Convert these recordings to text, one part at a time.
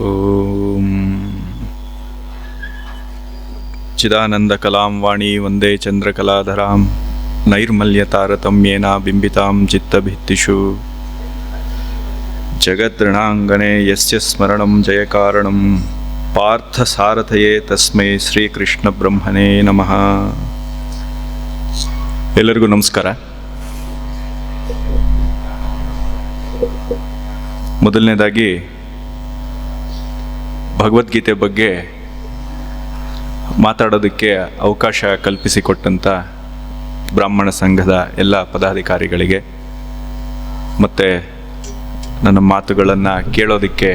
ಓಂ ಚಿದಾನಂದಕಲಾಂ ವಾಣಿ ವಂದೇ ಚಂದ್ರಕಲಾಧರಾಂ ನೈರ್ಮಲ್ಯತಾರತಮ್ಯೇನ ಬಿಂಬಿತಾಂ ಚಿತ್ತಭಿತ್ತಿಷು ಜಗದ್ರಣಾಂಗನೆ ಯಸ್ಯ ಸ್ಮರಣಂ ಜಯಕಾರಣಂ ಪಾರ್ಥಸಾರಥಯೇ ತಸ್ಮೈ ಶ್ರೀಕೃಷ್ಣ ಬ್ರಹ್ಮಣೇ ನಮಃ. ಎಲ್ಲರಿಗೂ ನಮಸ್ಕಾರ. ಮೊದಲನೇದಾಗಿ ಭಗವದ್ಗೀತೆ ಬಗ್ಗೆ ಮಾತಾಡೋದಕ್ಕೆ ಅವಕಾಶ ಕಲ್ಪಿಸಿಕೊಟ್ಟಂಥ ಬ್ರಾಹ್ಮಣ ಸಂಘದ ಎಲ್ಲ ಪದಾಧಿಕಾರಿಗಳಿಗೆ ಮತ್ತು ನನ್ನ ಮಾತುಗಳನ್ನು ಕೇಳೋದಕ್ಕೆ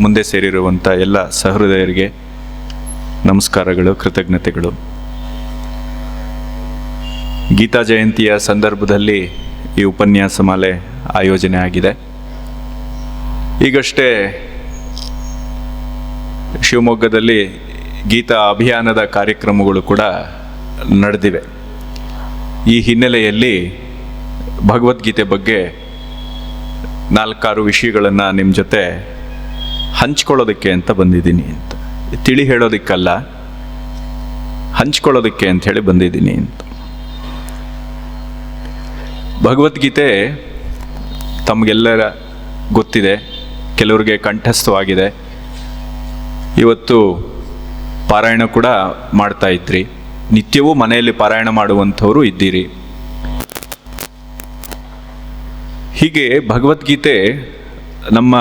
ಮುಂದೆ ಸೇರಿರುವಂಥ ಎಲ್ಲ ಸಹೃದಯರಿಗೆ ನಮಸ್ಕಾರಗಳು, ಕೃತಜ್ಞತೆಗಳು. ಗೀತಾ ಜಯಂತಿಯ ಸಂದರ್ಭದಲ್ಲಿ ಈ ಉಪನ್ಯಾಸ ಮಾಲೆ ಆಯೋಜನೆ ಆಗಿದೆ. ಈಗಷ್ಟೇ ಶಿವಮೊಗ್ಗದಲ್ಲಿ ಗೀತಾ ಅಭಿಯಾನದ ಕಾರ್ಯಕ್ರಮಗಳು ಕೂಡ ನಡೆದಿವೆ. ಈ ಹಿನ್ನೆಲೆಯಲ್ಲಿ ಭಗವದ್ಗೀತೆ ಬಗ್ಗೆ 4-6 ವಿಷಯಗಳನ್ನು ನಿಮ್ಮ ಜೊತೆ ಹಂಚ್ಕೊಳ್ಳೋದಕ್ಕೆ ಅಂತ ಬಂದಿದ್ದೀನಿ. ಅಂತ ತಿಳಿ ಹೇಳೋದಕ್ಕಲ್ಲ, ಹಂಚ್ಕೊಳ್ಳೋದಕ್ಕೆ ಅಂಥೇಳಿ ಬಂದಿದ್ದೀನಿ ಅಂತ. ಭಗವದ್ಗೀತೆ ತಮಗೆಲ್ಲರ ಗೊತ್ತಿದೆ, ಕೆಲವರಿಗೆ ಕಂಠಸ್ಥವಾಗಿದೆ. ಇವತ್ತು ಪಾರಾಯಣ ಕೂಡ ಮಾಡ್ತಾ ಇದ್ರಿ, ನಿತ್ಯವೂ ಮನೆಯಲ್ಲಿ ಪಾರಾಯಣ ಮಾಡುವಂಥವರು ಇದ್ದೀರಿ. ಹೀಗೆ ಭಗವದ್ಗೀತೆ ನಮ್ಮ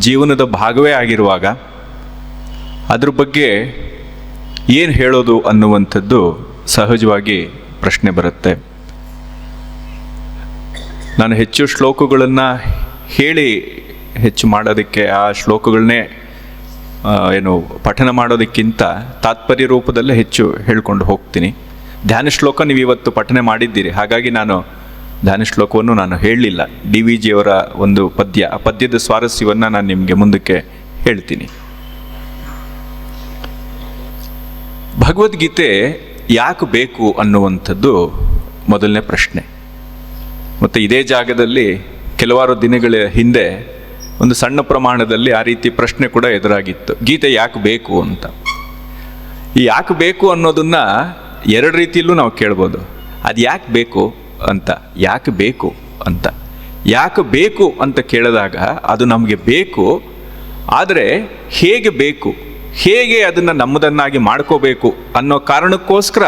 ಜೀವನದ ಭಾಗವೇ ಆಗಿರುವಾಗ ಅದ್ರ ಬಗ್ಗೆ ಏನು ಹೇಳೋದು ಅನ್ನುವಂಥದ್ದು ಸಹಜವಾಗಿ ಪ್ರಶ್ನೆ ಬರುತ್ತೆ. ನಾನು ಹೆಚ್ಚು ಶ್ಲೋಕಗಳನ್ನು ಹೇಳಿ ಹೆಚ್ಚು ಮಾಡೋದಕ್ಕೆ, ಆ ಶ್ಲೋಕಗಳನ್ನೇ ಪಠನ ಮಾಡೋದಕ್ಕಿಂತ ತಾತ್ಪರ್ಯ ರೂಪದಲ್ಲೇ ಹೆಚ್ಚು ಹೇಳ್ಕೊಂಡು ಹೋಗ್ತೀನಿ. ಧ್ಯಾನ ಶ್ಲೋಕ ನೀವು ಇವತ್ತು ಪಠನೆ ಮಾಡಿದ್ದೀರಿ, ಹಾಗಾಗಿ ನಾನು ಧ್ಯಾನ ಶ್ಲೋಕವನ್ನು ನಾನು ಹೇಳಲಿಲ್ಲ. DVG ಅವರ ಒಂದು ಪದ್ಯ, ಆ ಪದ್ಯದ ಸ್ವಾರಸ್ಯವನ್ನು ನಾನು ನಿಮಗೆ ಮುಂದಕ್ಕೆ ಹೇಳ್ತೀನಿ. ಭಗವದ್ಗೀತೆ ಯಾಕೆ ಬೇಕು ಅನ್ನುವಂಥದ್ದು ಮೊದಲನೇ ಪ್ರಶ್ನೆ. ಮತ್ತು ಇದೇ ಜಾಗದಲ್ಲಿ ಕೆಲವಾರು ದಿನಗಳ ಹಿಂದೆ ಒಂದು ಸಣ್ಣ ಪ್ರಮಾಣದಲ್ಲಿ ಆ ರೀತಿ ಪ್ರಶ್ನೆ ಕೂಡ ಎದುರಾಗಿತ್ತು, ಗೀತೆ ಯಾಕೆ ಬೇಕು ಅಂತ. ಈ ಯಾಕೆ ಬೇಕು ಅನ್ನೋದನ್ನ 2 ರೀತಿಯಲ್ಲೂ ನಾವು ಕೇಳ್ಬೋದು. ಅದು ಯಾಕೆ ಬೇಕು ಅಂತ, ಯಾಕೆ ಬೇಕು ಅಂತ. ಯಾಕೆ ಬೇಕು ಅಂತ ಕೇಳಿದಾಗ ಅದು ನಮಗೆ ಬೇಕು, ಆದರೆ ಹೇಗೆ ಬೇಕು, ಹೇಗೆ ಅದನ್ನು ನಮ್ಮದನ್ನಾಗಿ ಮಾಡ್ಕೋಬೇಕು ಅನ್ನೋ ಕಾರಣಕ್ಕೋಸ್ಕರ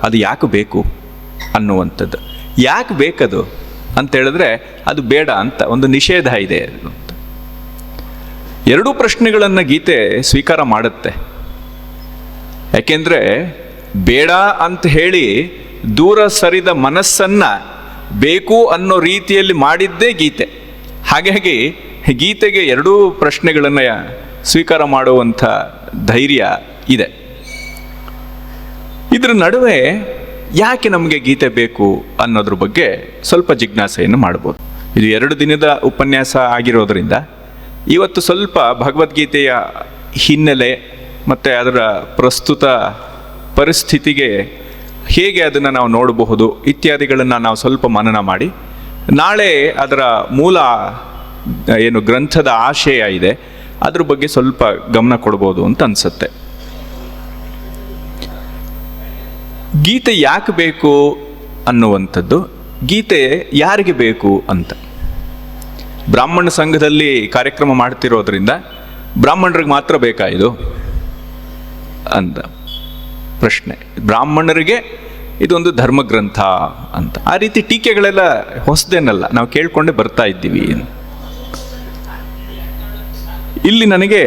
ಅದು ಯಾಕೆ ಬೇಕು ಅನ್ನುವಂಥದ್ದು. ಯಾಕೆ ಬೇಕದು ಅಂತ ಹೇಳಿದ್ರೆ ಅದು ಬೇಡ ಅಂತ ಒಂದು ನಿಷೇಧ ಇದೆ ಅಂತ. 2 ಪ್ರಶ್ನೆಗಳನ್ನು ಗೀತೆ ಸ್ವೀಕಾರ ಮಾಡುತ್ತೆ. ಯಾಕೆಂದರೆ ಬೇಡ ಅಂತ ಹೇಳಿ ದೂರ ಸರಿದ ಮನಸ್ಸನ್ನು ಬೇಕು ಅನ್ನೋ ರೀತಿಯಲ್ಲಿ ಮಾಡಿದ್ದೇ ಗೀತೆ. ಹಾಗಾಗಿ ಗೀತೆಗೆ 2 ಪ್ರಶ್ನೆಗಳನ್ನು ಸ್ವೀಕಾರ ಮಾಡುವಂಥ ಧೈರ್ಯ ಇದೆ. ಇದರ ನಡುವೆ ಯಾಕೆ ನಮಗೆ ಗೀತೆ ಬೇಕು ಅನ್ನೋದ್ರ ಬಗ್ಗೆ ಸ್ವಲ್ಪ ಜಿಜ್ಞಾಸೆಯನ್ನು ಮಾಡ್ಬೋದು. ಇದು 2 ದಿನದ ಉಪನ್ಯಾಸ ಆಗಿರೋದ್ರಿಂದ ಇವತ್ತು ಸ್ವಲ್ಪ ಭಗವದ್ಗೀತೆಯ ಹಿನ್ನೆಲೆ ಮತ್ತು ಅದರ ಪ್ರಸ್ತುತ ಪರಿಸ್ಥಿತಿಗೆ ಹೇಗೆ ಅದನ್ನು ನಾವು ನೋಡಬಹುದು ಇತ್ಯಾದಿಗಳನ್ನು ನಾವು ಸ್ವಲ್ಪ ಮನನ ಮಾಡಿ, ನಾಳೆ ಅದರ ಮೂಲ ಗ್ರಂಥದ ಆಶಯ ಇದೆ ಅದ್ರ ಬಗ್ಗೆ ಸ್ವಲ್ಪ ಗಮನ ಕೊಡ್ಬೋದು ಅಂತ ಅನಿಸುತ್ತೆ. ಗೀತೆ ಯಾಕೆ ಬೇಕು ಅನ್ನುವಂಥದ್ದು, ಗೀತೆ ಯಾರಿಗೆ ಬೇಕು ಅಂತ. ಬ್ರಾಹ್ಮಣ ಸಂಘದಲ್ಲಿ ಕಾರ್ಯಕ್ರಮ ಮಾಡ್ತಿರೋದ್ರಿಂದ ಬ್ರಾಹ್ಮಣರಿಗೆ ಮಾತ್ರ ಬೇಕಾ ಇದು ಅಂತ ಪ್ರಶ್ನೆ. ಬ್ರಾಹ್ಮಣರಿಗೆ ಇದೊಂದು ಧರ್ಮಗ್ರಂಥ ಅಂತ ಆ ರೀತಿ ಟೀಕೆಗಳೆಲ್ಲ ಹೊಸದೇನಲ್ಲ, ನಾವು ಕೇಳ್ಕೊಂಡೇ ಬರ್ತಾ ಇದ್ದೀವಿ. ಇಲ್ಲಿ ನನಗೆ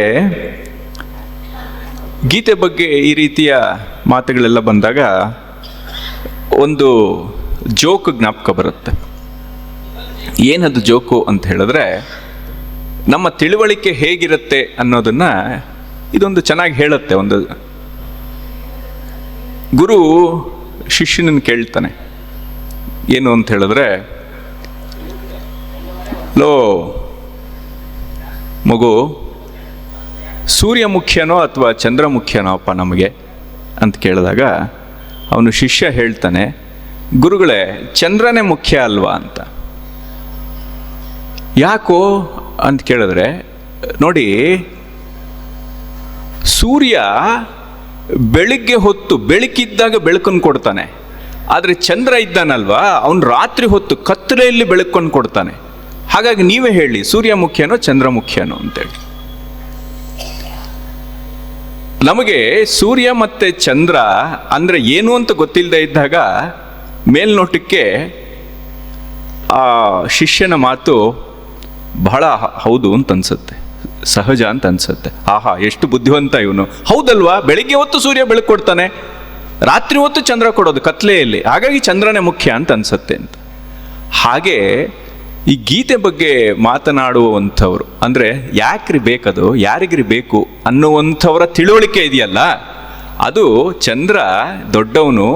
ಗೀತೆ ಬಗ್ಗೆ ಈ ರೀತಿಯ ಮಾತುಗಳೆಲ್ಲ ಬಂದಾಗ ಒಂದು ಜೋಕ್ ಜ್ಞಾಪಕ ಬರುತ್ತೆ. ಏನದು ಜೋಕು ಅಂತ ಹೇಳಿದ್ರೆ, ನಮ್ಮ ತಿಳುವಳಿಕೆ ಹೇಗಿರುತ್ತೆ ಅನ್ನೋದನ್ನ ಇದೊಂದು ಚೆನ್ನಾಗಿ ಹೇಳುತ್ತೆ. ಒಂದು ಗುರು ಶಿಷ್ಯನನ್ನು ಕೇಳ್ತಾನೆ, ಏನು ಅಂತ ಹೇಳಿದ್ರೆ, ಲೋ ಮಗು, ಸೂರ್ಯ ಮುಖ್ಯನೋ ಅಥವಾ ಚಂದ್ರ ಮುಖ್ಯನೋ ಅಪ್ಪ ನಮಗೆ ಅಂತ ಕೇಳಿದಾಗ ಅವನು ಶಿಷ್ಯ ಹೇಳ್ತಾನೆ, ಗುರುಗಳೇ ಚಂದ್ರನೇ ಮುಖ್ಯ ಅಲ್ವಾ ಅಂತ. ಯಾಕೋ ಅಂತ ಕೇಳಿದ್ರೆ, ನೋಡಿ ಸೂರ್ಯ ಬೆಳಿಗ್ಗೆ ಹೊತ್ತು ಬೆಳಕಿದ್ದಾಗ ಬೆಳಕನ್ನು ಕೊಡ್ತಾನೆ, ಆದರೆ ಚಂದ್ರ ಇದ್ದಾನಲ್ವಾ ಅವನು ರಾತ್ರಿ ಹೊತ್ತು ಕತ್ತಲೆಯಲ್ಲಿ ಬೆಳಕನ್ನು ಕೊಡ್ತಾನೆ. ಹಾಗಾಗಿ ನೀವೇ ಹೇಳಿ, ಸೂರ್ಯ ಮುಖ್ಯನೋ ಚಂದ್ರ ಮುಖ್ಯನೋ ಅಂತೇಳಿ. ನಮಗೆ ಸೂರ್ಯ ಮತ್ತು ಚಂದ್ರ ಅಂದರೆ ಏನು ಅಂತ ಗೊತ್ತಿಲ್ಲದೆ ಇದ್ದಾಗ ಮೇಲ್ನೋಟಕ್ಕೆ ಆ ಶಿಷ್ಯನ ಮಾತು ಬಹಳ ಹೌದು ಅಂತ ಅನ್ಸುತ್ತೆ, ಸಹಜ ಅಂತ ಅನ್ಸುತ್ತೆ. ಆಹಾ, ಎಷ್ಟು ಬುದ್ಧಿವಂತ ಇವನು, ಹೌದಲ್ವಾ, ಬೆಳಿಗ್ಗೆ ಹೊತ್ತು ಸೂರ್ಯ ಬೆಳಕು ಕೊಡ್ತಾನೆ, ರಾತ್ರಿ ಹೊತ್ತು ಚಂದ್ರ ಕೊಡೋದು ಕತ್ಲೆಯಲ್ಲಿ, ಹಾಗಾಗಿ ಚಂದ್ರನೇ ಮುಖ್ಯ ಅಂತ ಅನ್ಸುತ್ತೆ ಅಂತ. ಹಾಗೆ ಈ ಗೀತೆ ಬಗ್ಗೆ ಮಾತನಾಡುವಂಥವ್ರು ಅಂದರೆ ಯಾಕ್ರಿ ಬೇಕದು, ಯಾರಿಗ್ರಿ ಬೇಕು ಅನ್ನುವಂಥವರ ತಿಳುವಳಿಕೆ ಇದೆಯಲ್ಲ, ಅದು ಚಂದ್ರ ದೊಡ್ಡವನು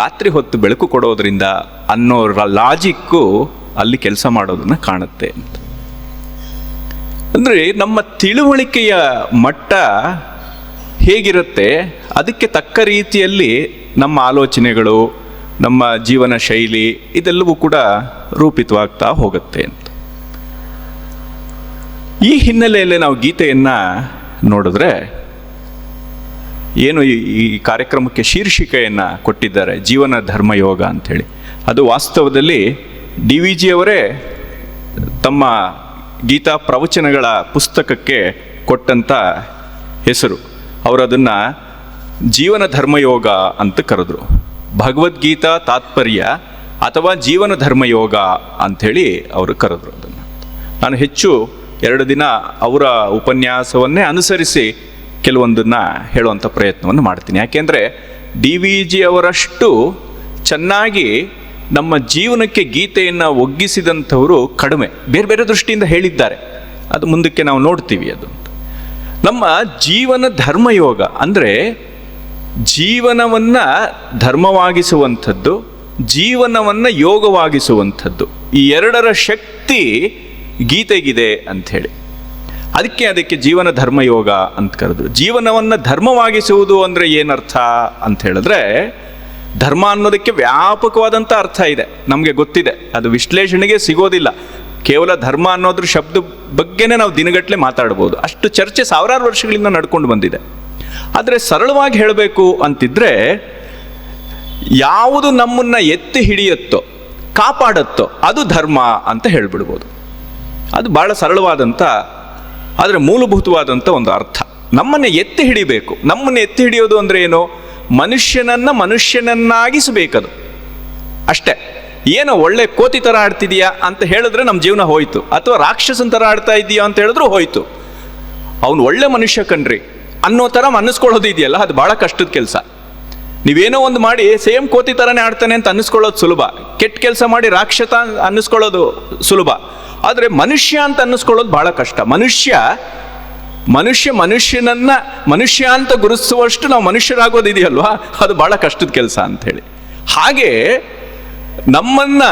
ರಾತ್ರಿ ಹೊತ್ತು ಬೆಳಕು ಕೊಡೋದ್ರಿಂದ ಅನ್ನೋ ಲಾಜಿಕ್ಕು ಅಲ್ಲಿ ಕೆಲಸ ಮಾಡೋದನ್ನ ಕಾಣುತ್ತೆ ಅಂತ. ಅಂದರೆ ನಮ್ಮ ತಿಳುವಳಿಕೆಯ ಮಟ್ಟ ಹೇಗಿರುತ್ತೆ ಅದಕ್ಕೆ ತಕ್ಕ ರೀತಿಯಲ್ಲಿ ನಮ್ಮ ಆಲೋಚನೆಗಳು, ನಮ್ಮ ಜೀವನ ಶೈಲಿ ಇದೆಲ್ಲವೂ ಕೂಡ ರೂಪಿತವಾಗ್ತಾ ಹೋಗುತ್ತೆ ಅಂತ. ಈ ಹಿನ್ನೆಲೆಯಲ್ಲಿ ನಾವು ಗೀತೆಯನ್ನು ನೋಡಿದ್ರೆ ಏನು ಈ ಕಾರ್ಯಕ್ರಮಕ್ಕೆ ಶೀರ್ಷಿಕೆಯನ್ನು ಕೊಟ್ಟಿದ್ದಾರೆ, ಜೀವನ ಧರ್ಮಯೋಗ ಅಂಥೇಳಿ, ಅದು ವಾಸ್ತವದಲ್ಲಿ DVG ಅವರೇ ತಮ್ಮ ಗೀತಾ ಪ್ರವಚನಗಳ ಪುಸ್ತಕಕ್ಕೆ ಕೊಟ್ಟಂಥ ಹೆಸರು. ಅವರು ಅದನ್ನು ಜೀವನ ಧರ್ಮಯೋಗ ಅಂತ ಕರೆದ್ರು. ಭಗವದ್ಗೀತಾ ತಾತ್ಪರ್ಯ ಅಥವಾ ಜೀವನ ಧರ್ಮಯೋಗ ಅಂಥೇಳಿ ಅವರು ಕರೆದ್ರು ಅದನ್ನು. ನಾನು ಹೆಚ್ಚು 2 ದಿನ ಅವರ ಉಪನ್ಯಾಸವನ್ನೇ ಅನುಸರಿಸಿ ಕೆಲವೊಂದನ್ನು ಹೇಳುವಂಥ ಪ್ರಯತ್ನವನ್ನು ಮಾಡ್ತೀನಿ. ಯಾಕೆಂದರೆ DVG ಅವರಷ್ಟು ಚೆನ್ನಾಗಿ ನಮ್ಮ ಜೀವನಕ್ಕೆ ಗೀತೆಯನ್ನು ಒಗ್ಗಿಸಿದಂಥವರು ಕಡಿಮೆ, ಬೇರೆ ಬೇರೆ ದೃಷ್ಟಿಯಿಂದ ಹೇಳಿದ್ದಾರೆ, ಅದು ಮುಂದಕ್ಕೆ ನಾವು ನೋಡ್ತೀವಿ. ಅದು ನಮ್ಮ ಜೀವನ ಧರ್ಮಯೋಗ ಅಂದರೆ ಜೀವನವನ್ನು ಧರ್ಮವಾಗಿಸುವಂಥದ್ದು, ಜೀವನವನ್ನು ಯೋಗವಾಗಿಸುವಂಥದ್ದು, ಈ ಎರಡರ ಶಕ್ತಿ ಗೀತೆಗಿದೆ ಅಂಥೇಳಿ ಅದಕ್ಕೆ ಜೀವನ ಧರ್ಮಯೋಗ ಅಂತ ಕರೆದ್ರು. ಜೀವನವನ್ನು ಧರ್ಮವಾಗಿಸುವುದು ಅಂದರೆ ಏನರ್ಥ ಅಂತ ಹೇಳಿದ್ರೆ, ಧರ್ಮ ಅನ್ನೋದಕ್ಕೆ ವ್ಯಾಪಕವಾದಂಥ ಅರ್ಥ ಇದೆ, ನಮಗೆ ಗೊತ್ತಿದೆ, ಅದು ವಿಶ್ಲೇಷಣೆಗೆ ಸಿಗೋದಿಲ್ಲ. ಕೇವಲ ಧರ್ಮ ಅನ್ನೋದ್ರ ಶಬ್ದ ಬಗ್ಗೆನೇ ನಾವು ದಿನಗಟ್ಟಲೆ ಮಾತಾಡ್ಬೋದು, ಅಷ್ಟು ಚರ್ಚೆ ಸಾವಿರಾರು ವರ್ಷಗಳಿಂದ ನಡ್ಕೊಂಡು ಬಂದಿದೆ. ಆದರೆ ಸರಳವಾಗಿ ಹೇಳಬೇಕು ಅಂತಿದ್ರೆ, ಯಾವುದು ನಮ್ಮನ್ನು ಎತ್ತಿ ಹಿಡಿಯುತ್ತೋ ಕಾಪಾಡುತ್ತೋ ಅದು ಧರ್ಮ ಅಂತ ಹೇಳ್ಬಿಡ್ಬೋದು. ಅದು ಭಾಳ ಸರಳವಾದಂಥ ಆದರೆ ಮೂಲಭೂತವಾದಂಥ ಒಂದು ಅರ್ಥ. ನಮ್ಮನ್ನು ಎತ್ತಿ ಹಿಡಿಬೇಕು. ನಮ್ಮನ್ನು ಎತ್ತಿ ಹಿಡಿಯೋದು ಅಂದರೆ ಏನು? ಮನುಷ್ಯನನ್ನಾಗಿಸಬೇಕದು ಅಷ್ಟೇ. ಏನೋ ಒಳ್ಳೆ ಕೋತಿ ಥರ ಆಡ್ತಿದೀಯಾ ಅಂತ ಹೇಳಿದ್ರೆ ನಮ್ಮ ಜೀವನ ಹೋಯ್ತು, ಅಥವಾ ರಾಕ್ಷಸನ ಥರ ಆಡ್ತಾ ಇದೆಯಾ ಅಂತ ಹೇಳಿದ್ರು ಹೋಯ್ತು. ಅವನು ಒಳ್ಳೆ ಮನುಷ್ಯ ಕಣ್ರಿ ಅನ್ನೋ ಥರ ಅನ್ನಿಸ್ಕೊಳ್ಳೋದು ಇದೆಯಲ್ಲ, ಅದು ಭಾಳ ಕಷ್ಟದ ಕೆಲಸ. ನೀವೇನೋ ಒಂದು ಮಾಡಿ ಸೇಮ್ ಕೋತಿ ಥರನೇ ಆಡ್ತಾನೆ ಅಂತ ಅನ್ನಿಸ್ಕೊಳ್ಳೋದು ಸುಲಭ, ಕೆಟ್ಟ ಕೆಲಸ ಮಾಡಿ ರಾಕ್ಷಸ ಅನ್ನಿಸ್ಕೊಳ್ಳೋದು ಸುಲಭ, ಆದರೆ ಮನುಷ್ಯ ಅಂತ ಅನ್ನಿಸ್ಕೊಳ್ಳೋದು ಭಾಳ ಕಷ್ಟ. ಮನುಷ್ಯನನ್ನ ಮನುಷ್ಯ ಅಂತ ಗುರುತಿಸುವಷ್ಟು ನಾವು ಮನುಷ್ಯರಾಗೋದಿದೆಯಲ್ವಾ, ಅದು ಭಾಳ ಕಷ್ಟದ ಕೆಲಸ ಅಂಥೇಳಿ. ಹಾಗೆ ನಮ್ಮನ್ನ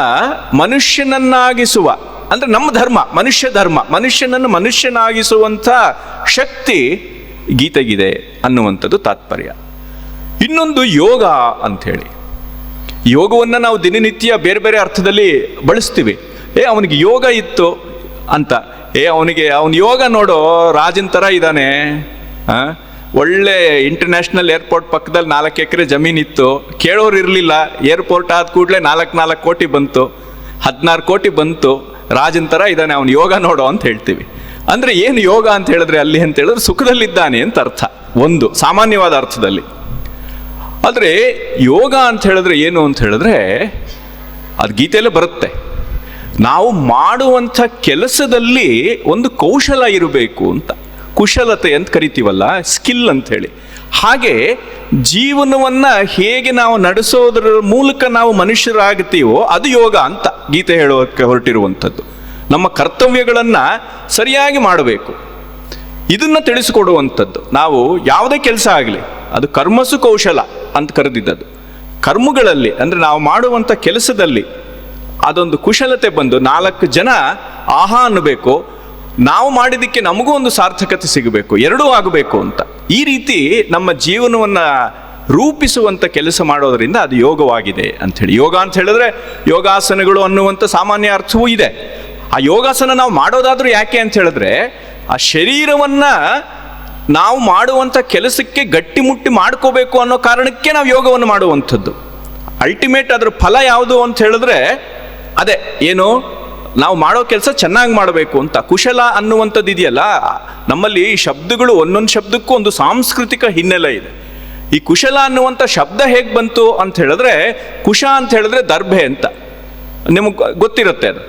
ಮನುಷ್ಯನನ್ನಾಗಿಸುವ ಅಂದರೆ ನಮ್ಮ ಧರ್ಮ, ಮನುಷ್ಯ ಧರ್ಮ, ಮನುಷ್ಯನನ್ನು ಮನುಷ್ಯನಾಗಿಸುವಂಥ ಶಕ್ತಿ ಗೀತೆಗಿದೆ ಅನ್ನುವಂಥದ್ದು ತಾತ್ಪರ್ಯ. ಇನ್ನೊಂದು ಯೋಗ ಅಂಥೇಳಿ. ಯೋಗವನ್ನು ನಾವು ದಿನನಿತ್ಯ ಬೇರೆ ಬೇರೆ ಅರ್ಥದಲ್ಲಿ ಬಳಸ್ತೀವಿ. ಅವನಿಗೆ ಯೋಗ ಇತ್ತು ಅಂತ, ಅವನ ಯೋಗ ನೋಡೋ ರಾಜನ ಥರ ಇದ್ದಾನೆ, ಒಳ್ಳೆ ಇಂಟರ್ನ್ಯಾಷನಲ್ ಏರ್ಪೋರ್ಟ್ ಪಕ್ಕದಲ್ಲಿ 4 ಎಕರೆ ಜಮೀನಿತ್ತು, ಕೇಳೋರು ಇರಲಿಲ್ಲ, ಏರ್ಪೋರ್ಟ್ ಆದ ಕೂಡಲೇ 4 ಕೋಟಿ ಬಂತು, 16 ಕೋಟಿ ಬಂತು, ರಾಜನ ಥರ ಇದ್ದಾನೆ, ಅವನು ಯೋಗ ನೋಡೋ ಅಂತ ಹೇಳ್ತೀವಿ. ಅಂದರೆ ಏನು ಯೋಗ ಅಂತ ಹೇಳಿದ್ರೆ ಅಲ್ಲಿ ಅಂತ ಹೇಳಿದ್ರೆ ಸುಖದಲ್ಲಿದ್ದಾನೆ ಅಂತ ಅರ್ಥ, ಒಂದು ಸಾಮಾನ್ಯವಾದ ಅರ್ಥದಲ್ಲಿ. ಆದರೆ ಯೋಗ ಅಂತ ಹೇಳಿದ್ರೆ ಏನು ಅಂತ ಹೇಳಿದ್ರೆ, ಅದು ಗೀತೆಯಲ್ಲೇ ಬರುತ್ತೆ, ನಾವು ಮಾಡುವಂಥ ಕೆಲಸದಲ್ಲಿ ಒಂದು ಕೌಶಲ ಇರಬೇಕು ಅಂತ, ಕುಶಲತೆ ಅಂತ ಕರಿತೀವಲ್ಲ, ಸ್ಕಿಲ್ ಅಂಥೇಳಿ. ಹಾಗೆ ಜೀವನವನ್ನು ಹೇಗೆ ನಾವು ನಡೆಸೋದ್ರ ಮೂಲಕ ನಾವು ಮನುಷ್ಯರಾಗ್ತೀವೋ ಅದು ಯೋಗ ಅಂತ ಗೀತೆ ಹೇಳೋಕ್ಕೆ ಹೊರಟಿರುವಂಥದ್ದು. ನಮ್ಮ ಕರ್ತವ್ಯಗಳನ್ನು ಸರಿಯಾಗಿ ಮಾಡಬೇಕು, ಇದನ್ನು ತಿಳಿಸಿಕೊಡುವಂಥದ್ದು. ನಾವು ಯಾವುದೇ ಕೆಲಸ ಆಗಲಿ ಅದು ಕರ್ಮಸು ಕೌಶಲ ಅಂತ ಕರೆದಿದ್ದದು. ಕರ್ಮಗಳಲ್ಲಿ ಅಂದರೆ ನಾವು ಮಾಡುವಂಥ ಕೆಲಸದಲ್ಲಿ ಅದೊಂದು ಕುಶಲತೆ ಬಂದು 4 ಜನ ಆಹಾ ಅನ್ನಬೇಕು, ನಾವು ಮಾಡಿದ್ದಕ್ಕೆ ನಮಗೂ ಒಂದು ಸಾರ್ಥಕತೆ ಸಿಗಬೇಕು, ಎರಡೂ ಆಗಬೇಕು ಅಂತ. ಈ ರೀತಿ ನಮ್ಮ ಜೀವನವನ್ನು ರೂಪಿಸುವಂಥ ಕೆಲಸ ಮಾಡೋದರಿಂದ ಅದು ಯೋಗವಾಗಿದೆ ಅಂಥೇಳಿ. ಯೋಗ ಅಂತ ಹೇಳಿದ್ರೆ ಯೋಗಾಸನಗಳು ಅನ್ನುವಂಥ ಸಾಮಾನ್ಯ ಅರ್ಥವೂ ಇದೆ. ಆ ಯೋಗಾಸನ ನಾವು ಮಾಡೋದಾದ್ರೂ ಯಾಕೆ ಅಂತ ಹೇಳಿದ್ರೆ, ಆ ಶರೀರವನ್ನು ನಾವು ಮಾಡುವಂಥ ಕೆಲಸಕ್ಕೆ ಗಟ್ಟಿಮುಟ್ಟಿ ಮಾಡ್ಕೋಬೇಕು ಅನ್ನೋ ಕಾರಣಕ್ಕೆ ನಾವು ಯೋಗವನ್ನು ಮಾಡುವಂಥದ್ದು. ಅಲ್ಟಿಮೇಟ್ ಅದರ ಫಲ ಯಾವುದು ಅಂತ ಹೇಳಿದ್ರೆ ಅದೇ ಏನು, ನಾವು ಮಾಡೋ ಕೆಲಸ ಚೆನ್ನಾಗಿ ಮಾಡಬೇಕು ಅಂತ. ಕುಶಲ ಅನ್ನುವಂಥದ್ದು ಇದೆಯಲ್ಲ, ನಮ್ಮಲ್ಲಿ ಈ ಶಬ್ದಗಳು ಒಂದೊಂದು ಶಬ್ದಕ್ಕೂ ಒಂದು ಸಾಂಸ್ಕೃತಿಕ ಹಿನ್ನೆಲೆ ಇದೆ. ಈ ಕುಶಲ ಅನ್ನುವಂಥ ಶಬ್ದ ಹೇಗೆ ಬಂತು ಅಂತ ಹೇಳಿದ್ರೆ, ಕುಶ ಅಂತ ಹೇಳಿದ್ರೆ ದರ್ಭೆ ಅಂತ ನಿಮಗೆ ಗೊತ್ತಿರುತ್ತೆ. ಅದು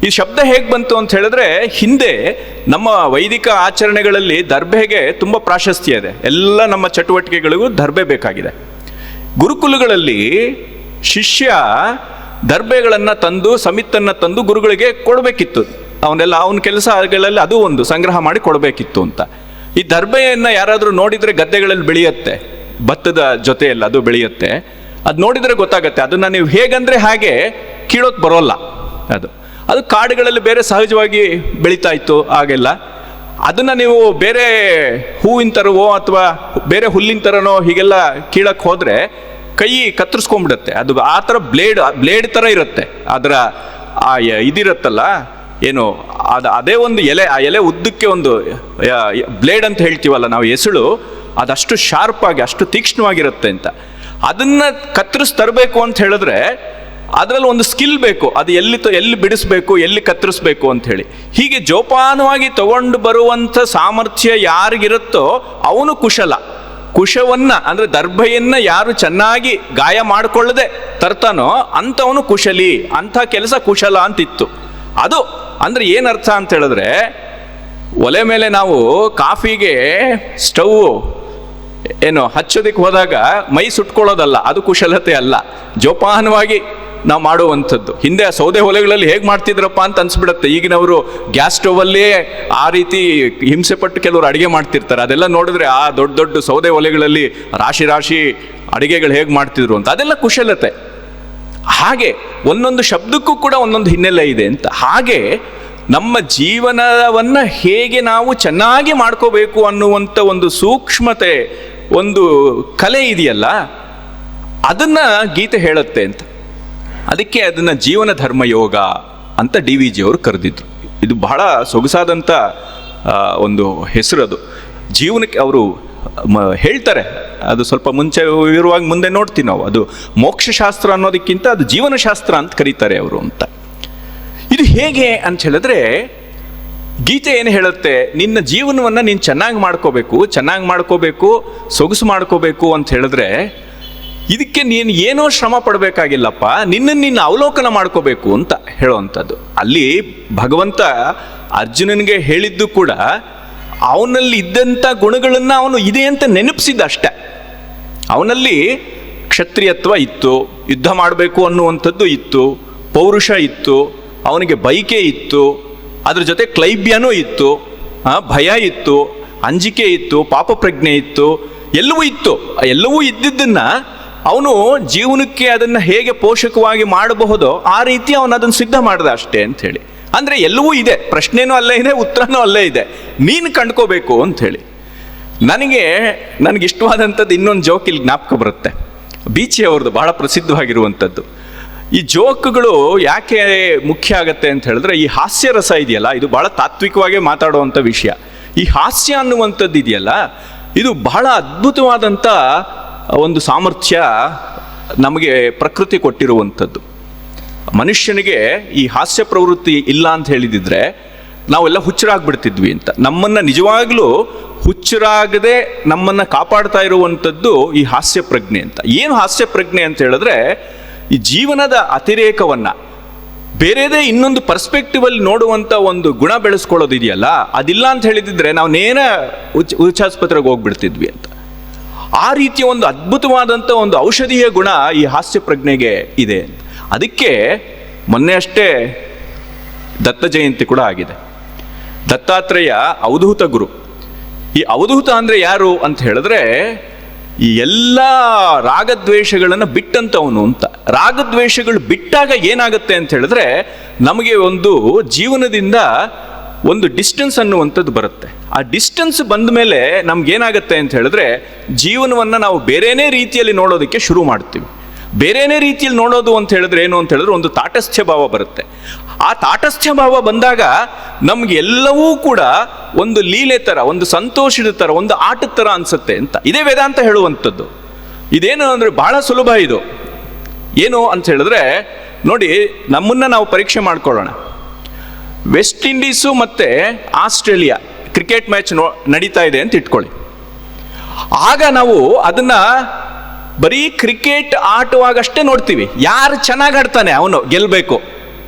ಈ ಶಬ್ದ ಹೇಗೆ ಬಂತು ಅಂತ ಹೇಳಿದ್ರೆ, ಹಿಂದೆ ನಮ್ಮ ವೈದಿಕ ಆಚರಣೆಗಳಲ್ಲಿ ದರ್ಭೆಗೆ ತುಂಬ ಪ್ರಾಶಸ್ತ್ಯ ಇದೆ. ಎಲ್ಲ ನಮ್ಮ ಚಟುವಟಿಕೆಗಳಿಗೂ ದರ್ಭೆ ಬೇಕಾಗಿದೆ. ಗುರುಕುಲಗಳಲ್ಲಿ ಶಿಷ್ಯ ದರ್ಭೆಗಳನ್ನು ತಂದು, ಸಮಿತ್ತನ್ನು ತಂದು ಗುರುಗಳಿಗೆ ಕೊಡಬೇಕಿತ್ತು. ಅವನ ಕೆಲಸಗಳಲ್ಲಿ ಅದು ಒಂದು ಸಂಗ್ರಹ ಮಾಡಿ ಕೊಡಬೇಕಿತ್ತು ಅಂತ. ಈ ದರ್ಭೆಯನ್ನು ಯಾರಾದರೂ ನೋಡಿದರೆ ಗದ್ದೆಗಳಲ್ಲಿ ಬೆಳೆಯುತ್ತೆ, ಭತ್ತದ ಜೊತೆಯಲ್ಲಿ ಅದು ಬೆಳೆಯುತ್ತೆ. ಅದು ನೋಡಿದರೆ ಗೊತ್ತಾಗತ್ತೆ. ಅದನ್ನು ನೀವು ಹೇಗಂದರೆ ಹಾಗೆ ಕೀಳೋಕೆ ಬರೋಲ್ಲ. ಅದು ಕಾಡುಗಳಲ್ಲಿ ಬೇರೆ ಸಹಜವಾಗಿ ಬೆಳೀತಾ ಇತ್ತು ಆಗೆಲ್ಲ. ಅದನ್ನು ನೀವು ಬೇರೆ ಹೂವಿನ ಥರವೋ ಅಥವಾ ಬೇರೆ ಹುಲ್ಲಿನ ಥರನೋ ಹೀಗೆಲ್ಲ ಕೀಳಕ್ಕೆ ಹೋದರೆ ಕೈ ಕತ್ತರಿಸ್ಕೊಂಡ್ಬಿಡುತ್ತೆ. ಅದು ಆ ಥರ ಬ್ಲೇಡ್ ಥರ ಇರುತ್ತೆ. ಅದರ ಆ ಇದಿರುತ್ತಲ್ಲ ಏನು, ಅದೇ ಒಂದು ಎಲೆ, ಆ ಎಲೆ ಉದ್ದಕ್ಕೆ ಒಂದು ಬ್ಲೇಡ್ ಅಂತ ಹೇಳ್ತೀವಲ್ಲ ನಾವು, ಎಸಳು, ಅದಷ್ಟು ಶಾರ್ಪ್ ಆಗಿ ಅಷ್ಟು ತೀಕ್ಷ್ಣವಾಗಿರುತ್ತೆ ಅಂತ. ಅದನ್ನು ಕತ್ತರಿಸಿ ತರಬೇಕು ಅಂತ ಹೇಳಿದ್ರೆ ಅದರಲ್ಲಿ ಒಂದು ಸ್ಕಿಲ್ ಬೇಕು. ಅದು ಎಲ್ಲಿ ಬಿಡಿಸ್ಬೇಕು, ಎಲ್ಲಿ ಕತ್ತರಿಸ್ಬೇಕು ಅಂತ ಹೇಳಿ. ಹೀಗೆ ಜೋಪಾನವಾಗಿ ತಗೊಂಡು ಬರುವಂಥ ಸಾಮರ್ಥ್ಯ ಯಾರಿಗಿರುತ್ತೋ ಅವನು ಕುಶಲ. ಕುಶವನ್ನ ಅಂದರೆ ದರ್ಭೆಯನ್ನ ಯಾರು ಚೆನ್ನಾಗಿ ಗಾಯ ಮಾಡಿಕೊಳ್ಳದೆ ತರ್ತಾನೋ ಅಂಥವನು ಕುಶಲಿ. ಅಂಥ ಕೆಲಸ ಕುಶಲ ಅಂತಿತ್ತು. ಅದು ಅಂದರೆ ಏನರ್ಥ ಅಂತ ಹೇಳಿದ್ರೆ, ಒಲೆ ಮೇಲೆ ನಾವು ಕಾಫಿಗೆ ಸ್ಟವ್ ಏನು ಹಚ್ಚೋದಕ್ಕೆ ಹೋದಾಗ ಮೈ ಸುಟ್ಕೊಳ್ಳೋದಲ್ಲ, ಅದು ಕುಶಲತೆ ಅಲ್ಲ. ಜೋಪಾನವಾಗಿ ನಾವು ಮಾಡುವಂಥದ್ದು. ಹಿಂದೆ ಆ ಸೌದೆ ಒಲೆಗಳಲ್ಲಿ ಹೇಗೆ ಮಾಡ್ತಿದ್ರಪ್ಪ ಅಂತ ಅನ್ಸ್ಬಿಡುತ್ತೆ. ಈಗಿನವರು ಗ್ಯಾಸ್ ಸ್ಟವಲ್ಲೇ ಆ ರೀತಿ ಹಿಂಸೆ ಪಟ್ಟು ಕೆಲವರು ಅಡುಗೆ ಮಾಡ್ತಿರ್ತಾರೆ. ಅದೆಲ್ಲ ನೋಡಿದ್ರೆ ಆ ದೊಡ್ಡ ದೊಡ್ಡ ಸೌದೆ ಒಲೆಗಳಲ್ಲಿ ರಾಶಿ ಅಡುಗೆಗಳು ಹೇಗೆ ಮಾಡ್ತಿದ್ರು ಅಂತ, ಅದೆಲ್ಲ ಕುಶಲತೆ. ಹಾಗೆ ಒಂದೊಂದು ಶಬ್ದಕ್ಕೂ ಕೂಡ ಒಂದೊಂದು ಹಿನ್ನೆಲೆ ಇದೆ ಅಂತ. ಹಾಗೆ ನಮ್ಮ ಜೀವನವನ್ನು ಹೇಗೆ ನಾವು ಚೆನ್ನಾಗಿ ಮಾಡ್ಕೋಬೇಕು ಅನ್ನುವಂಥ ಒಂದು ಸೂಕ್ಷ್ಮತೆ, ಒಂದು ಕಲೆ ಇದೆಯಲ್ಲ, ಅದನ್ನು ಗೀತೆ ಹೇಳುತ್ತೆ ಅಂತ. ಅದಕ್ಕೆ ಅದನ್ನು ಜೀವನ ಧರ್ಮ ಯೋಗ ಅಂತ DVG ಅವರು ಕರೆದಿದ್ರು. ಇದು ಬಹಳ ಸೊಗಸಾದಂಥ ಒಂದು ಹೆಸರದು. ಜೀವನಕ್ಕೆ ಅವರು ಹೇಳ್ತಾರೆ. ಅದು ಸ್ವಲ್ಪ ಮುಂಚೆ ಇರುವಾಗ ಮುಂದೆ ನೋಡ್ತೀವಿ ನಾವು. ಅದು ಮೋಕ್ಷಶಾಸ್ತ್ರ ಅನ್ನೋದಕ್ಕಿಂತ ಅದು ಜೀವನಶಾಸ್ತ್ರ ಅಂತ ಕರೀತಾರೆ ಅವರು ಅಂತ. ಇದು ಹೇಗೆ ಅಂತ ಹೇಳಿದ್ರೆ, ಗೀತೆ ಏನು ಹೇಳುತ್ತೆ, ನಿನ್ನ ಜೀವನವನ್ನು ನೀನು ಚೆನ್ನಾಗಿ ಮಾಡ್ಕೋಬೇಕು, ಸೊಗಸು ಮಾಡ್ಕೋಬೇಕು ಅಂತ ಹೇಳಿದ್ರೆ, ಇದಕ್ಕೆ ನೀನು ಏನೋ ಶ್ರಮ ಪಡಬೇಕಾಗಿಲ್ಲಪ್ಪ, ನಿನ್ನನ್ನು ನೀನು ಅವಲೋಕನ ಮಾಡ್ಕೋಬೇಕು ಅಂತ ಹೇಳುವಂಥದ್ದು. ಅಲ್ಲಿ ಭಗವಂತ ಅರ್ಜುನನಿಗೆ ಹೇಳಿದ್ದು ಕೂಡ ಅವನಲ್ಲಿ ಇದ್ದಂಥ ಗುಣಗಳನ್ನು ಅವನು ಇದೆ ಅಂತ ನೆನಪಿಸಿದ ಅಷ್ಟೆ. ಅವನಲ್ಲಿ ಕ್ಷತ್ರಿಯತ್ವ ಇತ್ತು, ಯುದ್ಧ ಮಾಡಬೇಕು ಅನ್ನುವಂಥದ್ದು ಇತ್ತು, ಪೌರುಷ ಇತ್ತು, ಅವನಿಗೆ ಬೈಕೆ ಇತ್ತು, ಅದ್ರ ಜೊತೆ ಕ್ಲೈಬ್ಯನೂ ಇತ್ತು, ಭಯ ಇತ್ತು, ಅಂಜಿಕೆ ಇತ್ತು, ಪಾಪ ಪ್ರಜ್ಞೆ ಇತ್ತು, ಎಲ್ಲವೂ ಇತ್ತು. ಎಲ್ಲವೂ ಇದ್ದಿದ್ದನ್ನು ಅವನು ಜೀವನಕ್ಕೆ ಅದನ್ನು ಹೇಗೆ ಪೋಷಕವಾಗಿ ಮಾಡಬಹುದೋ ಆ ರೀತಿ ಅವನು ಅದನ್ನು ಸಿದ್ಧ ಮಾಡ್ದ ಅಷ್ಟೇ ಅಂಥೇಳಿ. ಅಂದರೆ ಎಲ್ಲವೂ ಇದೆ, ಪ್ರಶ್ನೆನೂ ಅಲ್ಲೇ ಇದೆ, ಉತ್ತರನೂ ಅಲ್ಲೇ ಇದೆ, ನೀನು ಕಂಡ್ಕೋಬೇಕು ಅಂಥೇಳಿ. ನನಗೆ ಇಷ್ಟವಾದಂಥದ್ದು ಇನ್ನೊಂದು ಜೋಕ್ ಇಲ್ಲಿ ಜ್ಞಾಪಕ ಬರುತ್ತೆ. ಬೀಚಿ ಅವ್ರದ್ದು ಬಹಳ ಪ್ರಸಿದ್ಧವಾಗಿರುವಂಥದ್ದು. ಈ ಜೋಕ್ಗಳು ಯಾಕೆ ಮುಖ್ಯ ಆಗತ್ತೆ ಅಂತ ಹೇಳಿದ್ರೆ, ಈ ಹಾಸ್ಯ ರಸ ಇದೆಯಲ್ಲ, ಇದು ಬಹಳ ತಾತ್ವಿಕವಾಗಿ ಮಾತಾಡುವಂಥ ವಿಷಯ. ಈ ಹಾಸ್ಯ ಅನ್ನುವಂಥದ್ದು ಇದೆಯಲ್ಲ, ಇದು ಬಹಳ ಅದ್ಭುತವಾದಂಥ ಒಂದು ಸಾಮರ್ಥ್ಯ ನಮಗೆ ಪ್ರಕೃತಿ ಕೊಟ್ಟಿರುವಂಥದ್ದು. ಮನುಷ್ಯನಿಗೆ ಈ ಹಾಸ್ಯ ಪ್ರವೃತ್ತಿ ಇಲ್ಲ ಅಂತ ಹೇಳಿದಿದ್ರೆ ನಾವೆಲ್ಲ ಹುಚ್ಚರಾಗ್ಬಿಡ್ತಿದ್ವಿ ಅಂತ. ನಮ್ಮನ್ನು ನಿಜವಾಗ್ಲೂ ಹುಚ್ಚರಾಗದೆ ನಮ್ಮನ್ನು ಕಾಪಾಡ್ತಾ ಇರುವಂಥದ್ದು ಈ ಹಾಸ್ಯ ಪ್ರಜ್ಞೆ ಅಂತ. ಏನು ಹಾಸ್ಯ ಪ್ರಜ್ಞೆ ಅಂತ ಹೇಳಿದ್ರೆ, ಈ ಜೀವನದ ಅತಿರೇಕವನ್ನು ಬೇರೆದೇ ಇನ್ನೊಂದು ಪರ್ಸ್ಪೆಕ್ಟಿವಲ್ಲಿ ನೋಡುವಂಥ ಒಂದು ಗುಣ ಬೆಳೆಸ್ಕೊಳ್ಳೋದಿದೆಯಲ್ಲ, ಅದಿಲ್ಲ ಅಂತ ಹೇಳಿದಿದ್ರೆ ನಾವು ನೇರ ಹುಚ್ಚಾಸ್ಪತ್ರೆಗೆ ಹೋಗ್ಬಿಡ್ತಿದ್ವಿ ಅಂತ. ಆ ರೀತಿಯ ಒಂದು ಅದ್ಭುತವಾದಂಥ ಒಂದು ಔಷಧೀಯ ಗುಣ ಈ ಹಾಸ್ಯ ಪ್ರಜ್ಞೆಗೆ ಇದೆ. ಅದಕ್ಕೆ ಮೊನ್ನೆ ಅಷ್ಟೇ ದತ್ತ ಜಯಂತಿ ಕೂಡ ಆಗಿದೆ. ದತ್ತಾತ್ರೇಯ ಅವಧೂತ ಗುರು. ಈ ಅವಧೂತ ಅಂದರೆ ಯಾರು ಅಂತ ಹೇಳಿದ್ರೆ, ಈ ಎಲ್ಲ ರಾಗದ್ವೇಷಗಳನ್ನು ಬಿಟ್ಟಂಥವನು ಅಂತ. ರಾಗದ್ವೇಷಗಳು ಬಿಟ್ಟಾಗ ಏನಾಗುತ್ತೆ ಅಂತ ಹೇಳಿದ್ರೆ, ನಮಗೆ ಒಂದು ಜೀವನದಿಂದ ಒಂದು ಡಿಸ್ಟೆನ್ಸ್ ಅನ್ನುವಂಥದ್ದು ಬರುತ್ತೆ. ಆ ಡಿಸ್ಟೆನ್ಸ್ ಬಂದ ಮೇಲೆ ನಮ್ಗೇನಾಗತ್ತೆ ಅಂತ ಹೇಳಿದ್ರೆ, ಜೀವನವನ್ನು ನಾವು ಬೇರೆನೇ ರೀತಿಯಲ್ಲಿ ನೋಡೋದಕ್ಕೆ ಶುರು ಮಾಡ್ತೀವಿ. ಬೇರೆನೇ ರೀತಿಯಲ್ಲಿ ನೋಡೋದು ಅಂತ ಹೇಳಿದ್ರೆ ಏನು ಅಂತ ಹೇಳಿದ್ರೆ ಒಂದು ತಾಟಸ್ಥ್ಯ ಭಾವ ಬರುತ್ತೆ. ಆ ತಾಟಸ್ಥ್ಯ ಭಾವ ಬಂದಾಗ ನಮ್ಗೆ ಎಲ್ಲವೂ ಕೂಡ ಒಂದು ಲೀಲೆ ಥರ, ಒಂದು ಸಂತೋಷದ ಥರ, ಒಂದು ಆಟದ ಥರ ಅನ್ಸುತ್ತೆ ಅಂತ. ಇದೇ ವೇದಾಂತ ಹೇಳುವಂಥದ್ದು. ಇದೇನು ಅಂದರೆ ಬಹಳ ಸುಲಭ ಇದು. ಏನು ಅಂತ ಹೇಳಿದ್ರೆ ನೋಡಿ, ನಮ್ಮನ್ನ ನಾವು ಪರೀಕ್ಷೆ ಮಾಡ್ಕೊಳ್ಳೋಣ. ವೆಸ್ಟ್ ಇಂಡೀಸು ಮತ್ತು ಆಸ್ಟ್ರೇಲಿಯಾ ಕ್ರಿಕೆಟ್ ಮ್ಯಾಚ್ ನಡೀತಾ ಇದೆ ಅಂತ ಇಟ್ಕೊಳ್ಳಿ. ಆಗ ನಾವು ಅದನ್ನ ಬರೀ ಕ್ರಿಕೆಟ್ ಆಟವಾಗಷ್ಟೇ ನೋಡ್ತೀವಿ. ಯಾರು ಚೆನ್ನಾಗಿ ಆಡ್ತಾನೆ ಅವನು ಗೆಲ್ಲಬೇಕು,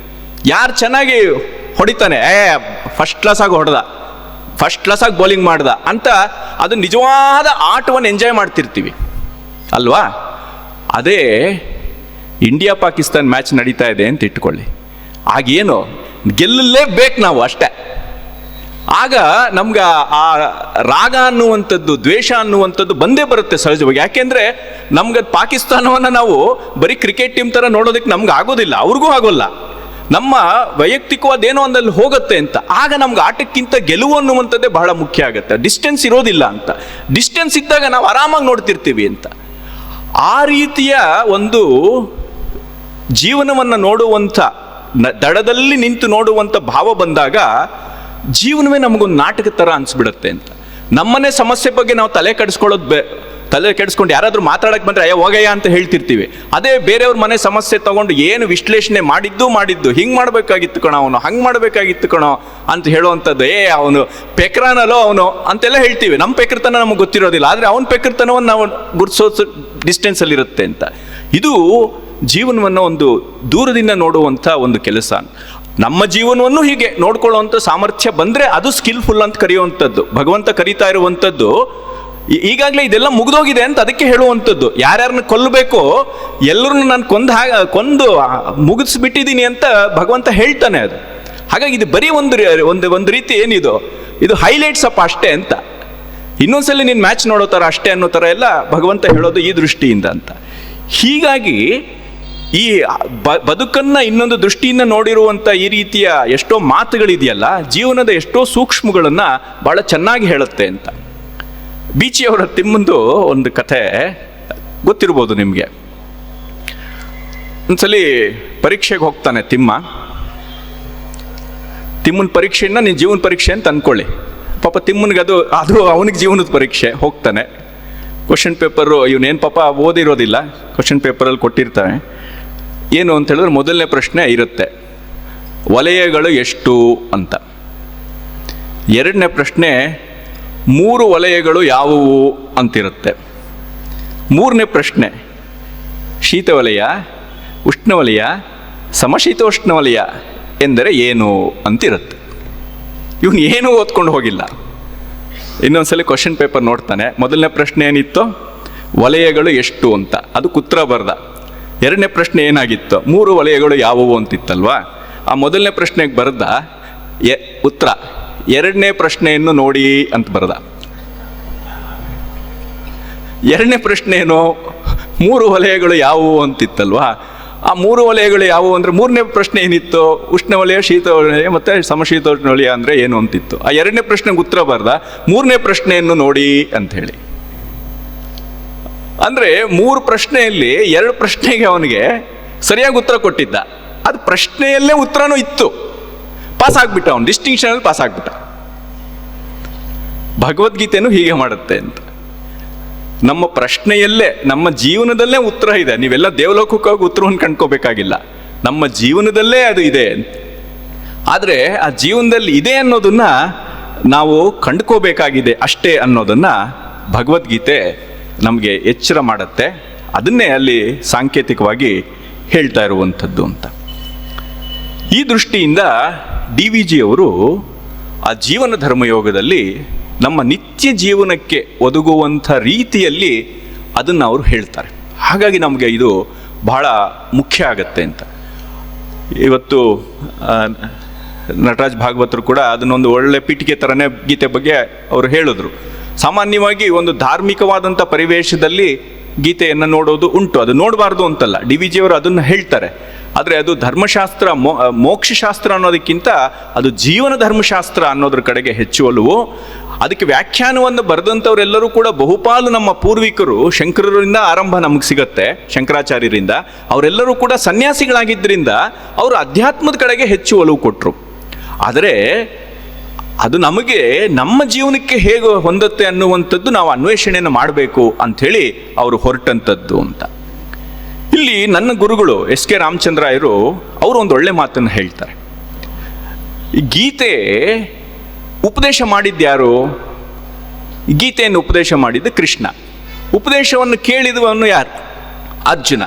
ಯಾರು ಚೆನ್ನಾಗಿ ಹೊಡಿತಾನೆ, ಫಸ್ಟ್ ಕ್ಲಾಸಾಗಿ ಹೊಡೆದ, ಫಸ್ಟ್ ಕ್ಲಾಸಾಗಿ ಬೌಲಿಂಗ್ ಮಾಡ್ದ ಅಂತ ಅದು ನಿಜವಾದ ಆಟವನ್ನು ಎಂಜಾಯ್ ಮಾಡ್ತಿರ್ತೀವಿ ಅಲ್ವಾ? ಅದೇ ಇಂಡಿಯಾ ಪಾಕಿಸ್ತಾನ್ ಮ್ಯಾಚ್ ನಡೀತಾ ಇದೆ ಅಂತ ಇಟ್ಕೊಳ್ಳಿ. ಆಗೇನು ಗೆಲ್ಲಲೇಬೇಕು ನಾವು ಅಷ್ಟೇ. ಆಗ ನಮ್ಗೆ ಆ ರಾಗ ಅನ್ನುವಂಥದ್ದು, ದ್ವೇಷ ಅನ್ನುವಂಥದ್ದು ಬಂದೇ ಬರುತ್ತೆ ಸಹಜವಾಗಿ. ಯಾಕೆಂದ್ರೆ ನಮ್ಗೆ ಪಾಕಿಸ್ತಾನವನ್ನು ನಾವು ಬರೀ ಕ್ರಿಕೆಟ್ ಟೀಮ್ ಥರ ನೋಡೋದಕ್ಕೆ ನಮ್ಗೆ ಆಗೋದಿಲ್ಲ, ಅವ್ರಿಗೂ ಆಗೋಲ್ಲ. ನಮ್ಮ ವೈಯಕ್ತಿಕವಾದೇನೋ ಒಂದಲ್ಲಿ ಹೋಗುತ್ತೆ ಅಂತ. ಆಗ ನಮ್ಗೆ ಆಟಕ್ಕಿಂತ ಗೆಲುವು ಅನ್ನುವಂಥದ್ದೇ ಬಹಳ ಮುಖ್ಯ ಆಗುತ್ತೆ. ಡಿಸ್ಟೆನ್ಸ್ ಇರೋದಿಲ್ಲ ಅಂತ. ಡಿಸ್ಟೆನ್ಸ್ ಇದ್ದಾಗ ನಾವು ಆರಾಮಾಗಿ ನೋಡ್ತಿರ್ತೀವಿ ಅಂತ. ಆ ರೀತಿಯ ಒಂದು ಜೀವನವನ್ನು ನೋಡುವಂಥ, ದಡದಲ್ಲಿ ನಿಂತು ನೋಡುವಂಥ ಭಾವ ಬಂದಾಗ ಜೀವನವೇ ನಮಗೊಂದು ನಾಟಕ ಥರ ಅನಿಸ್ಬಿಡುತ್ತೆ ಅಂತ. ನಮ್ಮನೆ ಸಮಸ್ಯೆ ಬಗ್ಗೆ ನಾವು ತಲೆ ಕೆಡಿಸ್ಕೊಂಡು ಯಾರಾದರೂ ಮಾತಾಡಕ್ಕೆ ಬಂದರೆ ಅಯ್ಯೋ ಹೋಗಯ್ಯ ಅಂತ ಹೇಳ್ತಿರ್ತೀವಿ. ಅದೇ ಬೇರೆಯವ್ರ ಮನೆ ಸಮಸ್ಯೆ ತಗೊಂಡು ಏನು ವಿಶ್ಲೇಷಣೆ ಮಾಡಿದ್ದು ಹಿಂಗೆ ಮಾಡಬೇಕಾಗಿತ್ತು ಕಣೋ, ಅವನು ಹಂಗೆ ಮಾಡಬೇಕಾಗಿತ್ತು ಕಣೋ ಅಂತ ಹೇಳುವಂಥದ್ದು, ಅವನು ಪೆಕ್ರಾನಲ್ಲೋ ಅವನು ಅಂತೆಲ್ಲ ಹೇಳ್ತೀವಿ. ನಮ್ಮ ಪೆಕ್ರತನ ನಮಗೆ ಗೊತ್ತಿರೋದಿಲ್ಲ, ಆದರೆ ಅವನ ಪೆಕ್ರತನವನ್ನು ನಾವು ಗುರ್ಸೋದು ಡಿಸ್ಟೆನ್ಸಲ್ಲಿರುತ್ತೆ ಅಂತ. ಇದು ಜೀವನವನ್ನು ಒಂದು ದೂರದಿಂದ ನೋಡುವಂಥ ಒಂದು ಕೆಲಸ. ನಮ್ಮ ಜೀವನವನ್ನು ಹೀಗೆ ನೋಡ್ಕೊಳ್ಳುವಂಥ ಸಾಮರ್ಥ್ಯ ಬಂದರೆ ಅದು ಸ್ಕಿಲ್ಫುಲ್ ಅಂತ ಕರೆಯುವಂಥದ್ದು. ಭಗವಂತ ಕರೀತಾ ಇರುವಂಥದ್ದು ಈಗಾಗಲೇ ಇದೆಲ್ಲ ಮುಗಿದೋಗಿದೆ ಅಂತ ಅದಕ್ಕೆ ಹೇಳುವಂಥದ್ದು. ಯಾರ್ಯಾರನ್ನ ಕೊಲ್ಲಬೇಕೋ ಎಲ್ಲರನ್ನು ನಾನು ಕೊಂದು ಮುಗಿಸ್ಬಿಟ್ಟಿದ್ದೀನಿ ಅಂತ ಭಗವಂತ ಹೇಳ್ತಾನೆ. ಅದು ಹಾಗಾಗಿ ಇದು ಬರೀ ಒಂದು ರೀತಿ ಏನಿದು, ಇದು ಹೈಲೈಟ್ಸ್ ಅಪ್ ಅಷ್ಟೇ ಅಂತ. ಇನ್ನೊಂದ್ಸಲಿ ನೀನು ಮ್ಯಾಚ್ ನೋಡೋ ಥರ ಅಷ್ಟೇ ಅನ್ನೋ ಥರ ಎಲ್ಲ ಭಗವಂತ ಹೇಳೋದು ಈ ದೃಷ್ಟಿಯಿಂದ ಅಂತ. ಹೀಗಾಗಿ ಈ ಬದುಕನ್ನು ಇನ್ನೊಂದು ದೃಷ್ಟಿಯಿಂದ ನೋಡಿರುವಂಥ ಈ ರೀತಿಯ ಎಷ್ಟೋ ಮಾತುಗಳಿದೆಯಲ್ಲ, ಜೀವನದ ಎಷ್ಟೋ ಸೂಕ್ಷ್ಮಗಳನ್ನು ಭಾಳ ಚೆನ್ನಾಗಿ ಹೇಳುತ್ತೆ ಅಂತ. ಬೀಚಿಯವರ ತಿಮ್ಮಂದು ಒಂದು ಕಥೆ ಗೊತ್ತಿರ್ಬೋದು ನಿಮಗೆ. ಒಂದ್ಸಲಿ ಪರೀಕ್ಷೆಗೆ ಹೋಗ್ತಾನೆ ತಿಮ್ಮನ ಪರೀಕ್ಷೆಯನ್ನು ನೀನು ಜೀವನ ಪರೀಕ್ಷೆ ಅಂತ ಅಂದ್ಕೊಳ್ಳಿ. ಪಾಪ ತಿಮ್ಮನಿಗೆ ಅದು ಅವನಿಗೆ ಜೀವನದ ಪರೀಕ್ಷೆ. ಹೋಗ್ತಾನೆ, ಕ್ವಶನ್ ಪೇಪರು ಇವನೇನು ಪಾಪ ಓದಿರೋದಿಲ್ಲ, ಕ್ವಶನ್ ಪೇಪರಲ್ಲಿ ಕೊಟ್ಟಿರ್ತಾನೆ. ಏನು ಅಂತ ಹೇಳಿದ್ರೆ ಮೊದಲನೇ ಪ್ರಶ್ನೆ ಇರುತ್ತೆ, ವಲಯಗಳು ಎಷ್ಟು ಅಂತ. ಎರಡನೇ ಪ್ರಶ್ನೆ 3 ವಲಯಗಳು ಯಾವುವು ಅಂತಿರುತ್ತೆ. ಮೂರನೇ ಪ್ರಶ್ನೆ ಶೀತವಲಯ, ಉಷ್ಣವಲಯ, ಸಮಶೀತೋಷ್ಣವಲಯ ಎಂದರೆ ಏನು ಅಂತಿರುತ್ತೆ. ಇವನು ಏನೂ ಓದ್ಕೊಂಡು ಹೋಗಿಲ್ಲ. ಇನ್ನೊಂದ್ಸಲಿ ಕ್ವಶನ್ ಪೇಪರ್ ನೋಡ್ತಾನೆ. ಮೊದಲನೇ ಪ್ರಶ್ನೆ ಏನಿತ್ತು, ವಲಯಗಳು ಎಷ್ಟು ಅಂತ, ಅದು ಕುತ್ರ ಬರ್ದ. ಎರಡನೇ ಪ್ರಶ್ನೆ ಏನಾಗಿತ್ತು, 3 ವಲಯಗಳು ಯಾವುವು ಅಂತಿತ್ತಲ್ವಾ. ಆ ಮೊದಲನೇ ಪ್ರಶ್ನೆಗೆ ಬರ್ದ ಉತ್ತರ, ಎರಡನೇ ಪ್ರಶ್ನೆಯನ್ನು ನೋಡಿ ಅಂತ ಬರ್ದ. ಎರಡನೇ ಪ್ರಶ್ನೆ ಏನು, 3 ವಲಯಗಳು ಯಾವುವು ಅಂತಿತ್ತಲ್ವಾ. ಆ 3 ವಲಯಗಳು ಯಾವುವು ಅಂದರೆ ಮೂರನೇ ಪ್ರಶ್ನೆ ಏನಿತ್ತು, ಉಷ್ಣವಲಯ, ಶೀತವಲಯ ಮತ್ತು ಸಮಶೀತೋಷ್ಣವಲಯ ಅಂದರೆ ಏನು ಅಂತಿತ್ತು. ಆ ಎರಡನೇ ಪ್ರಶ್ನೆಗೆ ಉತ್ತರ ಬರ್ದ, ಮೂರನೇ ಪ್ರಶ್ನೆಯನ್ನು ನೋಡಿ ಅಂತ ಹೇಳಿ. ಅಂದರೆ 3 ಪ್ರಶ್ನೆಯಲ್ಲಿ 2 ಪ್ರಶ್ನೆಗೆ ಅವನಿಗೆ ಸರಿಯಾಗಿ ಉತ್ತರ ಕೊಟ್ಟಿದ್ದ. ಅದು ಪ್ರಶ್ನೆಯಲ್ಲೇ ಉತ್ತರನೂ ಇತ್ತು. ಪಾಸ್ ಆಗ್ಬಿಟ್ಟ, ಅವನು ಡಿಸ್ಟಿಂಕ್ಷನಲ್ಲಿ ಪಾಸ್ ಆಗ್ಬಿಟ್ಟ. ಭಗವದ್ಗೀತೆನೂ ಹೀಗೆ ಮಾಡುತ್ತೆ ಅಂತ. ನಮ್ಮ ಪ್ರಶ್ನೆಯಲ್ಲೇ, ನಮ್ಮ ಜೀವನದಲ್ಲೇ ಉತ್ತರ ಇದೆ. ನೀವೆಲ್ಲ ದೇವಲೋಕಕ್ಕಾಗಿ ಉತ್ತರವನ್ನು ಕಂಡ್ಕೋಬೇಕಾಗಿಲ್ಲ, ನಮ್ಮ ಜೀವನದಲ್ಲೇ ಅದು ಇದೆ. ಆದರೆ ಆ ಜೀವನದಲ್ಲಿ ಇದೆ ಅನ್ನೋದನ್ನ ನಾವು ಕಂಡ್ಕೋಬೇಕಾಗಿದೆ ಅಷ್ಟೇ ಅನ್ನೋದನ್ನ ಭಗವದ್ಗೀತೆ ನಮಗೆ ಎಚ್ಚರ ಮಾಡುತ್ತೆ. ಅದನ್ನೇ ಅಲ್ಲಿ ಸಾಂಕೇತಿಕವಾಗಿ ಹೇಳ್ತಾ ಇರುವಂಥದ್ದು ಅಂತ. ಈ ದೃಷ್ಟಿಯಿಂದ DVG ಅವರು ಆ ಜೀವನ ಧರ್ಮಯೋಗದಲ್ಲಿ ನಮ್ಮ ನಿತ್ಯ ಜೀವನಕ್ಕೆ ಒದಗುವಂಥ ರೀತಿಯಲ್ಲಿ ಅದನ್ನು ಅವರು ಹೇಳ್ತಾರೆ. ಹಾಗಾಗಿ ನಮಗೆ ಇದು ಬಹಳ ಮುಖ್ಯ ಆಗತ್ತೆ ಅಂತ. ಇವತ್ತು ನಟರಾಜ್ ಭಾಗವತರು ಕೂಡ ಅದನ್ನೊಂದು ಒಳ್ಳೆ ಪೀಠಿಕೆ ಥರನೇ ಗೀತೆ ಬಗ್ಗೆ ಅವರು ಹೇಳಿದ್ರು. ಸಾಮಾನ್ಯವಾಗಿ ಒಂದು ಧಾರ್ಮಿಕವಾದಂಥ ಪರಿವೇಶದಲ್ಲಿ ಗೀತೆಯನ್ನು ನೋಡೋದು ಉಂಟು, ಅದು ನೋಡಬಾರ್ದು ಅಂತಲ್ಲ. DVG ಅವರು ಅದನ್ನು ಹೇಳ್ತಾರೆ. ಆದರೆ ಅದು ಧರ್ಮಶಾಸ್ತ್ರ, ಮೋಕ್ಷಶಾಸ್ತ್ರ ಅನ್ನೋದಕ್ಕಿಂತ ಅದು ಜೀವನ ಧರ್ಮಶಾಸ್ತ್ರ ಅನ್ನೋದ್ರ ಕಡೆಗೆ ಹೆಚ್ಚು ಒಲವು. ಅದಕ್ಕೆ ವ್ಯಾಖ್ಯಾನವನ್ನು ಬರೆದಂಥವರೆಲ್ಲರೂ ಕೂಡ ಬಹುಪಾಲು ನಮ್ಮ ಪೂರ್ವಿಕರು, ಶಂಕರರಿಂದ ಆರಂಭ ನಮಗೆ ಸಿಗತ್ತೆ, ಶಂಕರಾಚಾರ್ಯರಿಂದ, ಅವರೆಲ್ಲರೂ ಕೂಡ ಸನ್ಯಾಸಿಗಳಾಗಿದ್ದರಿಂದ ಅವರು ಅಧ್ಯಾತ್ಮದ ಕಡೆಗೆ ಹೆಚ್ಚು ಒಲವು ಕೊಟ್ಟರು. ಆದರೆ ಅದು ನಮಗೆ ನಮ್ಮ ಜೀವನಕ್ಕೆ ಹೇಗೆ ಹೊಂದತ್ತೆ ಅನ್ನುವಂಥದ್ದು ನಾವು ಅನ್ವೇಷಣೆಯನ್ನು ಮಾಡಬೇಕು ಅಂಥೇಳಿ ಅವರು ಹೊರಟಂಥದ್ದು ಅಂತ. ಇಲ್ಲಿ ನನ್ನ ಗುರುಗಳು ಎಸ್.ಕೆ. ರಾಮಚಂದ್ರಾಯರು ಅವರು ಒಂದು ಒಳ್ಳೆ ಮಾತನ್ನು ಹೇಳ್ತಾರೆ. ಈ ಗೀತೆ ಉಪದೇಶ ಮಾಡಿದ್ಯಾರು? ಗೀತೆಯನ್ನು ಉಪದೇಶ ಮಾಡಿದ್ದು ಕೃಷ್ಣ. ಉಪದೇಶವನ್ನು ಕೇಳಿದವನು ಯಾರು? ಅರ್ಜುನ.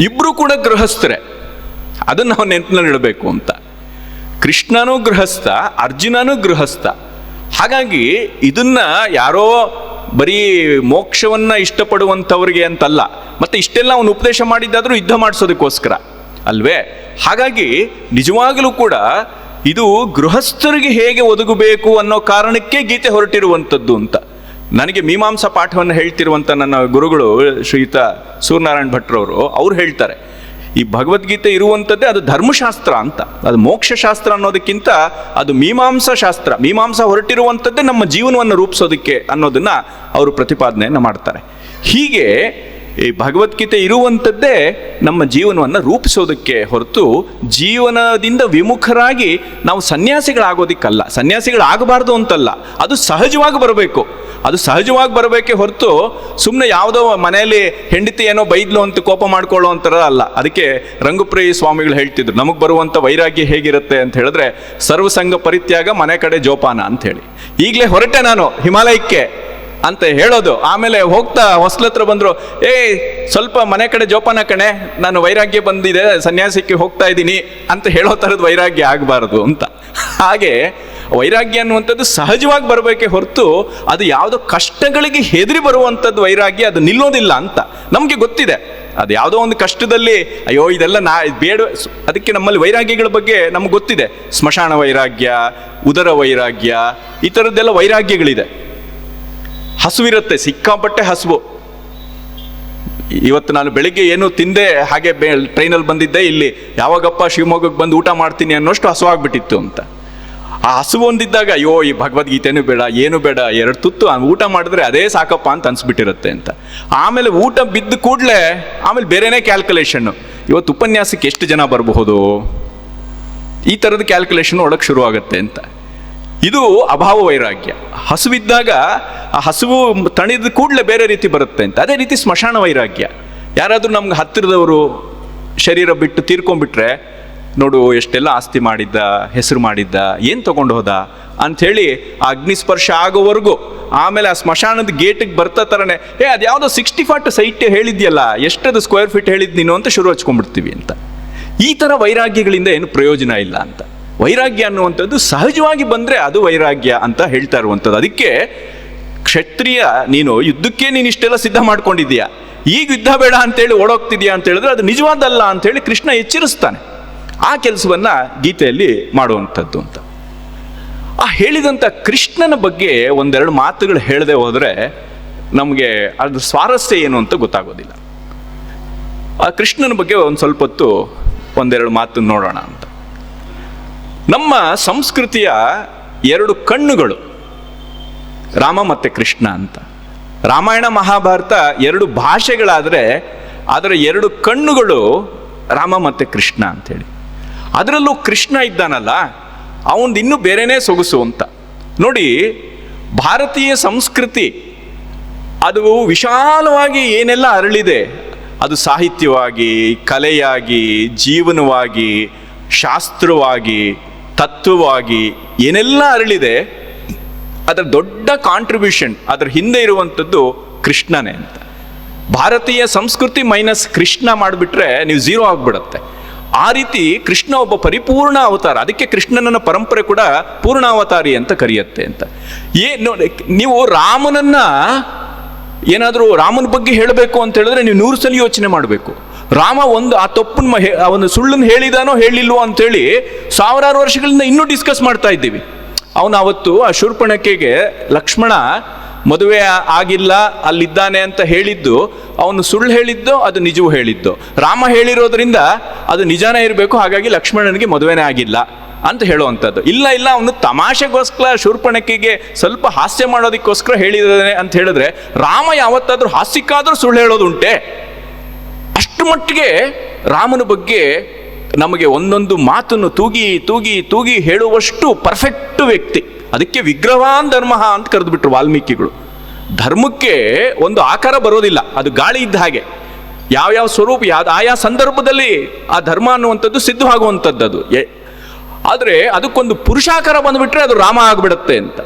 ಇಬ್ಬರು ಕೂಡ ಗೃಹಸ್ಥರೇ. ಅದನ್ನು ನಾವು ನೆನಪಿನಲ್ಲಿ ಇಡಬೇಕು ಅಂತ. ಕೃಷ್ಣನೂ ಗೃಹಸ್ಥ, ಅರ್ಜುನನೂ ಗೃಹಸ್ಥ. ಹಾಗಾಗಿ ಇದನ್ನ ಯಾರೋ ಬರೀ ಮೋಕ್ಷವನ್ನ ಇಷ್ಟಪಡುವಂಥವ್ರಿಗೆ ಅಂತಲ್ಲ, ಮತ್ತೆ ಇಷ್ಟೆಲ್ಲ ಅವನು ಉಪದೇಶ ಮಾಡಿದ್ದಾದ್ರೂ ಯುದ್ಧ ಮಾಡಿಸೋದಕ್ಕೋಸ್ಕರ ಅಲ್ವೇ? ಹಾಗಾಗಿ ನಿಜವಾಗಲೂ ಕೂಡ ಇದು ಗೃಹಸ್ಥರಿಗೆ ಹೇಗೆ ಒದಗಬೇಕು ಅನ್ನೋ ಕಾರಣಕ್ಕೆ ಗೀತೆ ಹೊರಟಿರುವಂಥದ್ದು ಅಂತ. ನನಗೆ ಮೀಮಾಂಸಾ ಪಾಠವನ್ನು ಹೇಳ್ತಿರುವಂಥ ನನ್ನ ಗುರುಗಳು ಶ್ರೀಯುತ ಸೂರ್ಯನಾರಾಯಣ ಭಟ್ರವರು ಅವ್ರು ಹೇಳ್ತಾರೆ, ಈ ಭಗವದ್ಗೀತೆ ಇರುವಂಥದ್ದೇ ಅದು ಧರ್ಮಶಾಸ್ತ್ರ ಅಂತ. ಅದು ಮೋಕ್ಷಶಾಸ್ತ್ರ ಅನ್ನೋದಕ್ಕಿಂತ ಅದು ಮೀಮಾಂಸಾ ಶಾಸ್ತ್ರ. ಮೀಮಾಂಸಾ ಹೊರಟಿರುವಂಥದ್ದೇ ನಮ್ಮ ಜೀವನವನ್ನು ರೂಪಿಸೋದಕ್ಕೆ ಅನ್ನೋದನ್ನ ಅವರು ಪ್ರತಿಪಾದನೆಯನ್ನು ಮಾಡ್ತಾರೆ. ಹೀಗೆ ಈ ಭಗವದ್ಗೀತೆ ಇರುವಂಥದ್ದೇ ನಮ್ಮ ಜೀವನವನ್ನು ರೂಪಿಸೋದಕ್ಕೆ ಹೊರತು ಜೀವನದಿಂದ ವಿಮುಖರಾಗಿ ನಾವು ಸನ್ಯಾಸಿಗಳಾಗೋದಿಕ್ಕಲ್ಲ. ಸನ್ಯಾಸಿಗಳಾಗಬಾರ್ದು ಅಂತಲ್ಲ, ಅದು ಸಹಜವಾಗಿ ಬರಬೇಕು. ಅದು ಸಹಜವಾಗಿ ಬರಬೇಕೆ ಹೊರತು ಸುಮ್ಮನೆ ಯಾವುದೋ ಮನೆಯಲ್ಲಿ ಹೆಂಡತಿ ಏನೋ ಬೈದ್ಲು ಅಂತ ಕೋಪ ಮಾಡ್ಕೊಳ್ಳೋ ಅಂತಾರ ಅಲ್ಲ. ಅದಕ್ಕೆ ರಂಗಪ್ರಿಯ ಸ್ವಾಮಿಗಳು ಹೇಳ್ತಿದ್ರು, ನಮಗೆ ಬರುವಂಥ ವೈರಾಗ್ಯ ಹೇಗಿರುತ್ತೆ ಅಂತ ಹೇಳಿದ್ರೆ ಸರ್ವಸಂಗ ಪರಿತ್ಯಾಗ, ಮನೆ ಕಡೆ ಜೋಪಾನ ಅಂತ ಹೇಳಿ. ಈಗಲೇ ಹೊರಟೆ ನಾನು ಹಿಮಾಲಯಕ್ಕೆ ಅಂತ ಹೇಳೋದು, ಆಮೇಲೆ ಹೋಗ್ತಾ ಹೊಸ್ಲತ್ರ ಬಂದರು, ಸ್ವಲ್ಪ ಮನೆ ಕಡೆ ಜೋಪಾನ ಕಣೆ, ನಾನು ವೈರಾಗ್ಯ ಬಂದಿದೆ, ಸನ್ಯಾಸಕ್ಕೆ ಹೋಗ್ತಾ ಇದ್ದೀನಿ ಅಂತ ಹೇಳೋ ಥರದ ವೈರಾಗ್ಯ ಆಗಬಾರ್ದು ಅಂತ. ಹಾಗೆ ವೈರಾಗ್ಯ ಅನ್ನುವಂಥದ್ದು ಸಹಜವಾಗಿ ಬರಬೇಕೆ ಹೊರತು ಅದು ಯಾವುದೋ ಕಷ್ಟಗಳಿಗೆ ಹೆದರಿ ಬರುವಂಥದ್ದು ವೈರಾಗ್ಯ, ಅದು ನಿಲ್ಲೋದಿಲ್ಲ ಅಂತ ನಮಗೆ ಗೊತ್ತಿದೆ. ಅದು ಯಾವುದೋ ಒಂದು ಕಷ್ಟದಲ್ಲಿ ಅಯ್ಯೋ ಇದೆಲ್ಲ ಬೇಡ, ಅದಕ್ಕೆ ನಮ್ಮಲ್ಲಿ ವೈರಾಗ್ಯಗಳ ಬಗ್ಗೆ ನಮ್ಗೆ ಗೊತ್ತಿದೆ. ಸ್ಮಶಾನ ವೈರಾಗ್ಯ, ಉದರ ವೈರಾಗ್ಯ, ಈ ಥರದ್ದೆಲ್ಲ ವೈರಾಗ್ಯಗಳಿದೆ. ಹಸುವಿರುತ್ತೆ, ಸಿಕ್ಕಾಪಟ್ಟೆ ಹಸುವು. ಇವತ್ತು ನಾನು ಬೆಳಿಗ್ಗೆ ಏನು ತಿಂದೆ, ಹಾಗೆ ಟ್ರೈನಲ್ಲಿ ಬಂದಿದ್ದೆ, ಇಲ್ಲಿ ಯಾವಾಗಪ್ಪ ಶಿವಮೊಗ್ಗಕ್ಕೆ ಬಂದು ಊಟ ಮಾಡ್ತೀನಿ ಅನ್ನೋಷ್ಟು ಹಸುವಾಗ್ಬಿಟ್ಟಿತ್ತು ಅಂತ. ಆ ಹಸು ಒಂದಿದ್ದಾಗ ಅಯ್ಯೋ ಈ ಭಗವದ್ಗೀತೆನೂ ಬೇಡ, ಏನು ಬೇಡ, 2 ತುತ್ತು ಊಟ ಮಾಡಿದ್ರೆ ಅದೇ ಸಾಕಪ್ಪ ಅಂತ ಅನ್ಸ್ಬಿಟ್ಟಿರುತ್ತೆ ಅಂತ. ಆಮೇಲೆ ಊಟ ಬಿದ್ದ ಕೂಡಲೇ ಆಮೇಲೆ ಬೇರೆನೇ ಕ್ಯಾಲ್ಕುಲೇಷನ್ನು, ಇವತ್ತು ಉಪನ್ಯಾಸಕ್ಕೆ ಎಷ್ಟು ಜನ ಬರಬಹುದು, ಈ ಥರದ ಕ್ಯಾಲ್ಕುಲೇಷನ್ ಒಳಗೆ ಶುರುವಾಗುತ್ತೆ ಅಂತ. ಇದು ಅಭಾವ ವೈರಾಗ್ಯ. ಹಸುವಿದ್ದಾಗ ಆ ಹಸುವು ತಣಿದ ಕೂಡಲೇ ಬೇರೆ ರೀತಿ ಬರುತ್ತೆ ಅಂತ. ಅದೇ ರೀತಿ ಸ್ಮಶಾನ ವೈರಾಗ್ಯ. ಯಾರಾದರೂ ನಮ್ಗೆ ಹತ್ತಿರದವರು ಶರೀರ ಬಿಟ್ಟು ತೀರ್ಕೊಂಡ್ಬಿಟ್ರೆ, ನೋಡು ಎಷ್ಟೆಲ್ಲ ಆಸ್ತಿ ಮಾಡಿದ್ದ, ಹೆಸರು ಮಾಡಿದ್ದ, ಏನು ತೊಗೊಂಡು ಹೋದ ಅಂಥೇಳಿ ಆ ಅಗ್ನಿಸ್ಪರ್ಶ ಆಗೋವರೆಗೂ, ಆಮೇಲೆ ಆ ಸ್ಮಶಾನದ ಗೇಟಿಗೆ ಬರ್ತಾ ಥರನೇ ಅದು ಯಾವುದೋ 60 ಫಾಟ್ ಸೈಟ್ ಹೇಳಿದ್ಯಲ್ಲ, ಎಷ್ಟದು ಸ್ಕ್ವೇರ್ ಫೀಟ್ ಹೇಳಿದ್ ನೀನು ಅಂತ ಶುರು ಹಚ್ಕೊಂಡ್ಬಿಡ್ತೀವಿ ಅಂತ. ಈ ಥರ ವೈರಾಗ್ಯಗಳಿಂದ ಏನು ಪ್ರಯೋಜನ ಇಲ್ಲ ಅಂತ. ವೈರಾಗ್ಯ ಅನ್ನುವಂಥದ್ದು ಸಹಜವಾಗಿ ಬಂದರೆ ಅದು ವೈರಾಗ್ಯ ಅಂತ ಹೇಳ್ತಾ ಇರುವಂಥದ್ದು. ಅದಕ್ಕೆ ಕ್ಷತ್ರಿಯ, ನೀನು ಯುದ್ಧಕ್ಕೆ ನೀನು ಇಷ್ಟೆಲ್ಲ ಸಿದ್ಧ ಮಾಡ್ಕೊಂಡಿದ್ದೀಯಾ, ಈಗ ಯುದ್ಧ ಬೇಡ ಅಂತೇಳಿ ಓಡೋಗ್ತಿದ್ಯಾ ಅಂತ ಹೇಳಿದ್ರೆ ಅದು ನಿಜವಾದಲ್ಲ ಅಂತೇಳಿ ಕೃಷ್ಣ ಎಚ್ಚರಿಸ್ತಾನೆ. ಆ ಕೆಲಸವನ್ನ ಗೀತೆಯಲ್ಲಿ ಮಾಡುವಂಥದ್ದು ಅಂತ. ಆ ಹೇಳಿದಂಥ ಕೃಷ್ಣನ ಬಗ್ಗೆ ಒಂದೆರಡು ಮಾತುಗಳು ಹೇಳದೆ ಹೋದರೆ ನಮಗೆ ಅದ್ರ ಸ್ವಾರಸ್ಯ ಏನು ಅಂತ ಗೊತ್ತಾಗೋದಿಲ್ಲ. ಆ ಕೃಷ್ಣನ ಬಗ್ಗೆ ಒಂದು ಸ್ವಲ್ಪ ಹೊತ್ತು ಒಂದೆರಡು ಮಾತು ನೋಡೋಣ ಅಂತ. ನಮ್ಮ ಸಂಸ್ಕೃತಿಯ 2 ಕಣ್ಣುಗಳು ರಾಮ ಮತ್ತು ಕೃಷ್ಣ ಅಂತ. ರಾಮಾಯಣ ಮಹಾಭಾರತ 2 ಭಾಷೆಗಳಾದರೆ ಅದರ 2 ಕಣ್ಣುಗಳು ರಾಮ ಮತ್ತು ಕೃಷ್ಣ ಅಂಥೇಳಿ. ಅದರಲ್ಲೂ ಕೃಷ್ಣ ಇದ್ದಾನಲ್ಲ, ಅವನದು ಇನ್ನೂ ಬೇರೆನೇ ಸೊಗಸು ಅಂತ. ನೋಡಿ, ಭಾರತೀಯ ಸಂಸ್ಕೃತಿ ಅದು ವಿಶಾಲವಾಗಿ ಏನೆಲ್ಲ ಅರಳಿದೆ, ಅದು ಸಾಹಿತ್ಯವಾಗಿ, ಕಲೆಯಾಗಿ, ಜೀವನವಾಗಿ, ಶಾಸ್ತ್ರವಾಗಿ, ತತ್ವವಾಗಿ ಏನೆಲ್ಲ ಅರಳಿದೆ, ಅದರ ದೊಡ್ಡ ಕಾಂಟ್ರಿಬ್ಯೂಷನ್ ಅದರ ಹಿಂದೆ ಇರುವಂಥದ್ದು ಕೃಷ್ಣನೇ ಅಂತ. ಭಾರತೀಯ ಸಂಸ್ಕೃತಿ ಮೈನಸ್ ಕೃಷ್ಣ ಮಾಡಿಬಿಟ್ರೆ ನೀವು 0 ಆಗಿಬಿಡುತ್ತೆ. ಆ ರೀತಿ ಕೃಷ್ಣ ಒಬ್ಬ ಪರಿಪೂರ್ಣ ಅವತಾರ. ಅದಕ್ಕೆ ಕೃಷ್ಣನನ್ನ ಪರಂಪರೆ ಕೂಡ ಪೂರ್ಣಾವತಾರಿ ಅಂತ ಕರೆಯುತ್ತೆ ಅಂತ. ನೀವು ರಾಮನನ್ನ ಏನಾದರೂ ರಾಮನ ಬಗ್ಗೆ ಹೇಳಬೇಕು ಅಂತ ಹೇಳಿದ್ರೆ ನೀವು 100 ಸಲ ಯೋಚನೆ ಮಾಡಬೇಕು. ರಾಮ ಆ ತಪ್ಪನ್ನು ಅವನು ಸುಳ್ಳನ್ನು ಹೇಳಿದಾನೋ ಹೇಳಿಲ್ವೋ ಅಂತೇಳಿ 1000 ವರ್ಷಗಳಿಂದ ಇನ್ನೂ ಡಿಸ್ಕಸ್ ಮಾಡ್ತಾ ಇದ್ದೀವಿ. ಅವನು ಅವತ್ತು ಆ ಶೂರ್ಪಣಖೆಗೆ ಲಕ್ಷ್ಮಣ ಮದುವೆ ಆಗಿಲ್ಲ ಅಲ್ಲಿದ್ದಾನೆ ಅಂತ ಹೇಳಿದ್ದು ಅವನು ಸುಳ್ಳು ಹೇಳಿದ್ದು, ಅದು ನಿಜವೂ ಹೇಳಿದ್ದು. ರಾಮ ಹೇಳಿರೋದ್ರಿಂದ ಅದು ನಿಜಾನೇ ಇರಬೇಕು, ಹಾಗಾಗಿ ಲಕ್ಷ್ಮಣನಿಗೆ ಮದುವೆನೇ ಆಗಿಲ್ಲ ಅಂತ ಹೇಳುವಂಥದ್ದು. ಇಲ್ಲ ಇಲ್ಲ, ಅವನು ತಮಾಷೆಗೋಸ್ಕರ ಶೂರ್ಪಣಖಿಗೆ ಸ್ವಲ್ಪ ಹಾಸ್ಯ ಮಾಡೋದಕ್ಕೋಸ್ಕರ ಹೇಳಿದ್ದಾನೆ ಅಂತ ಹೇಳಿದ್ರೆ, ರಾಮ ಯಾವತ್ತಾದ್ರೂ ಹಾಸ್ಯಕ್ಕಾದ್ರೂ ಸುಳ್ಳು ಹೇಳೋದುಂಟೆ? ಅಷ್ಟು ಮಟ್ಟಿಗೆ ರಾಮನ ಬಗ್ಗೆ ನಮಗೆ ಒಂದೊಂದು ಮಾತನ್ನು ತೂಗಿ ತೂಗಿ ತೂಗಿ ಹೇಳುವಷ್ಟು ಪರ್ಫೆಕ್ಟ್ ವ್ಯಕ್ತಿ. ಅದಕ್ಕೆ ವಿಗ್ರಹವಾನ್ ಧರ್ಮ ಅಂತ ಕರೆದುಬಿಟ್ರು ವಾಲ್ಮೀಕಿಗಳು. ಧರ್ಮಕ್ಕೆ ಒಂದು ಆಕಾರ ಬರೋದಿಲ್ಲ, ಅದು ಗಾಳಿ ಇದ್ದ ಹಾಗೆ. ಯಾವ್ಯಾವ ಸ್ವರೂಪ ಆಯಾ ಸಂದರ್ಭದಲ್ಲಿ ಆ ಧರ್ಮ ಅನ್ನುವಂಥದ್ದು ಸಿದ್ಧವಾಗುವಂಥದ್ದು ಅದು. ಆದರೆ ಅದಕ್ಕೊಂದು ಪುರುಷಾಕಾರ ಬಂದುಬಿಟ್ರೆ ಅದು ರಾಮ ಆಗಿಬಿಡುತ್ತೆ ಅಂತ.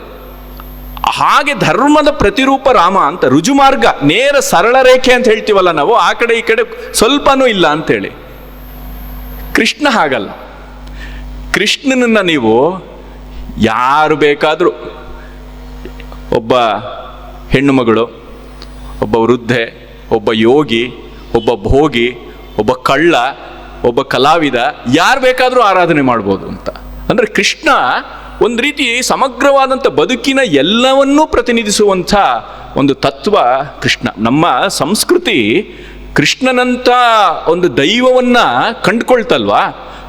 ಹಾಗೆ ಧರ್ಮದ ಪ್ರತಿರೂಪ ರಾಮ ಅಂತ. ರುಜುಮಾರ್ಗ, ನೇರ ಸರಳ ರೇಖೆ ಅಂತ ಹೇಳ್ತೀವಲ್ಲ ನಾವು, ಆ ಕಡೆ ಈ ಕಡೆ ಸ್ವಲ್ಪನೂ ಇಲ್ಲ ಅಂತೇಳಿ. ಕೃಷ್ಣ ಹಾಗಲ್ಲ. ಕೃಷ್ಣನನ್ನ ನೀವು ಯಾರು ಬೇಕಾದರೂ, ಒಬ್ಬ ಹೆಣ್ಣು ಮಗಳು, ಒಬ್ಬ ವೃದ್ಧೆ, ಒಬ್ಬ ಯೋಗಿ, ಒಬ್ಬ ಭೋಗಿ, ಒಬ್ಬ ಕಳ್ಳ, ಒಬ್ಬ ಕಲಾವಿದ, ಯಾರು ಬೇಕಾದರೂ ಆರಾಧನೆ ಮಾಡ್ಬೋದು ಅಂತ. ಅಂದರೆ ಕೃಷ್ಣ ಒಂದು ರೀತಿ ಸಮಗ್ರವಾದಂಥ ಬದುಕಿನ ಎಲ್ಲವನ್ನೂ ಪ್ರತಿನಿಧಿಸುವಂಥ ಒಂದು ತತ್ವ ಕೃಷ್ಣ. ನಮ್ಮ ಸಂಸ್ಕೃತಿ ಕೃಷ್ಣನಂಥ ಒಂದು ದೈವವನ್ನು ಕಂಡುಕೊಳ್ತಲ್ವಾ,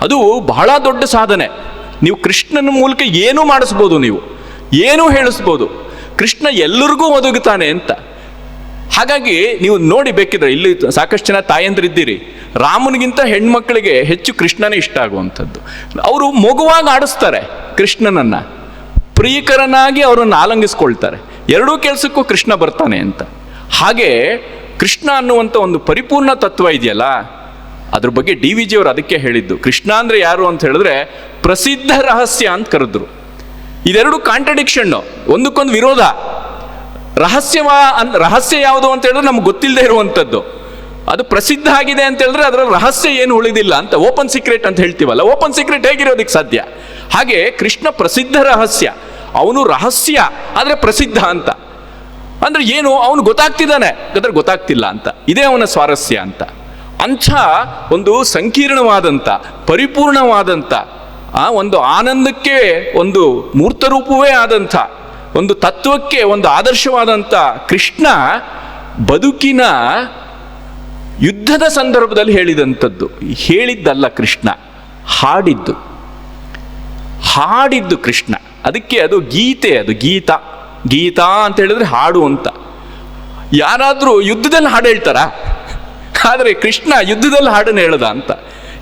ಅದು ಬಹಳ ದೊಡ್ಡ ಸಾಧನೆ. ನೀವು ಕೃಷ್ಣನ ಮೂಲಕ ಏನೂ ಮಾಡಿಸ್ಬೋದು, ನೀವು ಏನೂ ಹೇಳಿಸ್ಬೋದು. ಕೃಷ್ಣ ಎಲ್ಲರಿಗೂ ಒದಗುತ್ತಾನೆ ಅಂತ. ಹಾಗಾಗಿ ನೀವು ನೋಡಿ, ಬೇಕಿದ್ರೆ ಇಲ್ಲಿ ಸಾಕಷ್ಟು ಜನ ತಾಯಂದ್ರಿದ್ದೀರಿ, ರಾಮನಿಗಿಂತ ಹೆಣ್ಮಕ್ಳಿಗೆ ಹೆಚ್ಚು ಕೃಷ್ಣನೇ ಇಷ್ಟ ಆಗುವಂಥದ್ದು. ಅವರು ಮಗುವಾಗಿ ಆಡಿಸ್ತಾರೆ ಕೃಷ್ಣನನ್ನ, ಪ್ರಿಯಕರನಾಗಿ ಅವರನ್ನು ಆಲಂಗಿಸ್ಕೊಳ್ತಾರೆ. ಎರಡೂ ಕೆಲಸಕ್ಕೂ ಕೃಷ್ಣ ಬರ್ತಾನೆ ಅಂತ. ಹಾಗೆ ಕೃಷ್ಣ ಅನ್ನುವಂಥ ಒಂದು ಪರಿಪೂರ್ಣ ತತ್ವ ಇದೆಯಲ್ಲ, ಅದ್ರ ಬಗ್ಗೆ DVG ಅವರು ಅದಕ್ಕೆ ಹೇಳಿದ್ದು. ಕೃಷ್ಣ ಅಂದರೆ ಯಾರು ಅಂತ ಹೇಳಿದ್ರೆ ಪ್ರಸಿದ್ಧ ರಹಸ್ಯ ಅಂತ ಕರೆದ್ರು. ಇದೆರಡು ಕಾಂಟ್ರಡಿಕ್ಷನ್ನು, ಒಂದಕ್ಕೊಂದು ವಿರೋಧ. ರಹಸ್ಯ ಯಾವುದು ಅಂತ ಹೇಳಿದ್ರೆ ನಮ್ಗೆ ಗೊತ್ತಿಲ್ಲದೆ ಇರುವಂಥದ್ದು. ಅದು ಪ್ರಸಿದ್ಧ ಆಗಿದೆ ಅಂತ ಹೇಳಿದ್ರೆ ಅದರ ರಹಸ್ಯ ಏನು ಉಳಿದಿಲ್ಲ ಅಂತ. ಓಪನ್ ಸೀಕ್ರೆಟ್ ಅಂತ ಹೇಳ್ತೀವಲ್ಲ, ಓಪನ್ ಸೀಕ್ರೆಟ್ ಹೇಗಿರೋದಕ್ಕೆ ಸಾಧ್ಯ? ಹಾಗೆ ಕೃಷ್ಣ ಪ್ರಸಿದ್ಧ ರಹಸ್ಯ, ಅವನು ರಹಸ್ಯ ಆದರೆ ಪ್ರಸಿದ್ಧ ಅಂತ. ಅಂದ್ರೆ ಏನು, ಅವನು ಗೊತ್ತಾಗ್ತಿದ್ದಾನೆ ಆದರೆ ಗೊತ್ತಾಗ್ತಿಲ್ಲ ಅಂತ. ಇದೇ ಅವನ ಸ್ವಾರಸ್ಯ ಅಂತ. ಅಂಥ ಒಂದು ಸಂಕೀರ್ಣವಾದಂಥ, ಪರಿಪೂರ್ಣವಾದಂಥ, ಒಂದು ಆನಂದಕ್ಕೆ ಒಂದು ಮೂರ್ತರೂಪವೇ ಆದಂಥ, ಒಂದು ತತ್ವಕ್ಕೆ ಒಂದು ಆದರ್ಶವಾದಂಥ ಕೃಷ್ಣ ಬದುಕಿನ ಯುದ್ಧದ ಸಂದರ್ಭದಲ್ಲಿ ಹೇಳಿದಂಥದ್ದು. ಹೇಳಿದ್ದಲ್ಲ ಕೃಷ್ಣ, ಹಾಡಿದ್ದು ಕೃಷ್ಣ. ಅದಕ್ಕೆ ಅದು ಗೀತೆ, ಅದು ಗೀತಾ ಅಂತ ಹೇಳಿದ್ರೆ ಹಾಡು ಅಂತ. ಯಾರಾದರೂ ಯುದ್ಧದಲ್ಲಿ ಹಾಡು ಹೇಳ್ತಾರಾ? ಆದರೆ ಕೃಷ್ಣ ಯುದ್ಧದಲ್ಲಿ ಹಾಡನ್ನು ಹೇಳ್ದ ಅಂತ.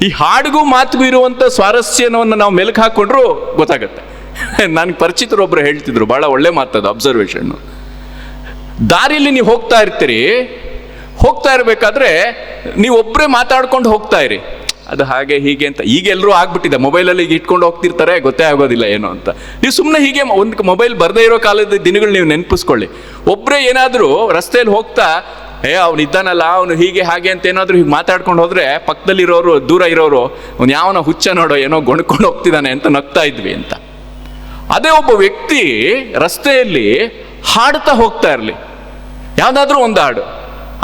ಈ ಹಾಡಿಗೂ ಮಾತಿಗೂ ಇರುವಂಥ ಸ್ವಾರಸ್ಯವನ್ನು ನಾವು ಮೆಲುಕು ಹಾಕ್ಕೊಂಡ್ರೂ ಗೊತ್ತಾಗತ್ತೆ. ನನಗೆ ಪರಿಚಿತರೊಬ್ಬರು ಹೇಳ್ತಿದ್ರು, ಭಾಳ ಒಳ್ಳೆ ಮಾತದು ಅಬ್ಸರ್ವೇಷನ್ನು. ದಾರಿಯಲ್ಲಿ ನೀವು ಹೋಗ್ತಾ ಇರಬೇಕಾದ್ರೆ ನೀವು ಒಬ್ಬರೇ ಮಾತಾಡ್ಕೊಂಡು ಹೋಗ್ತಾ ಇರಿ, ಅದು ಹಾಗೆ ಹೀಗೆ ಅಂತ. ಈಗ ಎಲ್ಲರೂ ಆಗ್ಬಿಟ್ಟಿದೆ, ಮೊಬೈಲಲ್ಲಿ ಈಗ ಇಟ್ಕೊಂಡು ಹೋಗ್ತಿರ್ತಾರೆ, ಗೊತ್ತೇ ಆಗೋದಿಲ್ಲ ಏನು ಅಂತ. ನೀವು ಸುಮ್ಮನೆ ಹೀಗೆ ಒಂದು ಮೊಬೈಲ್ ಬರದೇ ಇರೋ ಕಾಲದ ದಿನಗಳು ನೀವು ನೆನಪಿಸ್ಕೊಳ್ಳಿ. ಒಬ್ಬರೇ ಏನಾದರೂ ರಸ್ತೆಯಲ್ಲಿ ಹೋಗ್ತಾ, ಅವ್ನು ಇದ್ದಾನಲ್ಲ, ಅವನು ಹೀಗೆ ಹಾಗೆ ಅಂತ ಏನಾದರೂ ಹೀಗೆ ಮಾತಾಡ್ಕೊಂಡು ಹೋದ್ರೆ, ಪಕ್ಕದಲ್ಲಿರೋರು, ದೂರ ಇರೋರು, ಅವ್ನು ಯಾವನ ಹುಚ್ಚ ನೋಡೋ, ಏನೋ ಗೊಣ್ಕೊಂಡು ಹೋಗ್ತಿದ್ದಾನೆ ಅಂತ ನಗ್ತಾ ಇದ್ವಿ ಅಂತ. ಅದೇ ಒಬ್ಬ ವ್ಯಕ್ತಿ ರಸ್ತೆಯಲ್ಲಿ ಹಾಡ್ತಾ ಹೋಗ್ತಾ ಇರಲಿ, ಯಾವುದಾದ್ರೂ ಒಂದು ಹಾಡು,